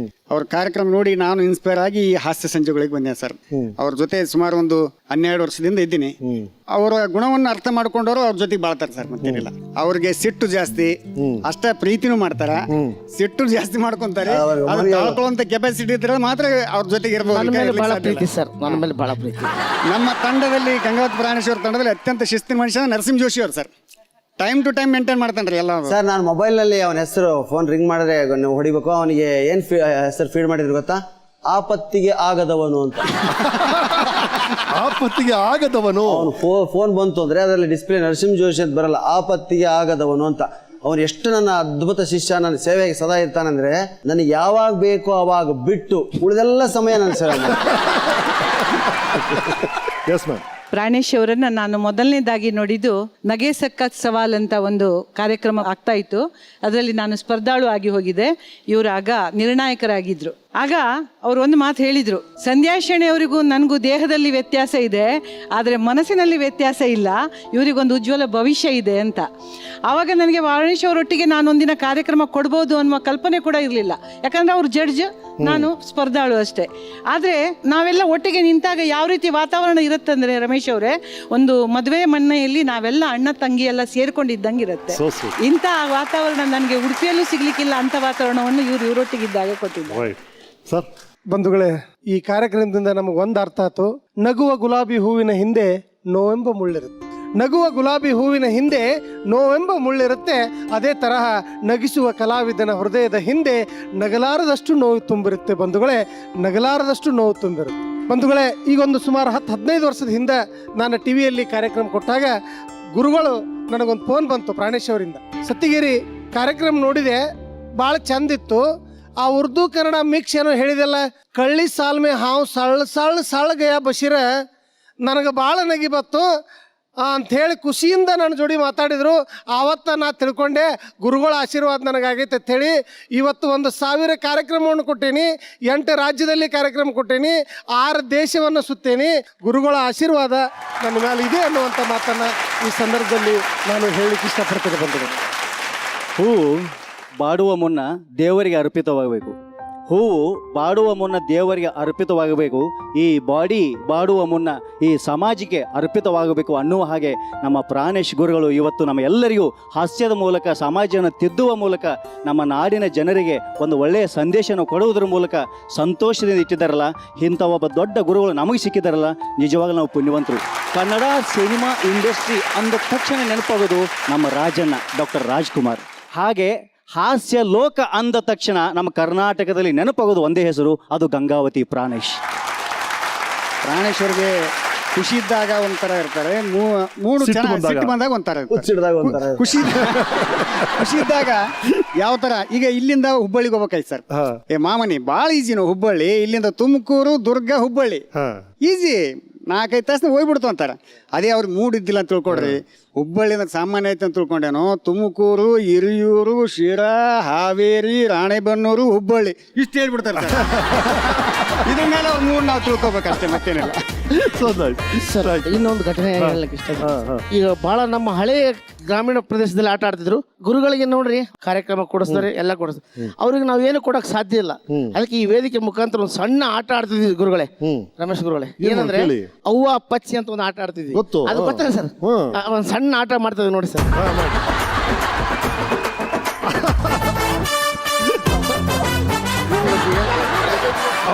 ಅವ್ರ ಕಾರ್ಯಕ್ರಮ ನೋಡಿ ನಾನು ಇನ್ಸ್ಪೈರ್ ಆಗಿ ಈ ಹಾಸ್ಯ ಸಂಜೆಗಳಿಗೆ ಬಂದೆ ಸರ್. ಅವ್ರ ಜೊತೆ ಸುಮಾರು ಒಂದು 12 ವರ್ಷದಿಂದ ಇದ್ದೀನಿ. ಅವರ ಗುಣವನ್ನು ಅರ್ಥ ಮಾಡ್ಕೊಂಡವರು ಅವ್ರ ಜೊತೆಗೆ ಬಾಳ್ತಾರೆ ಸರ್, ಮತ್ತೇನಿಲ್ಲ. ಅವ್ರಿಗೆ ಸಿಟ್ಟು ಜಾಸ್ತಿ, ಅಷ್ಟೇ ಪ್ರೀತಿನೂ ಮಾಡ್ತಾರ, ಸಿಟ್ಟು ಜಾಸ್ತಿ ಮಾಡ್ಕೊಂತಾರೆ. ತಾಳ್ಕೊಳ್ಳುವಂತ ಕೆಪಾಸಿಟಿ ಇದ್ರೆ ಮಾತ್ರ ಅವ್ರ ಜೊತೆಗೆ ಇರಬಹುದು ಸರ್. ನನ್ನ ಮೇಲೆ ಬಹಳ ಪ್ರೀತಿ. ನಮ್ಮ ತಂಡದಲ್ಲಿ ಗಂಗಾವತಿ ಪ್ರಾಣೇಶ್ವರ ತಂಡದಲ್ಲಿ ಅತ್ಯಂತ ಶಿಸ್ತಿನ ಮನುಷ್ಯ ನರಸಿಂಹ ಜೋಶಿ ಅವ್ರು sir. Time to time maintain ಮಾಡ್ತಾನ್ರಿ ಎಲ್ಲ. ಸರ್ ನಾನು ಮೊಬೈಲ್ನಲ್ಲಿ ಅವನ ಹೆಸರು ಫೋನ್ ರಿಂಗ್ ಮಾಡಿದ್ರೆ ನೀವು ಹೊಡಿಬೇಕು, ಅವನಿಗೆ ಏನು ಹೆಸರು ಫೀಡ್ ಮಾಡಿದ್ರು ಗೊತ್ತಾ? ಆಪತ್ತಿಗೆ ಆಗದವನು ಅಂತ. ಆಪತ್ತಿಗೆ ಆಗದವನು. ಅವನು ಫೋನ್ ಬಂತು ಅಂದ್ರೆ ಅದರಲ್ಲಿ ಡಿಸ್ಪ್ಲೇ ನರಸಿಂಹ ಜೋಶಿ ಅಂತ ಬರಲ್ಲ, ಆಪತ್ತಿಗೆ ಆಗದವನು ಅಂತ. ಅವನು ಎಷ್ಟು ನನ್ನ ಅದ್ಭುತ ಶಿಷ್ಯ, ನನ್ನ ಸೇವೆಗೆ ಸದಾ ಇರ್ತಾನಂದ್ರೆ ನನಗೆ ಯಾವಾಗ ಬೇಕೋ ಅವಾಗ ಬಿಟ್ಟು ಉಳಿದೆಲ್ಲ ಸಮಯ ನನ್ನ ಸೇವೆ ಎಸ್ ಮ್ಯಾಮ್. ಪ್ರಾಣೇಶ್ ಅವರನ್ನ ನಾನು ಮೊದಲನೇದಾಗಿ ನೋಡಿದ್ದು ನಗೆ ಸಕ್ಕತ್ ಸವಾಲ್ ಅಂತ ಒಂದು ಕಾರ್ಯಕ್ರಮ ಆಗ್ತಾ ಇತ್ತು. ಅದರಲ್ಲಿ ನಾನು ಸ್ಪರ್ಧಾಳು ಆಗಿ ಹೋಗಿದ್ದೆ. ಇವರು ಆಗ ನಿರ್ಣಾಯಕರಾಗಿದ್ರು. ಆಗ ಅವರು ಒಂದು ಮಾತು ಹೇಳಿದ್ರು, ಸಂಧ್ಯಾಶಣೆ ಅವರಿಗೂ ನನಗೂ ದೇಹದಲ್ಲಿ ವ್ಯತ್ಯಾಸ ಇದೆ, ಆದರೆ ಮನಸ್ಸಿನಲ್ಲಿ ವ್ಯತ್ಯಾಸ ಇಲ್ಲ, ಇವರಿಗೊಂದು ಉಜ್ವಲ ಭವಿಷ್ಯ ಇದೆ ಅಂತ. ಆವಾಗ ನನಗೆ ಪ್ರಾಣೇಶ್ ಅವರೊಟ್ಟಿಗೆ ನಾನೊಂದಿನ ಕಾರ್ಯಕ್ರಮ ಕೊಡ್ಬೋದು ಅನ್ನುವ ಕಲ್ಪನೆ ಕೂಡ ಇರಲಿಲ್ಲ. ಯಾಕಂದ್ರೆ ಅವ್ರು ಜಡ್ಜ್, ನಾನು ಸ್ಪರ್ಧಾಳು ಅಷ್ಟೇ. ಆದರೆ ನಾವೆಲ್ಲ ಒಟ್ಟಿಗೆ ನಿಂತಾಗ ಯಾವ ರೀತಿ ವಾತಾವರಣ ಇರುತ್ತಂದ್ರೆ ರಮೇಶ್ ಅವರೇ, ಒಂದು ಮದುವೆ ಮನೆಯಲ್ಲಿ ನಾವೆಲ್ಲ ಅಣ್ಣ ತಂಗಿ ಎಲ್ಲ ಸೇರ್ಕೊಂಡಿದ್ದಂಗೆ ಇರುತ್ತೆ. ಇಂಥ ವಾತಾವರಣ ನನಗೆ ಉಡುಪಿಯಲ್ಲೂ ಸಿಗ್ಲಿಕ್ಕಿಲ್ಲ. ಅಂಥ ವಾತಾವರಣವನ್ನು ಇವರೊಟ್ಟಿಗಿದ್ದಾಗ ಕೊಟ್ಟಿದ್ದಾರೆ ಸರ್. ಬಂಧುಗಳೇ, ಈ ಕಾರ್ಯಕ್ರಮದಿಂದ ನಮಗೆ ಒಂದು ಅರ್ಥ ಆಯ್ತು. ನಗುವ ಗುಲಾಬಿ ಹೂವಿನ ಹಿಂದೆ ನೋವೆಂಬ ಮುಳ್ಳಿರುತ್ತೆ. ನಗುವ ಗುಲಾಬಿ ಹೂವಿನ ಹಿಂದೆ ನೋವೆಂಬ ಮುಳ್ಳಿರುತ್ತೆ. ಅದೇ ತರಹ ನಗಿಸುವ ಕಲಾವಿದನ ಹೃದಯದ ಹಿಂದೆ ನಗಲಾರದಷ್ಟು ನೋವು ತುಂಬಿರುತ್ತೆ ಬಂಧುಗಳೇ, ನಗಲಾರದಷ್ಟು ನೋವು ತುಂಬಿರುತ್ತೆ ಬಂಧುಗಳೇ. ಈಗೊಂದು ಸುಮಾರು 10-15 ವರ್ಷದ ಹಿಂದೆ ನಾನು ಟಿವಿಯಲ್ಲಿ ಕಾರ್ಯಕ್ರಮ ಕೊಟ್ಟಾಗ ಗುರುಗಳು ನನಗೊಂದು ಫೋನ್ ಬಂತು ಪ್ರಾಣೇಶ್ ಅವರಿಂದ. ಸತ್ತಿಗೇರಿ ಕಾರ್ಯಕ್ರಮ ನೋಡಿದೆ, ಭಾಳ ಚಂದಿತ್ತು. ಆ ಉರ್ದು ಕನ್ನಡ ಮಿಕ್ಸ್ ಏನೋ ಹೇಳಿದೆಲ್ಲ, ಕಳ್ಳಿ ಸಾಲ್ಮೆ ಹಾವು ಸಳ್ಳ ಸಳ್ಳ ಸಳ್ಳಗಯ ಬಶೀರ, ನನಗೆ ಭಾಳ ನಗಿ ಬತ್ತು ಅಂಥೇಳಿ ಖುಷಿಯಿಂದ ನನ್ನ ಜೋಡಿ ಮಾತಾಡಿದರು. ಆವತ್ತ ನಾ ತಿಳ್ಕೊಂಡೆ ಗುರುಗಳ ಆಶೀರ್ವಾದ ನನಗಾಗೈತೆ ಅಂಥೇಳಿ. ಇವತ್ತು 1,000 ಕಾರ್ಯಕ್ರಮವನ್ನು ಕೊಟ್ಟೇನಿ, 8 ರಾಜ್ಯದಲ್ಲಿ ಕಾರ್ಯಕ್ರಮ ಕೊಟ್ಟೇನಿ, 6 ದೇಶವನ್ನು ಸುತ್ತೇನಿ. ಗುರುಗಳ ಆಶೀರ್ವಾದ ನನ್ನ ಮೇಲೆ ಇದೆ ಅನ್ನುವಂಥ ಮಾತನ್ನು ಈ ಸಂದರ್ಭದಲ್ಲಿ ನಾನು ಹೇಳಲಿಕ್ಕೆ ಇಷ್ಟಪಡ್ತೇನೆ ಬಂಧುಗಳು. ಹೂವು ಬಾಡುವ ಮುನ್ನ ದೇವರಿಗೆ ಅರ್ಪಿತವಾಗಬೇಕು. ಹೂವು ಬಾಡುವ ಮುನ್ನ ದೇವರಿಗೆ ಅರ್ಪಿತವಾಗಬೇಕು. ಈ ಬಾಡಿ ಬಾಡುವ ಮುನ್ನ ಈ ಸಮಾಜಕ್ಕೆ ಅರ್ಪಿತವಾಗಬೇಕು ಅನ್ನುವ ಹಾಗೆ ನಮ್ಮ ಪ್ರಾಣೇಶ್ ಗುರುಗಳು ಇವತ್ತು ನಮ್ಮ ಎಲ್ಲರಿಗೂ ಹಾಸ್ಯದ ಮೂಲಕ, ಸಮಾಜವನ್ನು ತಿದ್ದುವ ಮೂಲಕ, ನಮ್ಮ ನಾಡಿನ ಜನರಿಗೆ ಒಂದು ಒಳ್ಳೆಯ ಸಂದೇಶನ ಕೊಡುವುದರ ಮೂಲಕ ಸಂತೋಷದಿಂದ ಇಟ್ಟಿದ್ದಾರಲ್ಲ. ಇಂಥ ಒಬ್ಬ ದೊಡ್ಡ ಗುರುಗಳು ನಮಗೆ ಸಿಕ್ಕಿದ್ದಾರಲ್ಲ, ನಿಜವಾಗಲೂ ನಾವು ಪುಣ್ಯವಂತರು. ಕನ್ನಡ ಸಿನಿಮಾ ಇಂಡಸ್ಟ್ರಿ ಅಂದ ತಕ್ಷಣ ನೆನಪಾಗೋದು ನಮ್ಮ ರಾಜಣ್ಣ, ಡಾಕ್ಟರ್ ರಾಜ್ಕುಮಾರ್. ಹಾಗೆ ಹಾಸ್ಯ ಲೋಕ ಅಂದ ತಕ್ಷಣ ನಮ್ಮ ಕರ್ನಾಟಕದಲ್ಲಿ ನೆನಪಾಗೋದು ಒಂದೇ ಹೆಸರು, ಅದು ಗಂಗಾವತಿ ಪ್ರಾಣೇಶ್. ಪ್ರಾಣೇಶ್ ಅವ್ರಿಗೆ ಖುಷಿ ಇದ್ದಾಗ ಒಂಥರ ಇರ್ತಾರೆ, ಸಿಟ್ಟು ಬಂದಾಗ ಒಂಥರ ಖುಷಿ ಇದ್ದಾಗ ಯಾವ ಥರ. ಈಗ ಇಲ್ಲಿಂದ ಹುಬ್ಬಳ್ಳಿಗೆ ಹೋಗ್ಬೇಕಾಯ್ತು ಸರ್. ಮಾಮನಿ ಭಾಳ ಈಜಿನು, ಹುಬ್ಬಳ್ಳಿ ಇಲ್ಲಿಂದ ತುಮಕೂರು, ದುರ್ಗ, ಹುಬ್ಬಳ್ಳಿ ಈಜಿ, 4-5 ತಾಸು ಹೋಗ್ಬಿಡ್ತು ಅಂತಾರೆ. ಅದೇ ಅವ್ರಿಗೆ ಮೂಡ್ ಇದ್ದಿಲ್ಲ ಅಂತ ತಿಳ್ಕೊಡ್ರಿ. ಹುಬ್ಬಳ್ಳಿಯಿಂದ ಸಾಮಾನ್ಯ ಐತೆ ಅಂತ ತಿಳ್ಕೊಂಡೇನೋ, ತುಮಕೂರು, ಹಿರಿಯೂರು, ಶಿರಾ, ಹಾವೇರಿ, ರಾಣೆಬೆನ್ನೂರು, ಹುಬ್ಬಳ್ಳಿ ಇಷ್ಟು ಹೇಳ್ಬಿಡ್ತಾರೆ ಸರ್. ಇದ್ರ ಮೇಲೆ ಅವ್ರ ಮೂಡ್ ನಾವು ತಿಳ್ಕೊಬೇಕಷ್ಟೇ, ಮತ್ತೇನಿಲ್ಲ. ಸರ್, ಇನ್ನೊಂದು ಘಟನೆ ಹೇಳಕ್ಕೆ ಇಷ್ಟ. ಈಗ ಬಹಳ ನಮ್ಮ ಹಳೆಯ ಗ್ರಾಮೀಣ ಪ್ರದೇಶದಲ್ಲಿ ಆಟ ಆಡ್ತಿದ್ರು. ಗುರುಗಳಿಗೆ ನೋಡ್ರಿ ಕಾರ್ಯಕ್ರಮ ಕೊಡಿಸ್ತಾರೆ, ಎಲ್ಲ ಕೊಡಿಸ್ತಾರೆ. ಅವ್ರಿಗೆ ನಾವು ಏನು ಕೊಡಕ್ ಸಾಧ್ಯ ಇಲ್ಲ. ಅದಕ್ಕೆ ಈ ವೇದಿಕೆ ಮುಖಾಂತರ ಒಂದು ಸಣ್ಣ ಆಟ ಆಡ್ತಿದ್ವಿ ಗುರುಗಳೇ, ರಮೇಶ್ ಗುರುಗಳೇ. ಏನಂದ್ರೆ ಅವ್ವ ಪಚ್ಚಿ ಅಂತ ಒಂದು ಆಟ ಆಡ್ತಿದ್ವಿ. ಅದು ಗೊತ್ತಲ್ಲ ಸರ್? ಒಂದು ಸಣ್ಣ ಆಟ ಮಾಡ್ತಿದ್ವಿ ನೋಡಿ ಸರ್.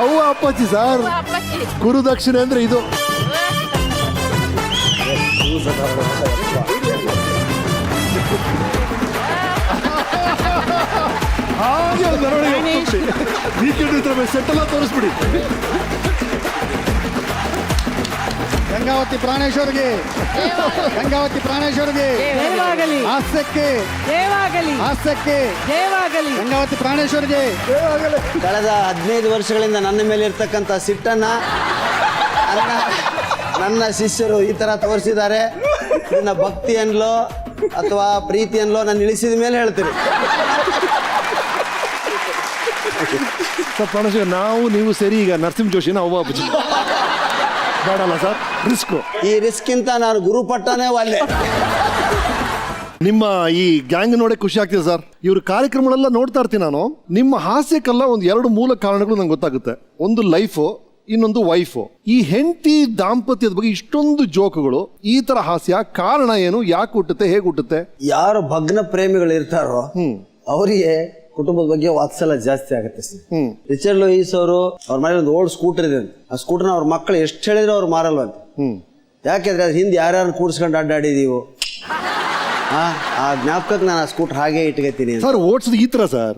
ಅವ್ವ ಅಪ್ಪಾಜಿ ಸರ್, ಗುರುದಕ್ಷಿಣೆ ಅಂದ್ರೆ ಇದು. ಹಾಗೆ ಸೆಟ್ಟೆಲ್ಲ ತೋರಿಸ್ಬಿಡಿ. ಗಂಗಾವತಿ ಪ್ರಾಣೇಶ್ವರಿಗೆ, ಗಂಗಾವತಿ ಪ್ರಾಣೇಶ್ವರಿಗೆ ಹಾಸ್ಯಕ್ಕೆ, ಹಾಸ್ಯಕ್ಕೆ ಗಂಗಾವತಿ ಪ್ರಾಣೇಶ್ವರಿಗೆ. ಕಳೆದ 15 ವರ್ಷಗಳಿಂದ ನನ್ನ ಮೇಲೆ ಇರ್ತಕ್ಕಂಥ ಸಿಟ್ಟನ್ನ ನನ್ನ ಶಿಷ್ಯರು ಈ ಥರ ತೋರಿಸಿದ್ದಾರೆ. ನನ್ನ ಭಕ್ತಿ ಅನ್ಲೋ ಅಥವಾ ಪ್ರೀತಿ ಅನ್ಲೋ ನಾನು ಇಳಿಸಿದ ಮೇಲೆ ಹೇಳ್ತೀರಿ. ಪ್ರಾಣೇಶ್ವರ, ನಾವು ನೀವು ಸೇರಿ ಈಗ ನರಸಿಂಹ ಜೋಶಿನ ಅವ್ವ ಅಪ್ಪಾಜಿ ಬೇಡಲ್ಲ ಸರ್, ರಿಸ್ಕು. ಈ ರಿಸ್ಕ್ಕಿಂತ ನಾನು ಗುರುಪಟ್ಟನೇ ಒಲ್ಲೆ. ನಿಮ್ಮ ಈ ಗ್ಯಾಂಗ್ ನೋಡೇ ಖುಷಿ ಆಗ್ತಿದೆ ಸರ್. ಇವ್ರ ಕಾರ್ಯಕ್ರಮಗಳೆಲ್ಲ ನೋಡ್ತಾ ಇರ್ತೀನಿ ನಾನು. ನಿಮ್ಮ ಹಾಸ್ಯಕ್ಕೆಲ್ಲ ಒಂದು 2 ಮೂಲ ಕಾರಣಗಳು ನಂಗೆ ಗೊತ್ತಾಗುತ್ತೆ. ಒಂದು ಲೈಫು, ಇನ್ನೊಂದು ವೈಫು. ಈ ಹೆಂಡತಿ ದಾಂಪತ್ಯದ ಬಗ್ಗೆ ಇಷ್ಟೊಂದು ಜೋಕುಗಳು, ಈ ತರ ಹಾಸ್ಯ ಕಾರಣ ಏನು? ಯಾಕೆ ಹುಟ್ಟುತ್ತೆ, ಹೇಗೆ ಹುಟ್ಟುತ್ತೆ? ಯಾರು ಭಗ್ನ ಪ್ರೇಮಿಗಳು ಇರ್ತಾರೋ ಅವರಿಗೆ ಕುಟುಂಬದ ಬಗ್ಗೆ ವಾತ್ಸಲ್ಯ ಜಾಸ್ತಿ ಆಗುತ್ತೆ ಸರ್. ರಿಚರ್ಡ್ ಲೂಯಿಸ್ ಅವರು ಅವ್ರ ಮನೇಲಿ ಒಂದು ಓಲ್ಡ್ ಸ್ಕೂಟರ್ ಇದೆ ಅಂತ. ಆ ಸ್ಕೂಟರ್ನ ಅವ್ರ ಮಕ್ಕಳು ಎಷ್ಟು ಹೇಳಿದ್ರು ಅವ್ರು ಮಾರಲ್ವಂತ. ಯಾಕೆಂದ್ರೆ ಅದ್ರ ಹಿಂದೆ ಯಾರ್ಯಾರು ಕೂಡಿಸ್ಕೊಂಡು ಅಡ್ಡಾಡಿದೀವು, ಆ ಜ್ಞಾಪಕಕ್ಕೆ ನಾನು ಆ ಸ್ಕೂಟರ್ ಹಾಗೆ ಇಟ್ಕೊತೀನಿ ಸರ್. ಓಡಿಸೋದು ಈ ತರ ಸರ್,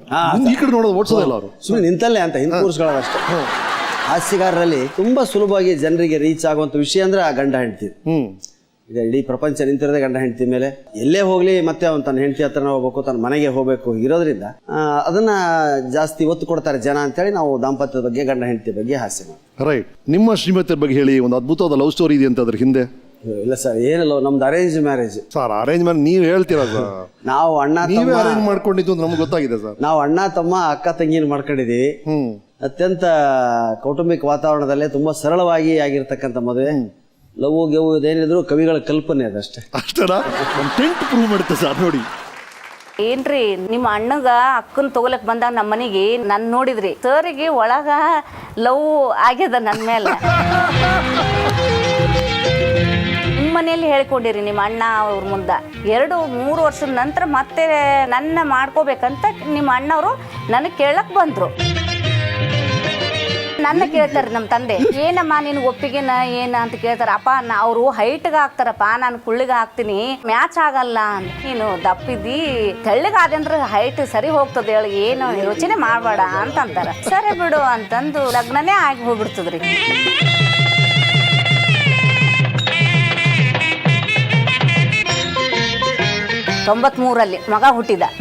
ಈ ಕಡೆ ನೋಡೋದು ಓಡಿಸೋದಿಲ್ಲ ಅವರು, ಸುಮ್ಮನೆ ನಿಂತಲ್ಲೇ ಅಂತ ಹಿಂದೆ ಕೂರಿಸ್ಕೊಳ್ಳೋದಷ್ಟೇ. ಹಾಸ್ಯಗಾರರಲ್ಲಿ ತುಂಬಾ ಸುಲಭವಾಗಿ ಜನರಿಗೆ ರೀಚ್ ಆಗುವಂತ ವಿಷಯ ಅಂದ್ರೆ ಆ ಗಂಡ ಹೆಂಡತಿ. ಈಗ ಇಡೀ ಪ್ರಪಂಚ ನಿಂತಿರೋದೇ ಗಂಡ ಹೆಂಡತಿ ಮೇಲೆ. ಎಲ್ಲೇ ಹೋಗ್ಲಿ ಮತ್ತೆ ಅವ್ನು ತನ್ನ ಹೆಂಡತಿ ಹತ್ರನ ಹೋಗ್ಬೇಕು, ತನ್ನ ಮನೆಗೆ ಹೋಗ್ಬೇಕು ಇರೋದ್ರಿಂದ ಅದನ್ನ ಜಾಸ್ತಿ ಒತ್ತು ಕೊಡ್ತಾರೆ ಜನ ಅಂತೇಳಿ ನಾವು ದಾಂಪತ್ಯದ ಬಗ್ಗೆ, ಗಂಡ ಹೆಂಡತಿ ಬಗ್ಗೆ ಹಾಸ್ಯ. ರೈಟ್. ನಿಮ್ಮ ಶ್ರೀಮತಿಯ ಬಗ್ಗೆ ಹೇಳಿ. ಒಂದು ಅದ್ಭುತವಾದ ಲವ್ ಸ್ಟೋರಿ ಇದೆ ಅಂತ ಅದ್ರ ಹಿಂದೆ. ಇಲ್ಲ ಸರ್, ಏನಿಲ್ಲ, ನಮ್ದು arrange marriage sir. Arrange marriage ನೀವ್ ಹೇಳ್ತೀರಾ ಸರ್? ನಾವು ನೀವೇ ಅರೇಂಜ್ ಮಾಡ್ಕೊಂಡಿದ್ದು ನಮ್ಗೆ ಗೊತ್ತಾಗಿದೆ ಸರ್. ನಾವು ಅಣ್ಣ ತಮ್ಮ ಅಕ್ಕ ತಂಗಿನ ಮಾಡ್ಕೊಂಡಿದೀವಿ. ಅತ್ಯಂತ ಕೌಟುಂಬಿಕ ವಾತಾವರಣದಲ್ಲೇ ತುಂಬಾ ಸರಳವಾಗಿ ಆಗಿರ್ತಕ್ಕಂಥ ಮದುವೆ. ಲವ್ ಗೆವು ಇದೇನಿದ್ರು ಕವಿಗಳ ಕಲ್ಪನೆ ಅದಷ್ಟೇ. ಅಷ್ಟೇನಾ? ಟೆಂಟ್ ಪ್ರೂವ್ ಮಾಡುತ್ತೆ ಸರ್. ನೋಡಿ ಏನ್ರಿ, ನಿಮ್ಮ ಅಣ್ಣಗ ಅಕ್ಕನ ತಗೊಲಕ್ ಬಂದಾಗ ನಮ್ಮ ಮನೆಗೆ ನನ್ ನೋಡಿದ್ರಿ, ಸರಿಗೆ ಒಳಗ ಲವ್ ಆಗ್ಯದ ನನ್ನ ಮೇಲೆ. ನಿಮ್ಮ ಮನೆಯಲ್ಲಿ ಹೇಳ್ಕೊಂಡಿರಿ ನಿಮ್ಮ ಅಣ್ಣ ಅವ್ರ ಮುಂದೆ. 2-3 ವರ್ಷದ ನಂತರ ಮತ್ತೆ ನನ್ನ ಮಾಡ್ಕೋಬೇಕಂತ ನಿಮ್ಮ ಅಣ್ಣವರು ನನಗೆ ಕೇಳಕ್ ಬಂದ್ರು. ನನ್ನ ಕೇಳ್ತಾರೆ ನಮ್ಮ ತಂದೆ, ಏನಮ್ಮ ನಿನ್ಗೆ ಒಪ್ಪಿಗೆನ ಏನ ಅಂತ ಕೇಳ್ತಾರೆ. ಅಪ್ಪ ಅವರು ಹೈಟ್ಗೆ ಹಾಕ್ತಾರಪ್ಪ, ನಾನು ಕುಳ್ಳಿಗೆ ಹಾಕ್ತೀನಿ, ಮ್ಯಾಚ್ ಆಗಲ್ಲ. ನೀನು ದಪ್ಪಿದ್ದಿ, ತೆಳ್ಳಗಾದೆ ಅಂದ್ರೆ ಹೈಟ್ ಸರಿ ಹೋಗ್ತದೆ ಹೇಳಿ, ಏನು ಯೋಚನೆ ಮಾಡಬೇಡ ಅಂತ ಅಂತಾರೆ. ಸರಿ ಬಿಡು ಅಂತಂದು ಲಗ್ನನೇ ಆಗಿ ಹೋಗ್ಬಿಡ್ತದ್ರಿ. 93ರಲ್ಲಿ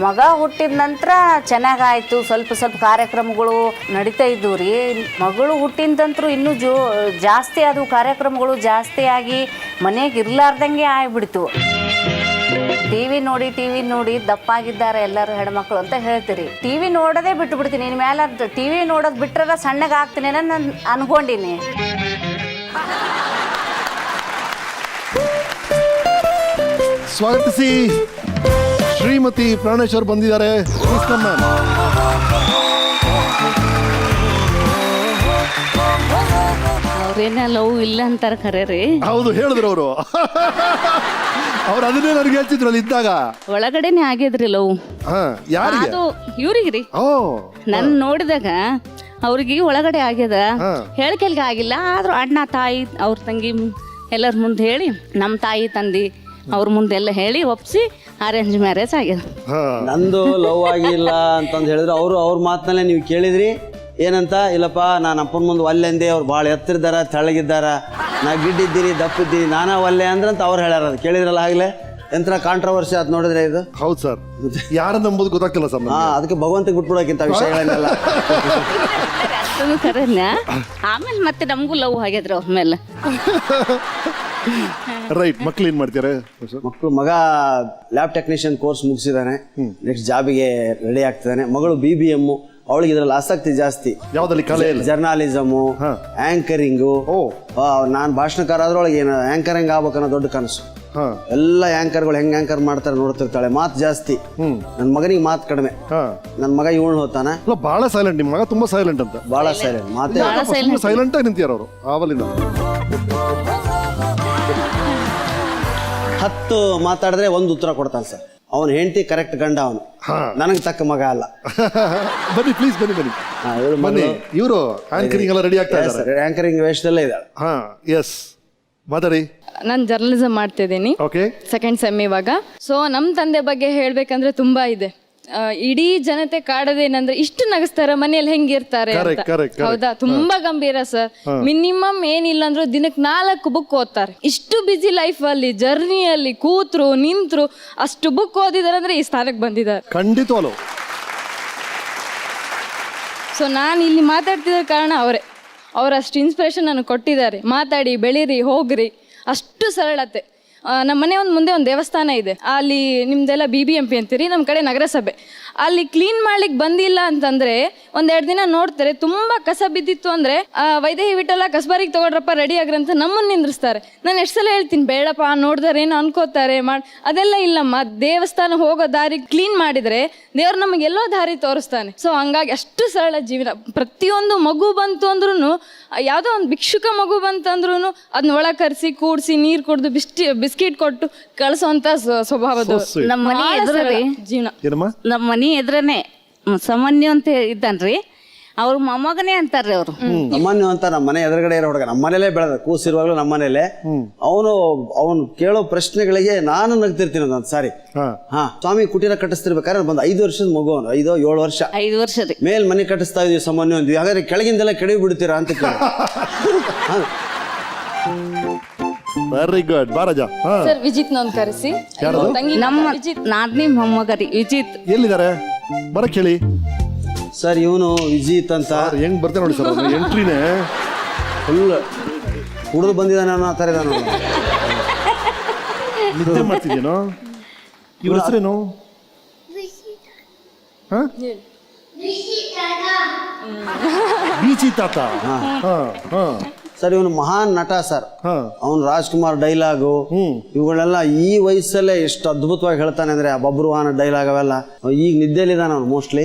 ಮಗ ಹುಟ್ಟಿದ ನಂತರ ಚೆನ್ನಾಗಾಯ್ತು. ಸ್ವಲ್ಪ ಕಾರ್ಯಕ್ರಮಗಳು ನಡೀತಾ ಇದ್ವು ರೀ. ಮಗಳು ಹುಟ್ಟಿದಂತರೂ ಇನ್ನೂ ಜಾಸ್ತಿ ಅದು ಕಾರ್ಯಕ್ರಮಗಳು ಜಾಸ್ತಿ ಆಗಿ ಮನೆಗೆ ಇರ್ಲಾರ್ದಂಗೆ ಆಗ್ಬಿಡ್ತು. ಟಿವಿ ನೋಡಿ ದಪ್ಪಾಗಿದ್ದಾರೆ ಎಲ್ಲರೂ ಹೆಣ್ಮಕ್ಳು ಅಂತ ಹೇಳ್ತೀರಿ. ಟಿವಿ ನೋಡೋದೇ ಬಿಟ್ಟು ಬಿಡ್ತೀನಿ. ಇನ್ ಮೇಲೆ ಟಿವಿ ನೋಡೋದು ಬಿಟ್ರೆ ಸಣ್ಣಗಾಗ್ತೀನಿ ಅನ್ನೋ ನಾನು ಅನ್ಕೊಂಡಿನಿ. ಸ್ವಾಗತಿಸಿ ಶ್ರೀಮತಿ ಪ್ರಾಣೇಶ್ ಅವರು ಬಂದಿದ್ದಾರೆ. ಅವ್ರೇನ ಲವ್ ಇಲ್ಲ ಅಂತಾರ ಖರೆ ರೀ. ಹೌದು, ಹೇಳಿದ್ರು ಅವರು. ಅವ್ರು ಅದನ್ನೇ ನನಗೆ ಹೇಳ್ತಿದ್ರು ಅಲ್ಲಿ ಇದ್ದಾಗ. ಒಳಗಡೆನೆ ಆಗ್ಯದ್ರಿ ಲವ್. ಯಾರಿಗೆ? ಅದು ಇವ್ರಿಗ್ರಿ. ನನ್ ನೋಡಿದಾಗ ಅವ್ರಿಗೆ ಒಳಗಡೆ ಆಗ್ಯದ. ಹೇಳ್ಕೆಲ್ಗೆ ಆಗಿಲ್ಲ, ಆದ್ರೂ ಅಣ್ಣ ತಾಯಿ ಅವ್ರ ತಂಗಿ ಎಲ್ಲರ ಮುಂದೆ ಹೇಳಿ, ನಮ್ಮ ತಾಯಿ ತಂದಿ ಅವ್ರ ಮುಂದೆಲ್ಲ ಹೇಳಿ ಒಪ್ಸಿ ಅರೇಂಜ್ ಮ್ಯಾರೇಜ್ ಆಗ್ಯದ. ನಂದು ಲವ್ ಆಗಿಲ್ಲ ಅಂತಂದು ಹೇಳಿದ್ರು. ಅವ್ರ ಮಾತನಲ್ಲೇ ನೀವು ಕೇಳಿದ್ರಿ ಏನಂತ? ಇಲ್ಲಪ್ಪ, ನಾನು ಅಪ್ಪನ ಮುಂದೆ ಒಲ್ಲೆಂದೆ, ಅವ್ರು ಭಾಳ ಎತ್ತರಿದ್ದಾರ, ತೆಳಗಿದ್ದಾರ, ನಾ ಗಿಡ್ಡಿದ್ದೀನಿ, ದಪ್ಪಿದ್ದೀನಿ, ನಾನಾ ಒಲ್ಲೆ ಅಂದ್ರಂತ ಅವ್ರು ಹೇಳ್ಯಾರ. ಅದು ಕೇಳಿದ್ರಲ್ಲ ಆಗ್ಲೇ. ಎಂತ ಕಾಂಟ್ರವರ್ಸಿ ಅದು ನೋಡಿದ್ರೆ ಇದು. ಹೌದು ಸರ್, ಯಾರು ನಂಬೋದು ಗೊತ್ತಾಗ್ತಿಲ್ಲ ಸರ್. ಅದಕ್ಕೆ ಭಗವಂತ ಬಿಟ್ಬಿಡೋಕ್ಕಿಂತ ವಿಷಯಗಳನ್ನೆಲ್ಲ ಅಷ್ಟೊಂದು ಕರೆನ. ಆಮೇಲೆ ಮತ್ತೆ ನಮಗೂ ಲವ್ ಆಗ್ಯದ್ರ ಅವ್ರ ಮೇಲೆ. ರೈಟ್. ಮಕ್ಳು ಏನ್ ಮಾಡ್ತಾರೆ? ಮಗ ಲ್ಯಾಬ್ ಟೆಕ್ನಿಷಿಯನ್ ಕೋರ್ಸ್ ಮುಗಿಸಿದಾನೆ, ನೆಕ್ಸ್ಟ್ ಜಾಬಿಗೆ ರೆಡಿ ಆಗ್ತಿದ್ದಾನೆ. ಮಗಳು BBM, ಅವಳಿಗೆ ಇದ್ರಲ್ಲಿ ಆಸಕ್ತಿ ಜಾಸ್ತಿ. ಯಾವ್ದಲ್ಲಿ? ಕಲೆಯಲ್ಲಿ? ಜರ್ನಾಲಿಸಮು, ಆಂಕರಿಂಗು. ನಾನು ಭಾಷಣಕಾರ ಆದ್ರೊಳಗೆ ಏನು ಆಂಕರಿಂಗ್ ಆಗ್ಬೇಕನ್ನೋ ದೊಡ್ಡ ಕನಸು. ಎಲ್ಲ ಆಂಕರ್ಗಳು ಹೆಂಗ್ ಆಂಕರ್ ಮಾಡ್ತಾರೆ ನೋಡ್ತಿರ್ತಾಳೆ. ಮಾತು ಜಾಸ್ತಿ. ನನ್ನ ಮಗನಿಗೆ ಮಾತು ಕಡಿಮೆ. ನನ್ನ ಮಗ ಇವಳು ಹೋತಾನ. ಬಹಳ ಸೈಲೆಂಟ್. ನಿಮ್ಮ ಮಗ ತುಂಬಾ ಸೈಲೆಂಟ್ ಅಂತ. ಬಹಳ ಸೈಲೆಂಟ್. ಮಾತೇ ಸೈಲೆಂಟ್ ಆಗಿ ನಿಂತಿಯಾರ ಅವರು ಆವಲಿಂದ. 10 ಮಾತಾಡಿದ್ರೆ 1 ಉತ್ತರ ಕೊಡ್ತಾನೆ ಸರ್. ಅವನ ಹೆಂಡತಿ ಕರೆಕ್ಟ್ ಗಂಡ, ಅವನು ನನಗೆ ತಕ್ಕ ಮಗ ಅಲ್ಲ. ಬನ್ನಿ ಪ್ಲೀಸ್, ಬನ್ನಿ. ಇವರು ಆಂಕರಿಂಗ್ ಎಲ್ಲ ರೆಡಿ ಆಗ್ತಾ ಇದ್ದಾರೆ. ಆಂಕರಿಂಗ್ ವೇಷದಲ್ಲೇ ಇದ್ದಾಳೆ. ಎಸ್, ಮಾತಾಡಿ. ನಾನು ಜರ್ನಲಿಸಮ್ ಮಾಡ್ತಿದ್ದೀನಿ, ಸೆಕೆಂಡ್ ಸೆಮ್ ಇವಾಗ. ಸೊ ನಮ್ಮ ತಂದೆ ಬಗ್ಗೆ ಹೇಳ್ಬೇಕಂದ್ರೆ ತುಂಬಾ ಇದೆ. ಇಡೀ ಜನತೆ ಕಾಡೋದೇನಂದ್ರೆ ಇಷ್ಟು ನಗಸ್ತಾರ, ಮನೆಯಲ್ಲಿ ಹೆಂಗಿರ್ತಾರೆ ಅಂತ. ಹೌದಾ? ತುಂಬಾ ಗಂಭೀರ ಸರ್. ಮಿನಿಮಮ್ ಏನಿಲ್ಲ ಅಂದ್ರೂ ದಿನಕ್ಕೆ 4 ಬುಕ್ ಓದ್ತಾರೆ. ಇಷ್ಟು ಬಿಸಿ ಲೈಫ್ ಅಲ್ಲಿ, ಜರ್ನಿಯಲ್ಲಿ ಕೂತ್ರು ನಿಂತ್ರು ಅಷ್ಟು ಬುಕ್ ಓದಿದಾರೆ ಅಂದ್ರೆ ಈ ಸ್ಥಾನಕ್ಕೆ ಬಂದಿದ್ದಾರೆ. ಖಂಡಿತವಾಗ್ಲೂ. ಸೊ ನಾನು ಇಲ್ಲಿ ಮಾತಾಡ್ತಿದ್ದ ಕಾರಣ ಅವರೇ. ಅವ್ರು ಅಷ್ಟು ಇನ್ಸ್ಪಿರೇಷನ್ ನನಗೆ ಕೊಟ್ಟಿದ್ದಾರೆ. ಮಾತಾಡಿ, ಬೆಳೀರಿ, ಹೋಗ್ರಿ, ಅಷ್ಟು ಸರಳತೆ. ನಮ್ಮ ಮನೆ ಮುಂದೆ ಒಂದು ದೇವಸ್ಥಾನ ಇದೆ, ಅಲ್ಲಿ ನಿಮ್ದೆಲ್ಲ BBMP ಅಂತೀರಿ, ನಮ್ಮ ಕಡೆ ನಗರಸಭೆ. ಅಲ್ಲಿ ಕ್ಲೀನ್ ಮಾಡ್ಲಿಕ್ಕೆ ಬಂದಿಲ್ಲ ಅಂತಂದ್ರೆ 1-2 ದಿನ ನೋಡ್ತಾರೆ, ತುಂಬಾ ಕಸ ಬಿದ್ದಿತ್ತು ಅಂದ್ರೆ ವೈದೇಹಿ ವಿಠಲ ಕಸಬಾರಿಗೆ ತಗೊಳ್ರಪ್ಪ, ರೆಡಿ ಆಗ್ರಿ ಅಂತ ನಮ್ಮನ್ನ ನಿಂದ್ರಿಸ್ತಾರೆ. ನಾನು ಎಷ್ಟು ಸಲ ಹೇಳ್ತೀನಿ, ಬೇಡಪ್ಪ ನೋಡಿದ್ರೆ ಏನು ಅನ್ಕೋತಾರೆ ಅದೆಲ್ಲ ಇಲ್ಲಮ್ಮ. ದೇವಸ್ಥಾನ ಹೋಗೋ ದಾರಿ ಕ್ಲೀನ್ ಮಾಡಿದ್ರೆ ದೇವ್ರು ನಮಗೆ ಎಲ್ಲೋ ದಾರಿ ತೋರಿಸ್ತಾನೆ. ಸೊ ಹಂಗಾಗಿ ಅಷ್ಟು ಸರಳ ಜೀವನ. ಪ್ರತಿಯೊಂದು ಮಗು ಬಂತು ಅಂದ್ರೂ, ಯಾವುದೋ ಒಂದು ಭಿಕ್ಷುಕ ಮಗು ಬಂತಂದ್ರೂ ಅದನ್ನ ಒಳ ಕರೆಸಿ ಕೂಡಿಸಿ ನೀರು ಕುಡಿದು ಬಿಸ್ಕಿಟ್ ಕೊಟ್ಟು ಕಳಿಸೋಂಥ ಸ್ವಭಾವದ ನಮ್ಮ ಮನೆ ಎದುರೇ ಜೀವನ. ನಮ್ಮ ಮನೆ ಎದುರನೇ ಸಾಮಾನ್ಯ ಅಂತ ಇದ್ದಾನ್ರಿ, ಅವ್ರ ಮೊಮ್ಮಗನೇ ಅಂತಾರ್ರಿ ಅವರು. ಸಾಮಾನ್ಯ ಅಂತ ನಮ್ಮ ಮನೆ ಎದುರುಗಡೆ ಇರೋ ಹುಡುಗ, ನಮ್ಮ ಮನೇಲೇ ಬೆಳೆದ ಕೂಸಿರುವಾಗಲೂ ನಮ್ಮ ಮನೇಲೆ. ಅವನು ಕೇಳೋ ಪ್ರಶ್ನೆಗಳಿಗೆ ನಾನು ನಗ್ತಿರ್ತೀನಿ ಒಂದೊಂದು ಸಾರಿ. ಸ್ವಾಮಿ ಕುಟೀರ ಕಟ್ಟಿಸ್ತಿರ್ಬೇಕಾದ್ರೆ ಬಂದು 5 ವರ್ಷದ ಮಗು, 5-7 ವರ್ಷ, 5 ವರ್ಷ ರೀ, ಮೇಲ್ ಮನೆ ಕಟ್ಟಿಸ್ತಾ ಇದೀವಿ ಸಾಮಾನ್ಯ ಅಂದ್ವಿ. ಹಾಗಾದ್ರೆ ಕೆಳಗಿಂದೆಲ್ಲ ಕೆಡವಿ ಬಿಡ್ತೀರಾ ಅಂತ ಕೇಳಿ. Very good. ಬಾರಜ ಸರ್ ವಿಜಿತ್ ನನ್ ಕರೆಸಿ. ನಮ್ಮ ನಾದ್ನಿ ಮೊಮ್ಮಗ ರೀ ವಿಜಿತ್. ಎಲ್ಲಿದ್ದಾರೆ ಬರಕ್ ಹೇಳಿ ಸರ್. ಇವನು ವಿಜಿತ್ ಅಂತ ಹೆಂಗ್ ಬರ್ತಾರೆ ನೋಡಿ ಸರ್, ಎಂಟ್ರಿನೇ ಫುಲ್ ಕುಡಿದು ಬಂದಿದ್ದಾನೆ ಅನ್ನೋ ಥರ ಇದ್ದಾನೆ. ನಿದ್ದೆ ಮಾಡ್ತಿದ್ದೀನೋ? ಇವ್ರ ಹೆಸರೇನು? ಬೀಚಿ ತಾತ. ಸರ್ ಇವನು ಮಹಾನ್ ನಟ ಸರ್. ಅವನು ರಾಜ್ಕುಮಾರ್ ಡೈಲಾಗು ಇವುಗಳೆಲ್ಲ ಈ ವಯಸ್ಸಲ್ಲೇ ಎಷ್ಟು ಅದ್ಭುತವಾಗಿ ಹೇಳ್ತಾನೆ ಅಂದ್ರೆ, ಆ ಬಬ್ರುವಾನ ಡೈಲಾಗ್ ಅವೆಲ್ಲ. ಈಗ ನಿದ್ದೆಲಿದ್ದಾನೆ ಅವನು ಮೋಸ್ಟ್ಲಿ.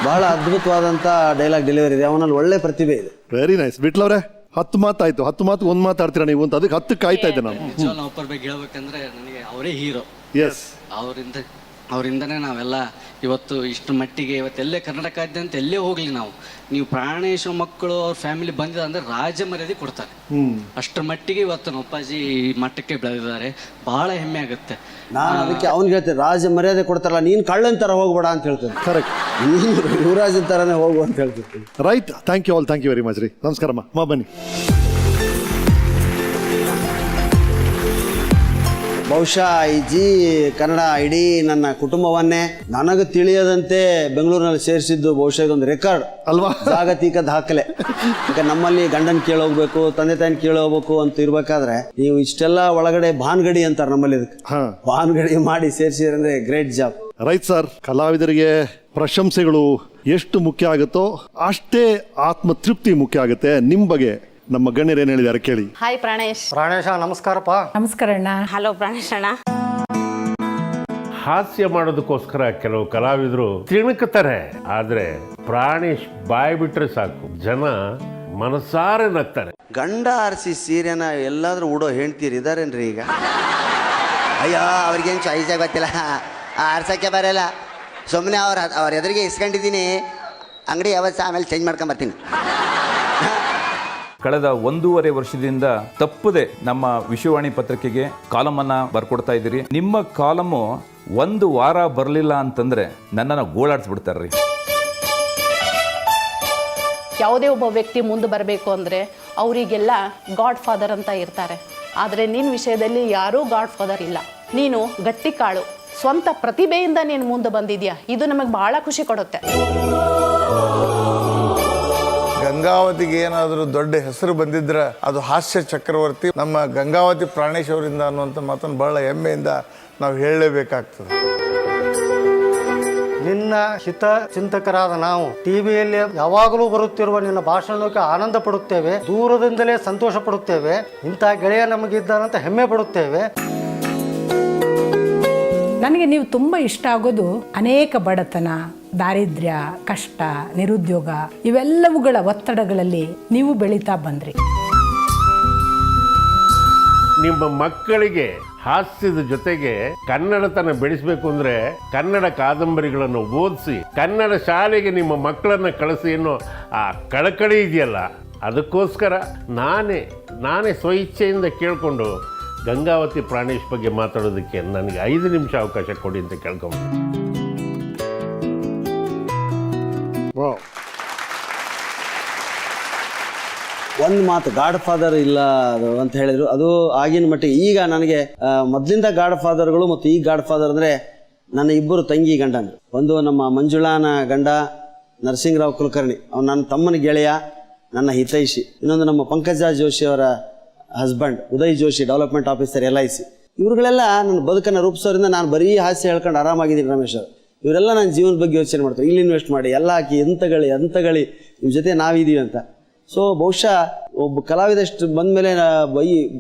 ಬಹಳ ಅದ್ಭುತವಾದಂತ ಡೈಲಾಗ್ ಡೆಲಿವರಿ ಇದೆ ಅವನಲ್ಲಿ, ಒಳ್ಳೆ ಪ್ರತಿಭೆ ಇದೆ. Very nice. ಬಿಟ್ಲವ್ರೆ 10 ಮಾತಾಯ್ತು, 10 ಮಾತು 1 ಮಾತಾಡ್ತೀರಾ ನೀವು ಅಂತ, ಅದಕ್ಕೆ 10 ಕಾಯ್ತಾ ಇದ್ದೆ ನಾನು. ಒಬ್ಬರ ಬಗ್ಗೆ ಹೇಳ್ಬೇಕಂದ್ರೆ ನನಗೆ ಅವರೇ ಹೀರೋ. ಎಸ್, ಅವರಿಂದನೇ ನಾವೆಲ್ಲ ಇವತ್ತು ಇಷ್ಟರ ಮಟ್ಟಿಗೆ ಇವತ್ತೆಲ್ಲೇ ಕರ್ನಾಟಕಾದ್ಯಂತ ಎಲ್ಲೇ ಹೋಗ್ಲಿ ನಾವು, ನೀವು ಪ್ರಾಣೇಶ್ವರ ಮಕ್ಕಳು ಅವ್ರ ಫ್ಯಾಮಿಲಿ ಬಂದಿದೆ ಅಂದ್ರೆ ರಾಜ್ಯ ಮರ್ಯಾದೆ ಕೊಡ್ತಾರೆ. ಅಷ್ಟರ ಮಟ್ಟಿಗೆ ಇವತ್ತು ನಮ್ಮ ಅಪ್ಪಾಜಿ ಮಟ್ಟಕ್ಕೆ ಬೆಳೆದಿದ್ದಾರೆ. ಬಹಳ ಹೆಮ್ಮೆ ಆಗುತ್ತೆ. ನಾನು ಅದಕ್ಕೆ ಅವ್ನಿಗೆ ಹೇಳ್ತೇನೆ, ರಾಜ ಮರ್ಯಾದೆ ಕೊಡ್ತಾರಲ್ಲ, ನೀನು ಕಳ್ಳನ ಥರ ಹೋಗ್ಬೇಡ ಅಂತ ಹೇಳ್ತೇನೆ. ಕರೆಕ್ಟ್, ನೀನು ಯುವರಾಜನ ಥರನೇ ಹೋಗು ಅಂತ ಹೇಳ್ತಿರ್ತೀನಿ. Right. Thank you all, thank you very much ರೀ. ನಮಸ್ಕಾರಮ್ಮ, ಬನ್ನಿ. ಬಹುಶಃ ಈ ಜಿ ಕನ್ನಡ ಇಡೀ ನನ್ನ ಕುಟುಂಬವನ್ನೇ ನನಗೆ ತಿಳಿಯದಂತೆ ಬೆಂಗಳೂರಿನಲ್ಲಿ ಸೇರಿಸಿದ್ದು ಬಹುಶಃ ಇದೊಂದು ರೆಕಾರ್ಡ್ ಅಲ್ವಾ, ಜಾಗತಿಕ ದಾಖಲೆ. ಯಾಕೆ ನಮ್ಮಲ್ಲಿ ಗಂಡನ ಕೇಳೋಗ್ಬೇಕು, ತಂದೆ ತಾಯಿನ ಕೇಳೋಗ್ಬೇಕು ಅಂತ ಇರ್ಬೇಕಾದ್ರೆ ನೀವು ಇಷ್ಟೆಲ್ಲ ಒಳಗಡೆ ಭಾನ್ಗಡಿ ಅಂತಾರೆ ನಮ್ಮಲ್ಲಿ, ಇದಕ್ಕೆ ಭಾನ್ಗಡಿ ಮಾಡಿ ಸೇರಿಸಿದ್ರೆ ಗ್ರೇಟ್ ಜಾಬ್. Right sir. ಕಲಾವಿದರಿಗೆ ಪ್ರಶಂಸೆಗಳು ಎಷ್ಟು ಮುಖ್ಯ ಆಗುತ್ತೋ ಅಷ್ಟೇ ಆತ್ಮತೃಪ್ತಿ ಮುಖ್ಯ ಆಗುತ್ತೆ. ನಿಮ್ಮ ಬಗ್ಗೆ ನಮ್ಮ ಗಣ್ಯರು ಏನ್ ಹೇಳಿದ್ದಾರೆ ಕೇಳಿ. ಹಾಯ್ ಪ್ರಾಣೇಶ್. ಪ್ರಾಣೇಶ ನಮಸ್ಕಾರಪ್ಪ. ನಮಸ್ಕಾರ ಅಣ್ಣ. ಹಲೋ ಪ್ರಾಣೇಶ್ ಅಣ್ಣ. ಹಾಸ್ಯ ಮಾಡೋದಕ್ಕೋಸ್ಕರ ಕೆಲವು ಕಲಾವಿದರು ತಿಣುಕ್ತಾರೆ, ಆದ್ರೆ ಪ್ರಾಣೇಶ್ ಬಾಯ್ ಬಿಟ್ರೆ ಸಾಕು ಜನ ಮನಸಾರೆ ನಗ್ತಾರೆ. ಗಂಡ ಆರಿಸಿ ಸೀರೆನ ಎಲ್ಲಾದ್ರೂ ಉಡೋ ಹೆಂಡ್ತೀರಿ ಇದಾರೇನ್ರಿ ಈಗ? ಅಯ್ಯೋ ಅವ್ರಿಗೇನು ಚಾಯ್ಸೇ ಗೊತ್ತಿಲ್ಲ, ಆರ್ಸಕ್ಕೆ ಬರಲ್ಲ. ಸುಮ್ಮನೆ ಅವ್ರ ಎದುರಿಗೆ ಇಸ್ಕೊಂಡಿದ್ದೀನಿ, ಅಂಗಡಿ ಯಾವತ್ತು ಆಮೇಲೆ ಚೇಂಜ್ ಮಾಡ್ಕೊಂಬರ್ತೀನಿ. ಕಳೆದ 1.5 ವರ್ಷದಿಂದ ತಪ್ಪದೆ ನಮ್ಮ ವಿಶ್ವವಾಣಿ ಪತ್ರಿಕೆಗೆ ಕಾಲಮನ್ನು ಬರ್ಕೊಡ್ತಾ ಇದ್ದೀರಿ. ನಿಮ್ಮ ಕಾಲಮು 1 ವಾರ ಬರಲಿಲ್ಲ ಅಂತಂದ್ರೆ ನನ್ನನ್ನು ಗೋಳಾಡಿಸ್ಬಿಡ್ತಾರ್ರಿ. ಯಾವುದೇ ಒಬ್ಬ ವ್ಯಕ್ತಿ ಮುಂದೆ ಬರಬೇಕು ಅಂದರೆ ಅವರಿಗೆಲ್ಲ ಗಾಡ್ ಫಾದರ್ ಅಂತ ಇರ್ತಾರೆ. ಆದರೆ ನಿನ್ನ ವಿಷಯದಲ್ಲಿ ಯಾರೂ ಗಾಡ್ ಫಾದರ್ ಇಲ್ಲ. ನೀನು ಗಟ್ಟಿ ಕಾಳು, ಸ್ವಂತ ಪ್ರತಿಭೆಯಿಂದ ನೀನು ಮುಂದೆ ಬಂದಿದ್ಯಾ, ಇದು ನಮಗೆ ಭಾಳ ಖುಷಿ ಕೊಡುತ್ತೆ. ಗಂಗಾವತಿಗೆ ಏನಾದರೂ ದೊಡ್ಡ ಹೆಸರು ಬಂದಿದ್ರೆ ಅದು ಹಾಸ್ಯ ಚಕ್ರವರ್ತಿ ನಮ್ಮ ಗಂಗಾವತಿ ಪ್ರಾಣೇಶ್ ಅವರಿಂದ ಅನ್ನುವಂಥ ಮಾತನ್ನು ಬಹಳ ಹೆಮ್ಮೆಯಿಂದ ನಾವು ಹೇಳಲೇಬೇಕಾಗ್ತದೆ. ನಿನ್ನ ಹಿತ ಚಿಂತಕರಾದ ನಾವು ಟಿವಿಯಲ್ಲಿ ಯಾವಾಗಲೂ ಬರುತ್ತಿರುವ ನಿನ್ನ ಭಾಷಣಕ್ಕೆ ಆನಂದ ಪಡುತ್ತೇವೆ, ದೂರದಿಂದಲೇ ಸಂತೋಷ ಪಡುತ್ತೇವೆ. ಇಂಥ ಗೆಳೆಯ ನಮಗಿದ್ದಾನಂತ ಹೆಮ್ಮೆ ಪಡುತ್ತೇವೆ. ನನಗೆ ನೀವು ತುಂಬ ಇಷ್ಟ ಆಗೋದು ಅನೇಕ ಬಡತನ, ದಾರಿದ್ರ್ಯ, ಕಷ್ಟ, ನಿರುದ್ಯೋಗ ಇವೆಲ್ಲವುಗಳ ಒತ್ತಡಗಳಲ್ಲಿ ನೀವು ಬೆಳೀತಾ ಬಂದ್ರಿ. ನಿಮ್ಮ ಮಕ್ಕಳಿಗೆ ಹಾಸ್ಯದ ಜೊತೆಗೆ ಕನ್ನಡತನ ಬೆಳೆಸಬೇಕು ಅಂದ್ರೆ ಕನ್ನಡ ಕಾದಂಬರಿಗಳನ್ನು ಓದಿಸಿ ಕನ್ನಡ ಶಾಲೆಗೆ ನಿಮ್ಮ ಮಕ್ಕಳನ್ನ ಕಳಿಸಿ ಅನ್ನೋ ಆ ಕಳಕಳಿ ಇದೆಯಲ್ಲ, ಅದಕ್ಕೋಸ್ಕರ ನಾನೇ ಸ್ವಇಚ್ಛೆಯಿಂದ ಕೇಳಿಕೊಂಡು ಗಂಗಾವತಿ ಪ್ರಾಣೇಶ್ ಬಗ್ಗೆ ಮಾತಾಡೋದಕ್ಕೆ ನನಗೆ 5 ನಿಮಿಷ ಅವಕಾಶ ಕೊಡಿ ಅಂತ ಕೇಳ್ಕೊಂಡು. ಒಂದು ಮಾತು, ಗಾಡ್ ಫಾದರ್ ಇಲ್ಲ ಅದು ಅಂತ ಹೇಳಿದ್ರು, ಅದು ಆಗಿನ ಮಟ್ಟಿಗೆ. ಈಗ ನನಗೆ ಮೊದಲಿಂದ ಗಾಡ್ ಫಾದರ್ಗಳು ಮತ್ತು ಈ ಗಾಡ್ ಫಾದರ್ ಅಂದರೆ ನನ್ನ 2 ತಂಗಿ ಗಂಡನ. ಒಂದು ನಮ್ಮ ಮಂಜುಳಾನ ಗಂಡ ನರಸಿಂಗರಾವ್ ಕುಲಕರ್ಣಿ, ಅವ್ನು ನನ್ನ ತಮ್ಮನ ಗೆಳೆಯ, ನನ್ನ ಹಿತೈಷಿ. ಇನ್ನೊಂದು ನಮ್ಮ ಪಂಕಜ ಜೋಶಿ ಅವರ husband Uday Joshi, development officer LIC. ಇವ್ರುಗಳೆಲ್ಲ ನನ್ನ ಬದುಕನ್ನು ರೂಪಿಸೋದ್ರಿಂದ ನಾನು ಬರೀ ಹಾಸ್ಯ ಹೇಳ್ಕೊಂಡು ಆರಾಮಾಗಿದ್ದೀನಿ ರಮೇಶ್ ಅವರು. ಇವರೆಲ್ಲ ನನ್ನ ಜೀವನದ ಬಗ್ಗೆ ಯೋಚನೆ ಮಾಡ್ತಾರೆ, ಇಲ್ಲಿ ಇನ್ವೆಸ್ಟ್ ಮಾಡಿ, ಎಲ್ಲ ಹಾಕಿ, ಎಂತಗಳಿ ನಿಮ್ಮ ಜೊತೆ ನಾವಿದ್ದೀವಿ ಅಂತ. ಸೊ ಬಹುಶಃ ಒಬ್ಬ ಕಲಾವಿದಷ್ಟು ಬಂದಮೇಲೆ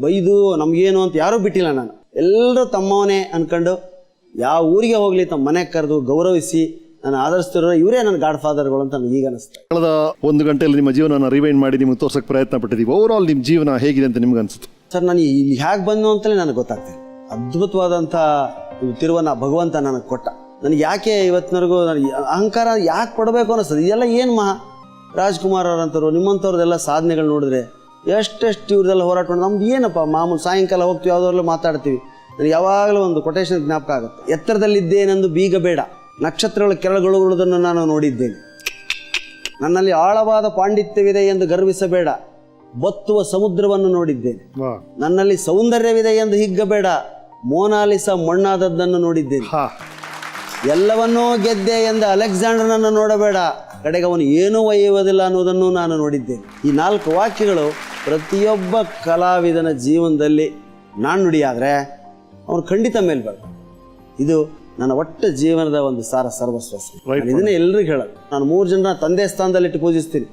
ಬೈದು ನಮಗೇನು ಅಂತ ಯಾರೂ ಬಿಟ್ಟಿಲ್ಲ. ನಾನು ಎಲ್ಲರೂ ತಮ್ಮವನೇ ಅಂದ್ಕೊಂಡು ಯಾವ ಊರಿಗೆ ಹೋಗಲಿ ತಮ್ಮ ಮನೆಗೆ ಕರೆದು ಗೌರವಿಸಿ ನಾನು ಆಧರಿಸ್ತಿರೋ ಇವರೇ ನನ್ನ ಗಾಡ್ ಫಾದರ್ಗಳು ಅಂತ ನನಗೆ ಈಗ ಅನಿಸ್ತಾ. ಕಳೆದ 1 ಗಂಟೆಯಲ್ಲಿ ನಿಮ್ಮ ಜೀವನ ರಿವೈಂಡ್ ಮಾಡಿ ನಿಮಗೆ ತೋರ್ಸೋಕೆ ಪ್ರಯತ್ನ ಪಟ್ಟಿದ್ದೀವಿ. ಓವರ್ ಆಲ್ ನಿಮ್ಮ ಜೀವನ ಹೇಗಿದೆ ಅಂತ ನಿಮ್ಗೆ ಅನಿಸುತ್ತೆ ಸರ್? ನಾನು ಇಲ್ಲಿ ಹೇಗೆ ಬಂದು ಅಂತಲೇ ನನಗೆ ಗೊತ್ತಾಗ್ತದೆ. ಅದ್ಭುತವಾದಂಥ ತಿರುವನ್ನ ಭಗವಂತ ನನಗೆ ಕೊಟ್ಟ. ನನಗೆ ಯಾಕೆ ಇವತ್ತಿನವರೆಗೂ ನನಗೆ ಅಹಂಕಾರ ಯಾಕೆ ಪಡಬೇಕು ಅನ್ನಿಸ್ತದೆ? ಇದೆಲ್ಲ ಏನು ರಾಜ್ಕುಮಾರ್ ಅವರಂತರು ನಿಮ್ಮಂಥವ್ರದ್ದೆಲ್ಲ ಸಾಧನೆಗಳು ನೋಡಿದ್ರೆ ಎಷ್ಟೆಷ್ಟು ಇವ್ರದೆಲ್ಲ ಹೋರಾಟ ಮಾಡಿ ನಮ್ದು ಏನಪ್ಪ ಮಾಮೂಲು ಸಾಯಂಕಾಲ ಹೋಗ್ತೀವಿ ಯಾವುದಾದ್ರಲ್ಲೂ ಮಾತಾಡ್ತೀವಿ. ನನಗೆ ಯಾವಾಗಲೂ ಒಂದು ಕೊಟೇಶನ್ ಜ್ಞಾಪಕ ಆಗುತ್ತೆ. ಎತ್ತರದಲ್ಲಿದ್ದೇನೆಂದು ಬೀಗ ಬೇಡ, ನಕ್ಷತ್ರಗಳ ಕೆಳಗೊಳ್ಳುವುದನ್ನು ನಾನು ನೋಡಿದ್ದೇನೆ. ನನ್ನಲ್ಲಿ ಆಳವಾದ ಪಾಂಡಿತ್ಯವಿದೆ ಎಂದು ಗರ್ವಿಸಬೇಡ, ಬತ್ತುವ ಸಮುದ್ರವನ್ನು ನೋಡಿದ್ದೇನೆ. ನನ್ನಲ್ಲಿ ಸೌಂದರ್ಯವಿದೆ ಎಂದು ಹಿಗ್ಗಬೇಡ, ಮೋನಾಲಿಸ ಮಣ್ಣಾದದ್ದನ್ನು ನೋಡಿದ್ದೇನೆ. ಎಲ್ಲವನ್ನೂ ಗೆದ್ದೆ ಎಂದು ಅಲೆಕ್ಸಾಂಡರ್ನನ್ನು ನೋಡಬೇಡ, ಕಡೆಗೆ ಅವನು ಏನೂ ಒಯ್ಯುವುದಿಲ್ಲ ಅನ್ನೋದನ್ನು ನಾನು ನೋಡಿದ್ದೇನೆ. ಈ 4 ವಾಕ್ಯಗಳು ಪ್ರತಿಯೊಬ್ಬ ಕಲಾವಿದನ ಜೀವನದಲ್ಲಿ ನಾಣ್ಣುಡಿಯಾದರೆ ಅವನು ಖಂಡಿತ ಮೇಲ್ಬರ್ತಾನೆ. ಇದು ನನ್ನ ಒಟ್ಟು ಜೀವನದ ಒಂದು ಸಾರ ಸರ್ವಸ್ವ. ಇದನ್ನೇ ಎಲ್ರಿಗೂ ಹೇಳೋದು. ನಾನು 3 ಜನ ತಂದೆ ಸ್ಥಾನದಲ್ಲಿಟ್ಟು ಪೂಜಿಸ್ತೀನಿ.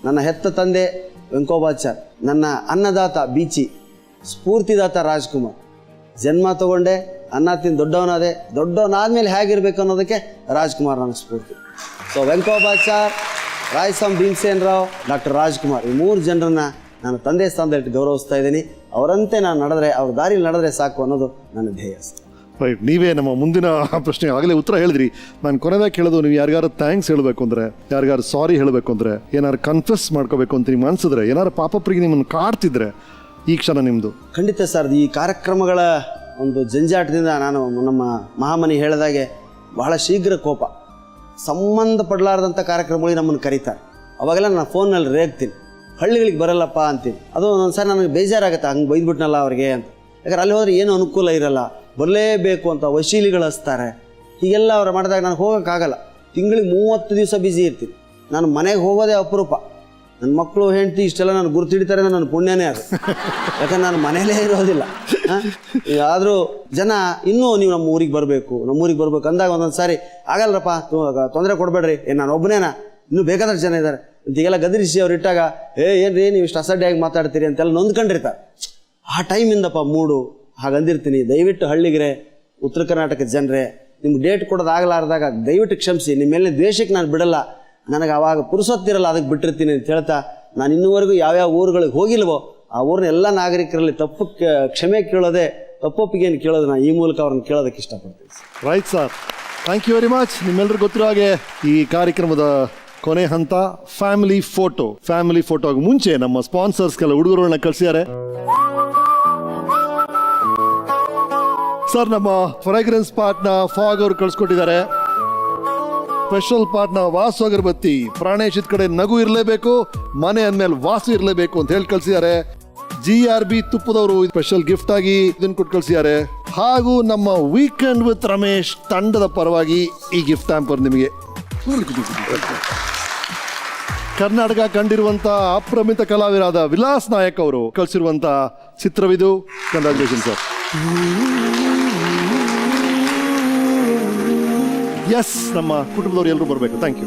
ನನ್ನ ಹೆತ್ತ ತಂದೆ ವೆಂಕೋಬಾಚಾರ್, ನನ್ನ ಅನ್ನದಾತ ಬೀಚಿ, ಸ್ಫೂರ್ತಿದಾತ ರಾಜ್ಕುಮಾರ್. ಜನ್ಮ ತಗೊಂಡೆ, ಅನ್ನ ತಿಂದು ದೊಡ್ಡವನಾದೆ, ದೊಡ್ಡವನಾದ್ಮೇಲೆ ಹೇಗಿರ್ಬೇಕು ಅನ್ನೋದಕ್ಕೆ ರಾಜ್ಕುಮಾರ್ ನನ್ನ ಸ್ಫೂರ್ತಿ. ಸೊ ವೆಂಕೋಬಾಚಾರ್, ರಾಯಸ್ವಾಮಿ ಭೀಮಸೇನ್ ರಾವ್, ಡಾಕ್ಟರ್ ರಾಜ್ಕುಮಾರ್, ಈ 3 ಜನರನ್ನ ನಾನು ತಂದೆ ಸ್ಥಾನದಲ್ಲಿಟ್ಟು ಗೌರವಿಸ್ತಾ ಇದ್ದೀನಿ. ಅವರಂತೆ ನಾನು ನಡೆದ್ರೆ, ಅವ್ರ ದಾರಿಯಲ್ಲಿ ನಡೆದ್ರೆ ಸಾಕು ಅನ್ನೋದು ನನ್ನ ಧ್ಯೇಯ. ರೈಟ್, ನೀವೇ ನಮ್ಮ ಮುಂದಿನ ಪ್ರಶ್ನೆಗೆ ಆಗಲೇ ಉತ್ತರ ಹೇಳಿದ್ರಿ. ನಾನು ಕೊನೆದಾಗ ಕೇಳೋದು, ನೀವು ಯಾರಿಗಾರು ಥ್ಯಾಂಕ್ಸ್ ಹೇಳಬೇಕು ಅಂದರೆ, ಯಾರಿಗಾರು ಸಾರಿ ಹೇಳಬೇಕು ಅಂದರೆ, ಏನಾರು ಕನ್ಫೆಸ್ ಮಾಡ್ಕೋಬೇಕು ಅಂತ ನಿಮ್ಗೆ ಅನ್ಸಿದ್ರೆ, ಏನಾರು ಪಾಪಪ್ರಿಗೆ ನಿಮ್ಮನ್ನು ಕಾಡ್ತಿದ್ರೆ ಈ ಕ್ಷಣ ನಿಮ್ಮದು. ಖಂಡಿತ ಸರ್. ಈ ಕಾರ್ಯಕ್ರಮಗಳ ಒಂದು ಜಂಜಾಟದಿಂದ ನಾನು ನಮ್ಮ ಮಹಾಮನಿ ಹೇಳಿದಾಗೆ ಬಹಳ ಶೀಘ್ರ ಕೋಪ, ಸಂಬಂಧಪಡಲಾರ್ದಂಥ ಕಾರ್ಯಕ್ರಮಗಳಿಗೆ ನಮ್ಮನ್ನು ಕರೀತಾರೆ. ಅವಾಗೆಲ್ಲ ನಾನು ಫೋನ್ನಲ್ಲಿ ರೇಗ್ತೀನಿ, ಹಳ್ಳಿಗಳಿಗೆ ಬರಲ್ಲಪ್ಪ ಅಂತೀನಿ. ಅದು ಒಂದೊಂದು ಸಾರಿ ನನಗೆ ಬೇಜಾರಾಗುತ್ತೆ, ಹಂಗೆ ಬೈದ್ಬಿಟ್ನಲ್ಲ ಅವ್ರಿಗೆ ಅಂತ. ಯಾಕಂದ್ರೆ ಅಲ್ಲಿ ಹೋದರೆ ಏನೂ ಅನುಕೂಲ ಇರಲ್ಲ, ಬರಲೇಬೇಕು ಅಂತ ವಶೀಲಿಗಳು ಹಚ್ತಾರೆ. ಹೀಗೆಲ್ಲ ಅವ್ರು ಮಾಡಿದಾಗ ನಾನು ಹೋಗೋಕ್ಕಾಗಲ್ಲ. ತಿಂಗಳಿಗೆ 30 ದಿವಸ ಬ್ಯುಸಿ ಇರ್ತೀನಿ. ನಾನು ಮನೆಗೆ ಹೋಗೋದೇ ಅಪರೂಪ. ನನ್ನ ಮಕ್ಕಳು ಹೆಂಡತಿ ಇಷ್ಟೆಲ್ಲ ನಾನು ಗುರುತಿಡ್ತಾರೆ, ನನ್ನ ಪುಣ್ಯನೇ ಅದು. ಯಾಕಂದ್ರೆ ನಾನು ಮನೇಲೇ ಇರೋದಿಲ್ಲ. ಆದರೂ ಜನ ಇನ್ನೂ ನೀವು ನಮ್ಮ ಊರಿಗೆ ಬರಬೇಕು ಅಂದಾಗ ಒಂದೊಂದು ಸಾರಿ ಆಗಲ್ಲರಪ್ಪ, ತೊಂದರೆ ಕೊಡಬೇಡ್ರಿ, ನಾನು ಒಬ್ಬನೇನಾ, ಇನ್ನೂ ಬೇಕಾದಷ್ಟು ಜನ ಇದ್ದಾರೆ ಅಂತೀಗೆಲ್ಲ ಗದರಿಸಿ ಅವ್ರು ಇಟ್ಟಾಗ, ಏನ್ರಿ ನೀವು ಇಷ್ಟು ಅಸಡ್ಡೆಯಾಗಿ ಮಾತಾಡ್ತೀರಿ ಅಂತೆಲ್ಲ ನೊಂದ್ಕೊಂಡಿರ್ತಾರೆ. ಆ ಟೈಮಿಂದಪ್ಪ ಮೂಡು ಹಾಗಂದಿರ್ತೀನಿ. ದಯವಿಟ್ಟು ಹಳ್ಳಿಗರೆ, ಉತ್ತರ ಕರ್ನಾಟಕದ ಜನರೇ, ನಿಮ್ಗೆ ಡೇಟ್ ಕೊಡೋದಾಗಲಾರ್ದಾಗ ದಯವಿಟ್ಟು ಕ್ಷಮಿಸಿ. ನಿಮ್ಮ ಮೇಲೆ ದ್ವೇಷಕ್ಕೆ ನಾನು ಬಿಡಲ್ಲ, ನನಗೆ ಆವಾಗ ಪುರುಸೊತ್ತಿರಲ್ಲ, ಅದಕ್ಕೆ ಬಿಟ್ಟಿರ್ತೀನಿ ಅಂತ ಹೇಳ್ತಾ, ನಾನು ಇನ್ನೂವರೆಗೂ ಯಾವ್ಯಾವ ಊರುಗಳಿಗೆ ಹೋಗಿಲ್ವೋ ಆ ಊರಿನ ಎಲ್ಲ ನಾಗರಿಕರಲ್ಲಿ ಕ್ಷಮೆ ಕೇಳೋದೆ, ತಪ್ಪೊಪ್ಪಿಗೆಯನ್ನು ಕೇಳೋದು ನಾನು ಈ ಮೂಲಕ ಅವ್ರನ್ನ ಕೇಳೋದಕ್ಕೆ ಇಷ್ಟಪಡ್ತೀನಿ. Right sir, thank you very much. ನಿಮ್ಮೆಲ್ಲರಿಗೂ ಗೊತ್ತಿರೋ ಹಾಗೆ ಈ ಕಾರ್ಯಕ್ರಮದ ಕೊನೆ ಹಂತ ಫ್ಯಾಮಿಲಿ ಫೋಟೋಗೆ ಮುಂಚೆ ನಮ್ಮ ಸ್ಪಾನ್ಸರ್ಸ್ ಕೆಲ ಹುಡುಗರುಗಳನ್ನ ಕಳಿಸಿದ್ದಾರೆ. ಸರ್, ನಮ್ಮ ಫ್ರಾಗ್ರೆನ್ಸ್ ಪಾರ್ಟ್ನ ಫಾಗ್ ಅವರು ಕಳಿಸ್ಕೊಟ್ಟಿದ್ದಾರೆ. ಸ್ಪೆಷಲ್ ಪಾರ್ಟ್ನ ವಾಸು ಅಗರಬತ್ತಿ, ಪ್ರಾಣೇಶ್ ಇದ್ ಕಡೆ ನಗು ಇರಲೇಬೇಕು, ಮನೆ ಅಂದ್ಮೇಲೆ ವಾಸು ಇರಲೇಬೇಕು ಅಂತ ಹೇಳಿ ಕಳಿಸಿದ್ದಾರೆ. GRB ತುಪ್ಪದವರು ಸ್ಪೆಷಲ್ ಗಿಫ್ಟ್ ಆಗಿ ಇದನ್ನು ಕೊಟ್ಟು ಕಳಿಸಿದ್ದಾರೆ. ಹಾಗೂ ನಮ್ಮ ವೀಕೆಂಡ್ ವಿತ್ ರಮೇಶ್ ತಂಡದ ಪರವಾಗಿ ಈ ಗಿಫ್ಟ್ ಹ್ಯಾಂಪರ್ ನಿಮಗೆ. ಕರ್ನಾಟಕ ಕಂಡಿರುವಂತ ಅಪ್ರಮಿತ ಕಲಾವಿದರಾದ ವಿಲಾಸ್ ನಾಯಕ್ ಅವರು ಕಳಿಸಿರುವಂತ ಚಿತ್ರವಿದು. Congratulation sir. ಎಸ್, ನಮ್ಮ ಕುಟುಂಬದವರು ಎಲ್ಲರೂ ಬರಬೇಕು. Thank you.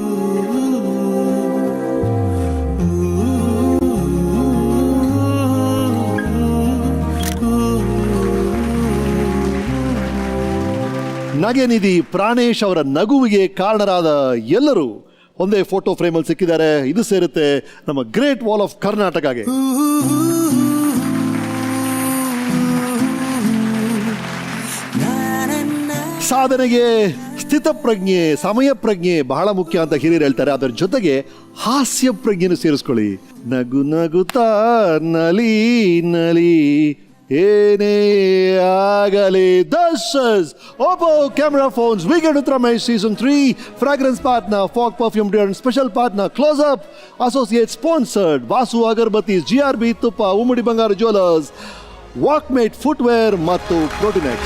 ನಗೆ ನಿಧಿ ಪ್ರಾಣೇಶ್ ಅವರ ನಗುವಿಗೆ ಕಾರಣರಾದ ಎಲ್ಲರೂ ಒಂದೇ ಫೋಟೋ ಫ್ರೇಮಲ್ಲಿ ಸಿಕ್ಕಿದ್ದಾರೆ. ಇದು ಸೇರುತ್ತೆ ನಮ್ಮ ಗ್ರೇಟ್ ವಾಲ್ ಆಫ್ ಕರ್ನಾಟಕಗೆ. ಸಾಧನೆಗೆ ಸ್ಥಿತಪ್ರಜ್ಞೆ, ಸಮಯ ಪ್ರಜ್ಞೆ ಬಹಳ ಮುಖ್ಯ ಅಂತ ಹಿರಿಯರು ಹೇಳ್ತಾರೆ. ಅದರ ಜೊತೆಗೆ ಹಾಸ್ಯ ಪ್ರಜ್ಞೆಯನ್ನು ಸೇರಿಸ್ಕೊಳ್ಳಿ. ನಗು ನಗುತ್ತಾ ನಲಿ ನಲಿ ಏನೇ ಆಗಲಿ. ದರ್ಶಸ್ Oppo camera phones Weekend with Ramesh Season 3 fragrance partner Fog Perfume Deodorant special partner Close Up associate sponsored Vasu Agarbattis GRB Tuppa Umudi Bangaru Jewelers Walkmate Footwear ಮತ್ತು Protinex.